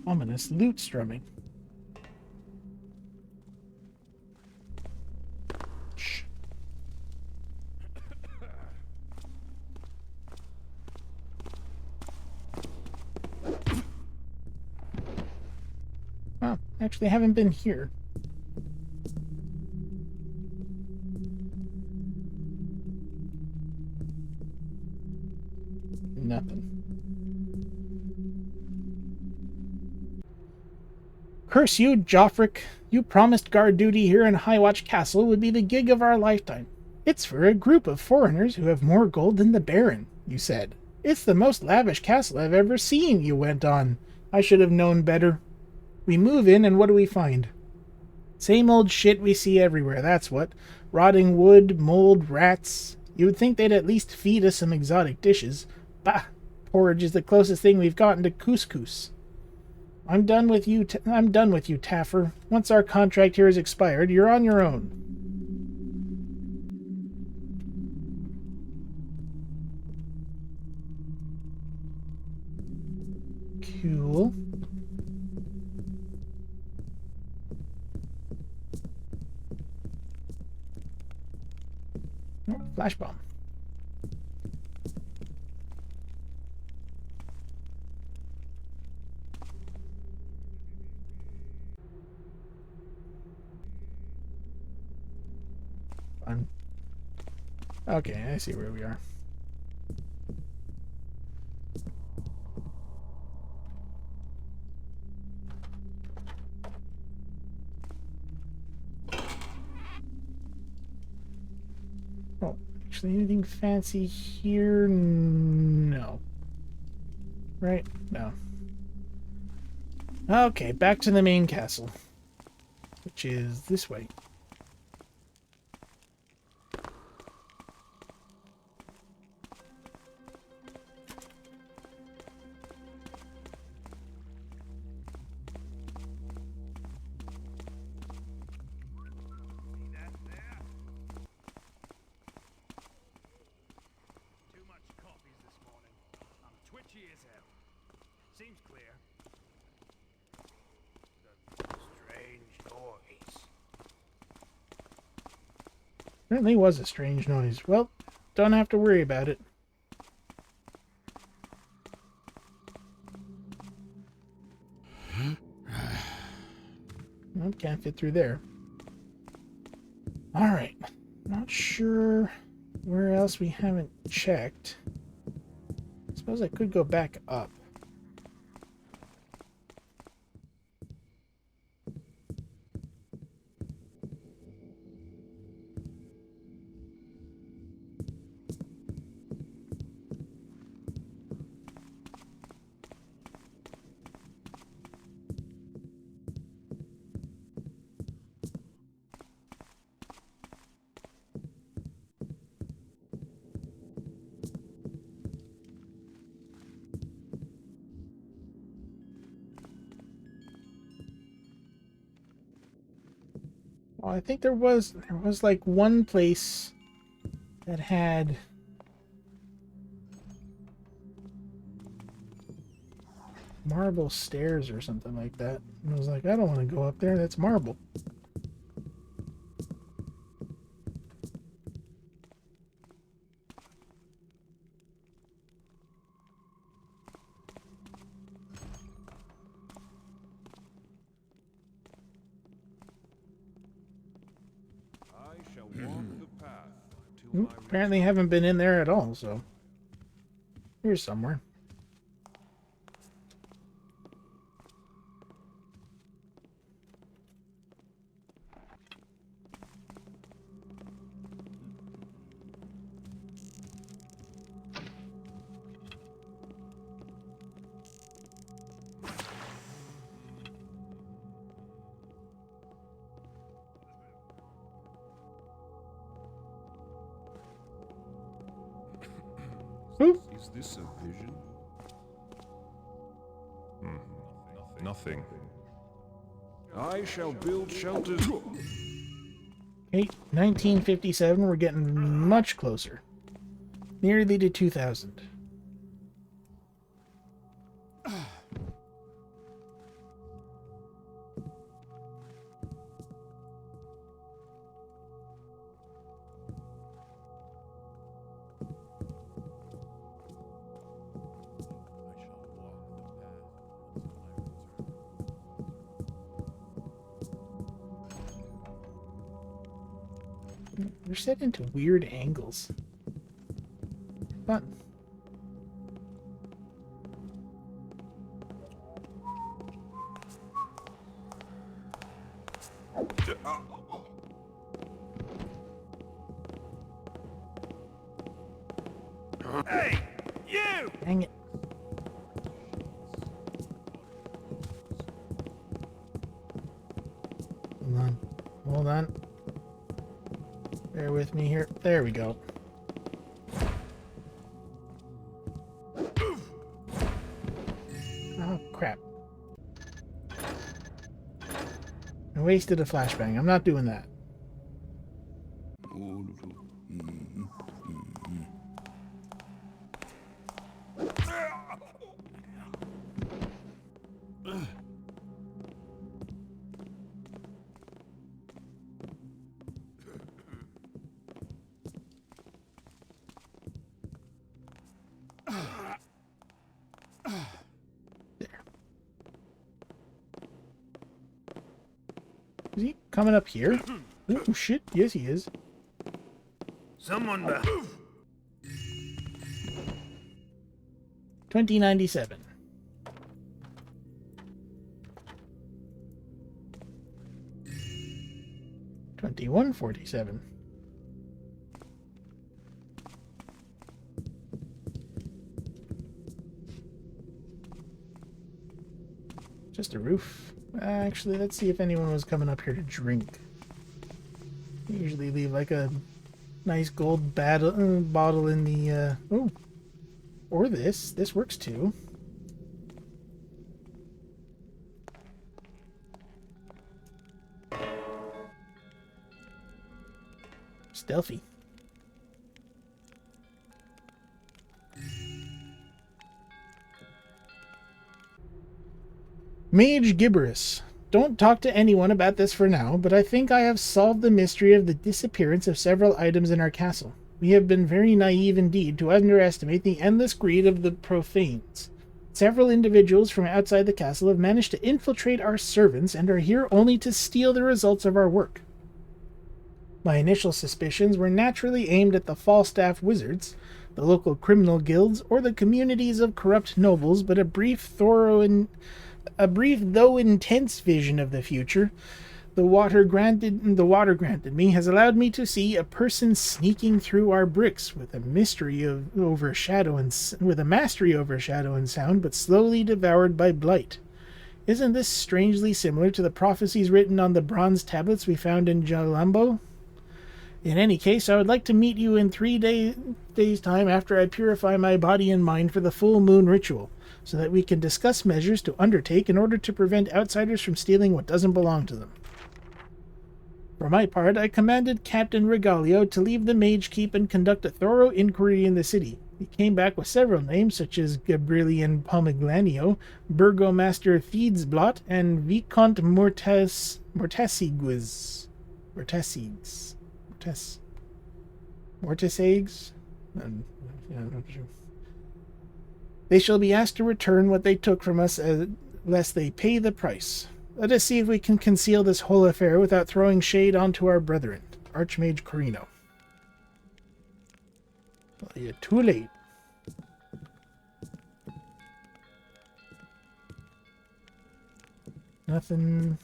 Ominous lute strumming. Shh. Oh, actually, I haven't been here. Nothing. Curse you, Joffric. You promised guard duty here in Highwatch Castle would be the gig of our lifetime. It's for a group of foreigners who have more gold than the Baron, you said. It's the most lavish castle I've ever seen, you went on. I should have known better. We move in, and what do we find? Same old shit we see everywhere, that's what. Rotting wood, mold, rats. You would think they'd at least feed us some exotic dishes. Bah! Porridge is the closest thing we've gotten to couscous. I'm done with you, Taffer. Once our contract here is expired, you're on your own. Cool. Oh, flash bomb. on. Okay, I see where we are. Oh, actually, anything fancy here? No. Right? No. Okay, back to the main castle, which is this way. Too much coffees this morning. I'm twitchy as hell. Seems clear. The strange noise. Certainly was a strange noise. Well, don't have to worry about it. Well, can't fit through there. Alright. Not sure where else we haven't checked. Suppose I could go back up. Well, I think there was like one place that had marble stairs or something like that. And I was like, I don't want to go up there. That's marble. I shall walk the path till my Apparently haven't been in there at all, so here's somewhere. Is this a vision? Nothing. I shall build shelters. Okay, 1957, we're getting much closer. Nearly to 2000. They're set into weird angles. Fun. Hey, you! Dang it. Hold on. Hold on. Bear with me here. There we go. Oh, crap. I wasted a flashbang. I'm not doing that. Is he coming up here? Oh shit, yes he is. Someone 2097. $21.47. Just a roof. Actually, let's see if anyone was coming up here to drink. I usually leave like a nice gold bottle in the oh, or this works too. Stealthy. Mage Gibberish. Don't talk to anyone about this for now, but I think I have solved the mystery of the disappearance of several items in our castle. We have been very naive indeed to underestimate the endless greed of the profanes. Several individuals from outside the castle have managed to infiltrate our servants and are here only to steal the results of our work. My initial suspicions were naturally aimed at the Falstaff wizards, the local criminal guilds, or the communities of corrupt nobles, but a brief though intense vision of the future the water granted me has allowed me to see a person sneaking through our bricks with a mastery over shadow and sound, but slowly devoured by blight. Isn't this strangely similar to the prophecies written on the bronze tablets we found in Jalambo? In any case, I would like to meet you in 3 days' time after I purify my body and mind for the full moon ritual, so that we can discuss measures to undertake in order to prevent outsiders from stealing what doesn't belong to them. For my part, I commanded Captain Regalio to leave the Mage Keep and conduct a thorough inquiry in the city. He came back with several names, such as Gabrilian Pomeglanio, Burgomaster Thiedsblot, and Vicomte Mortesigues. They shall be asked to return what they took from us, lest they pay the price. Let us see if we can conceal this whole affair without throwing shade onto our brethren. Archmage Corino. Well, you're too late. Nothing.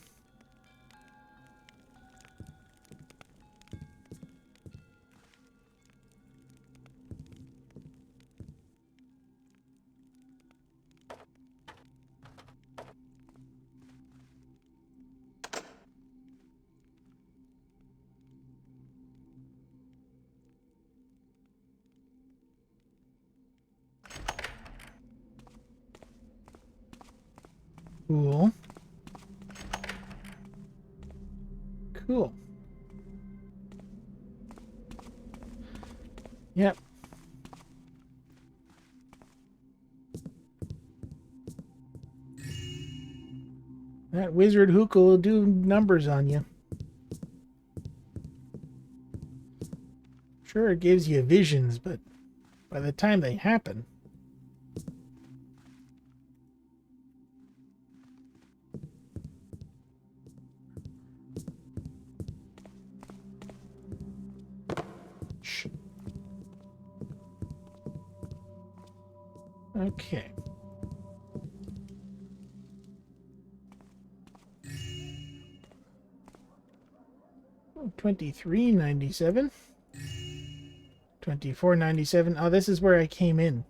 Cool. Cool. Yep. That wizard hookah will do numbers on you. Sure, it gives you visions, but by the time they happen... Okay. $23.97. $24.97. Oh, this is where I came in.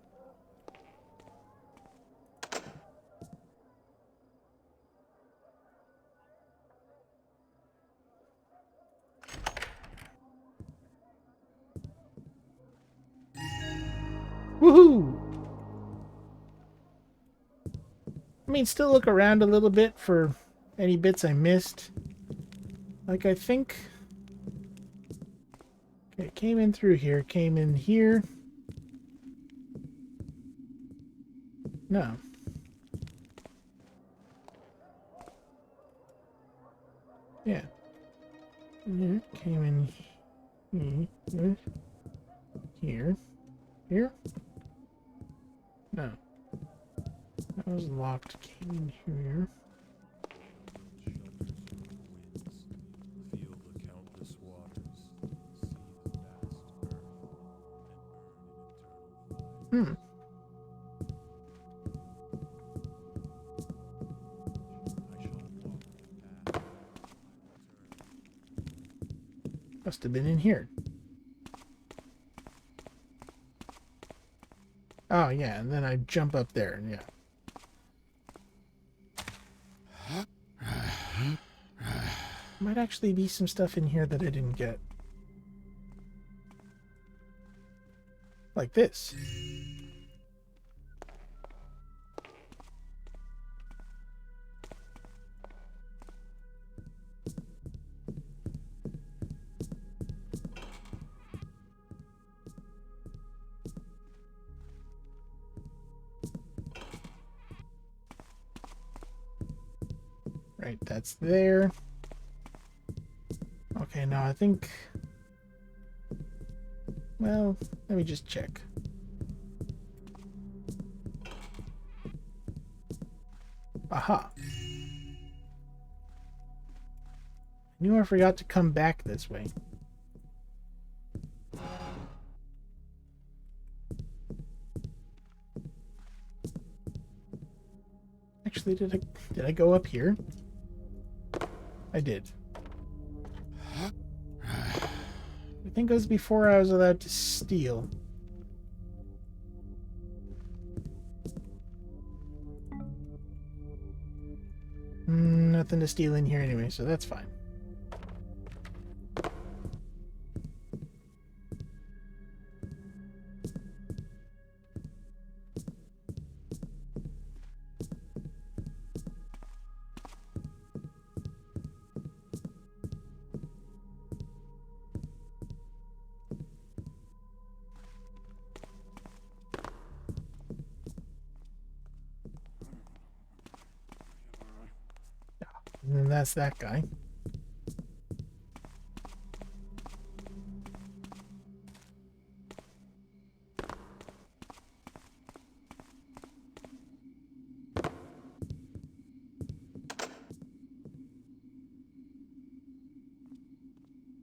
Woohoo! I mean, still look around a little bit for any bits I missed. Like, I think... Okay, came in through here, came in here. No. Yeah. Came in here. Here? No. That was locked. Came in here. Feel the countless waters, see the vast earth. Hmm. Must have been in here. Oh, yeah, and then I jump up there, yeah. Might actually be some stuff in here that I didn't get. Like this. Right, that's there. Okay, now I think... Well, let me just check. Aha. I knew I forgot to come back this way. Actually, did I go up here? I did. I think it was before I was allowed to steal. Nothing to steal in here anyway, so that's fine. And then that's that guy.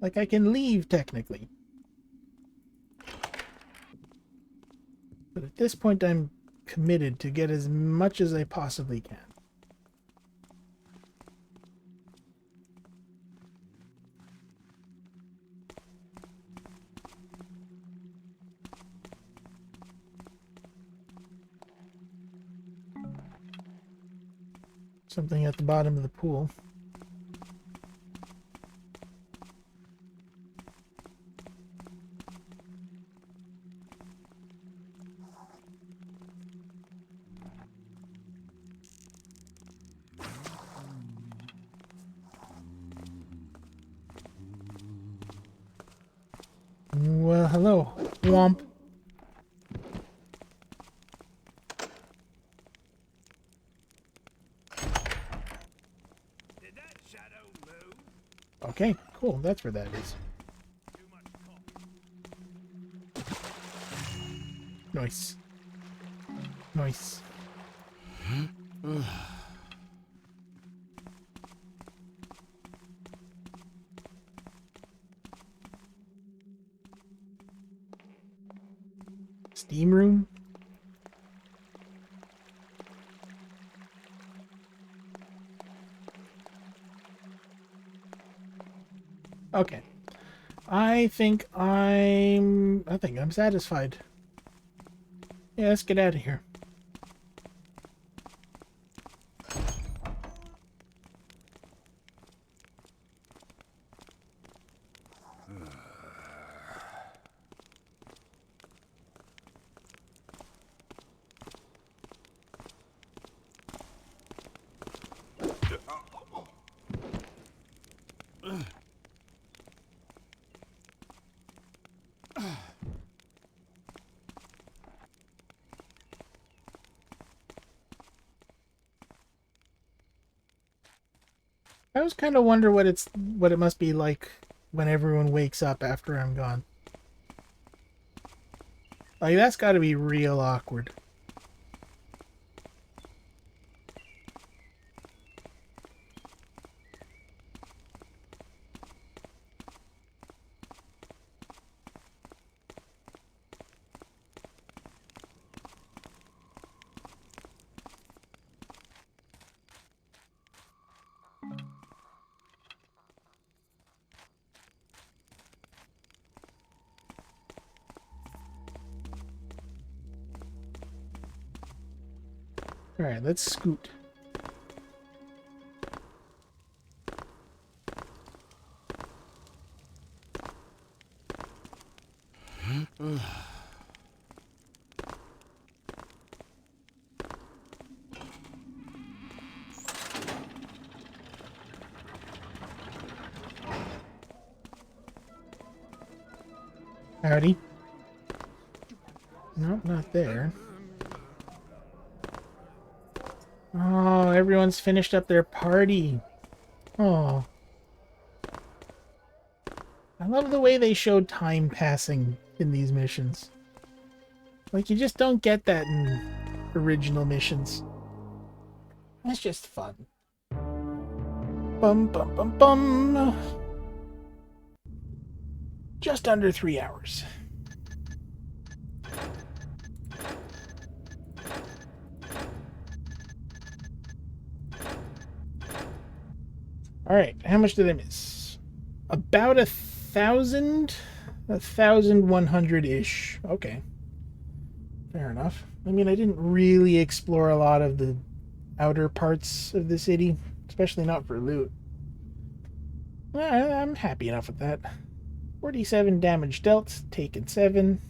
Like, I can leave, technically. But at this point, I'm committed to get as much as I possibly can. Something at the bottom of the pool. Well, hello, Womp. Did that shadow move? Okay, cool. That's where that is. Nice. Nice. Steam room? Okay. I think I'm satisfied. Yeah, let's get out of here. I always kind of wonder what it must be like when everyone wakes up after I'm gone. Like, that's got to be real awkward. Alright, let's scoot. Howdy. Nope, not there. Oh, everyone's finished up their party. Oh. I love the way they showed time passing in these missions. Like, you just don't get that in original missions. It's just fun. Bum, bum, bum, bum. Just under 3 hours. Alright, how much did I miss? About 1,000? 1,100-ish. Okay. Fair enough. I mean, I didn't really explore a lot of the outer parts of the city, especially not for loot. I'm happy enough with that. 47 damage dealt, taken 7.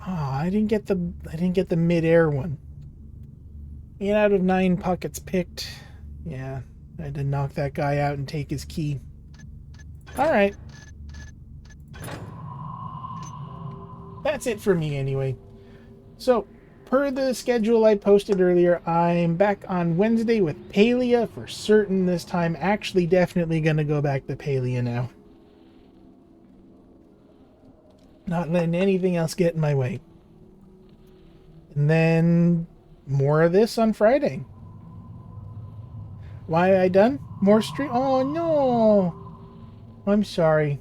Oh, I didn't get the mid-air one. 8 out of 9 pockets picked. Yeah, I had to knock that guy out and take his key. Alright. That's it for me anyway. So, per the schedule I posted earlier, I'm back on Wednesday with Palia for certain this time. Actually, definitely gonna go back to Palia now. Not letting anything else get in my way. And then more of this on Friday. Why am I done? More stream? Oh no! I'm sorry.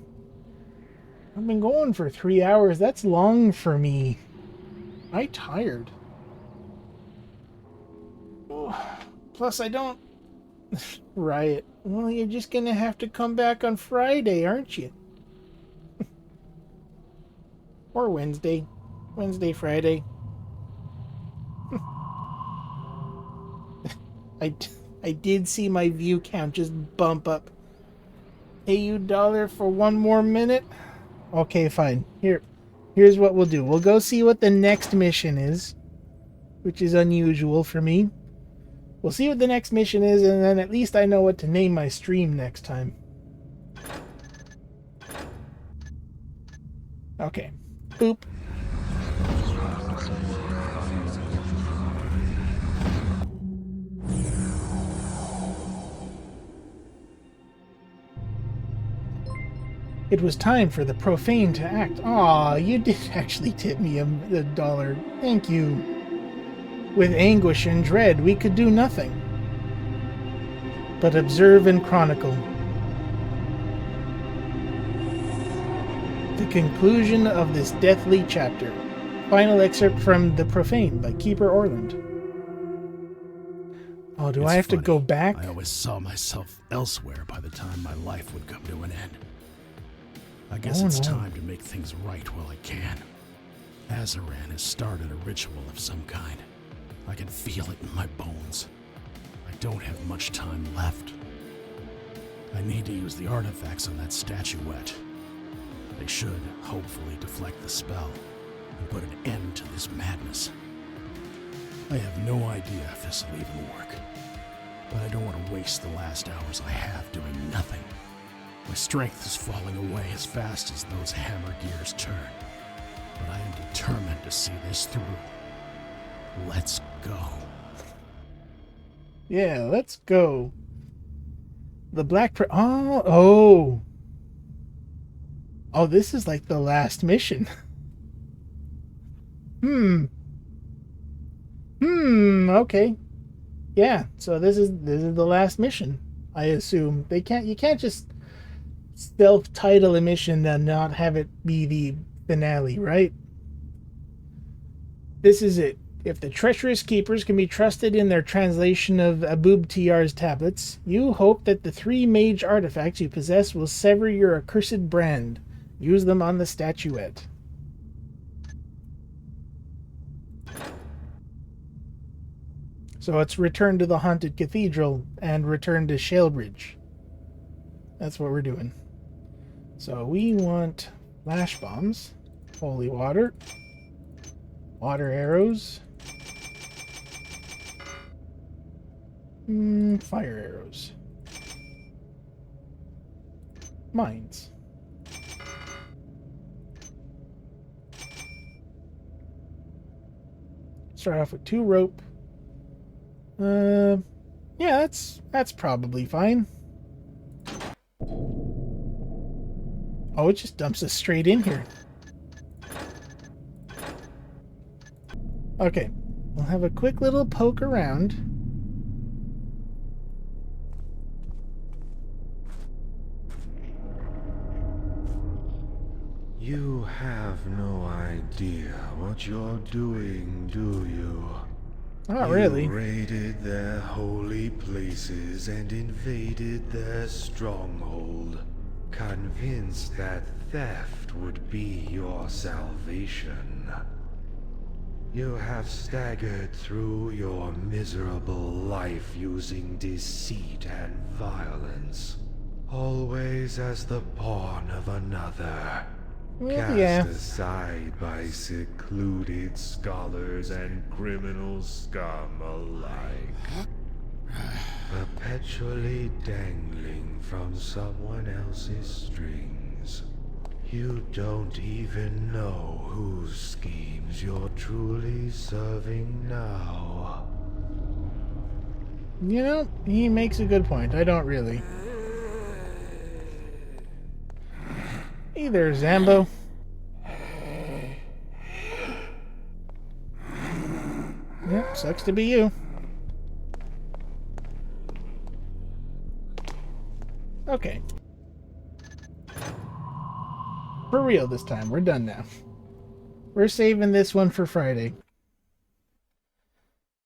I've been going for 3 hours. That's long for me. I'm tired. Oh, plus, I don't... Riot. Well, you're just gonna have to come back on Friday, aren't you? Or Wednesday. Wednesday, Friday. I did see my view count just bump up. Pay you $1 for 1 more minute? Okay, fine. Here's what we'll do. We'll go see what the next mission is, which is unusual for me. We'll see what the next mission is, and then at least I know what to name my stream next time. Okay. Boop. It was time for the profane to act. Aw, you did actually tip me $1. Thank you. With anguish and dread, we could do nothing but observe and chronicle the conclusion of this deathly chapter. Final excerpt from The Profane by Keeper Orland. Oh, do I have to go back? I always saw myself elsewhere by the time my life would come to an end. I guess it's time to make things right while I can. Azaran has started a ritual of some kind. I can feel it in my bones. I don't have much time left. I need to use the artifacts on that statuette. They should, hopefully, deflect the spell and put an end to this madness. I have no idea if this will even work, but I don't want to waste the last hours I have doing nothing. My strength is falling away as fast as those hammer gears turn, but I am determined to see this through. Let's go. Yeah, let's go. The Black Oh, this is like the last mission. Okay. Yeah, so this is the last mission, I assume. You can't just self-title a mission and not have it be the finale, right? This is it. If the treacherous keepers can be trusted in their translation of Abub TR's tablets, you hope that the 3 mage artifacts you possess will sever your accursed brand. Use them on the statuette. So it's Return to the Haunted Cathedral and Return to Shalebridge. That's what we're doing. So we want flash bombs, holy water, water arrows, fire arrows, mines. Start off with 2 rope. Yeah, that's probably fine. Oh, it just dumps us straight in here. Okay, we'll have a quick little poke around. You have no idea what you're doing, do you? Not really. You raided their holy places and invaded their stronghold, convinced that theft would be your salvation. You have staggered through your miserable life using deceit and violence, always as the pawn of another. Well, Cast aside by secluded scholars and criminal scum alike. Perpetually dangling from someone else's strings. You don't even know whose schemes you're truly serving now. You know, he makes a good point. I don't really. Hey there, Zambo. Yep, sucks to be you. Okay. For real this time. We're done now. We're saving this one for Friday.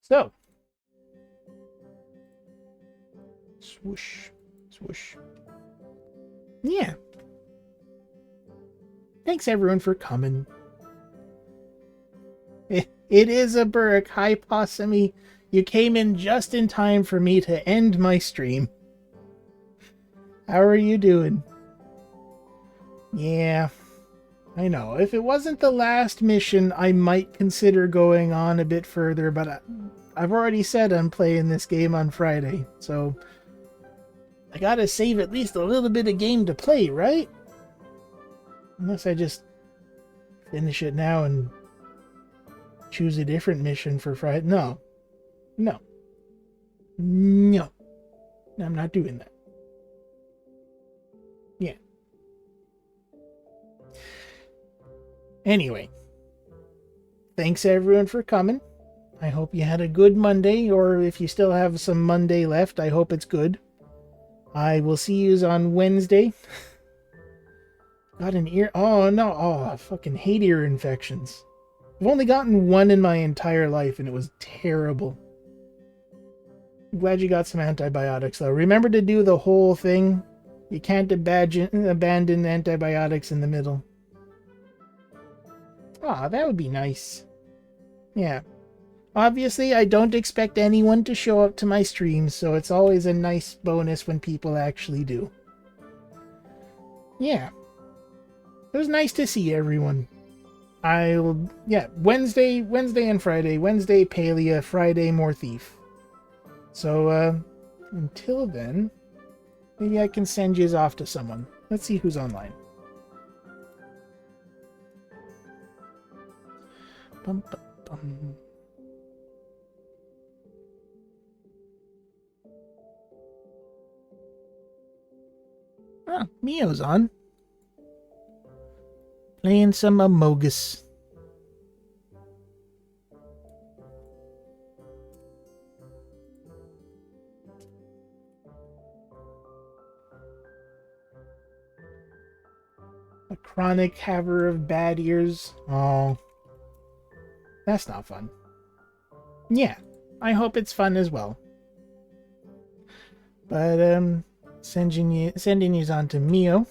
So. Swoosh. Swoosh. Yeah. Thanks everyone for coming. It is a Burrick. Hi, Possumy. You came in just in time for me to end my stream. How are you doing? Yeah, I know. If it wasn't the last mission, I might consider going on a bit further, but I've already said I'm playing this game on Friday, so I gotta save at least a little bit of game to play, right? Unless I just finish it now and choose a different mission for Friday. No. No. No. I'm not doing that. Yeah. Anyway. Thanks everyone for coming. I hope you had a good Monday, or if you still have some Monday left, I hope it's good. I will see you on Wednesday. Got an ear... Oh, no. Oh, I fucking hate ear infections. I've only gotten one in my entire life, and it was terrible. I'm glad you got some antibiotics, though. Remember to do the whole thing. You can't abandon antibiotics in the middle. Ah, that would be nice. Yeah. Obviously, I don't expect anyone to show up to my streams, so it's always a nice bonus when people actually do. Yeah. It was nice to see everyone. Wednesday and Friday. Wednesday, Palia. Friday, more Thief. So, until then, maybe I can send yous off to someone. Let's see who's online. Bum, bum, bum. Oh, Mio's on. Playing some Amogus. A chronic haver of bad ears. Oh. That's not fun. Yeah, I hope it's fun as well. But, sending you on to Mio.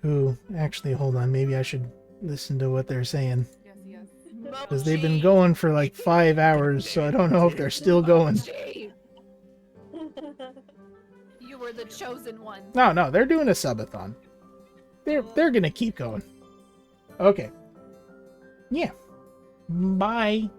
Who, actually, hold on, maybe I should listen to what they're saying. Yes, yes. Because they've been going for like 5 hours, so I don't know if they're still going. You were the chosen one. No, they're doing a subathon. They're gonna keep going. Okay. Yeah. Bye.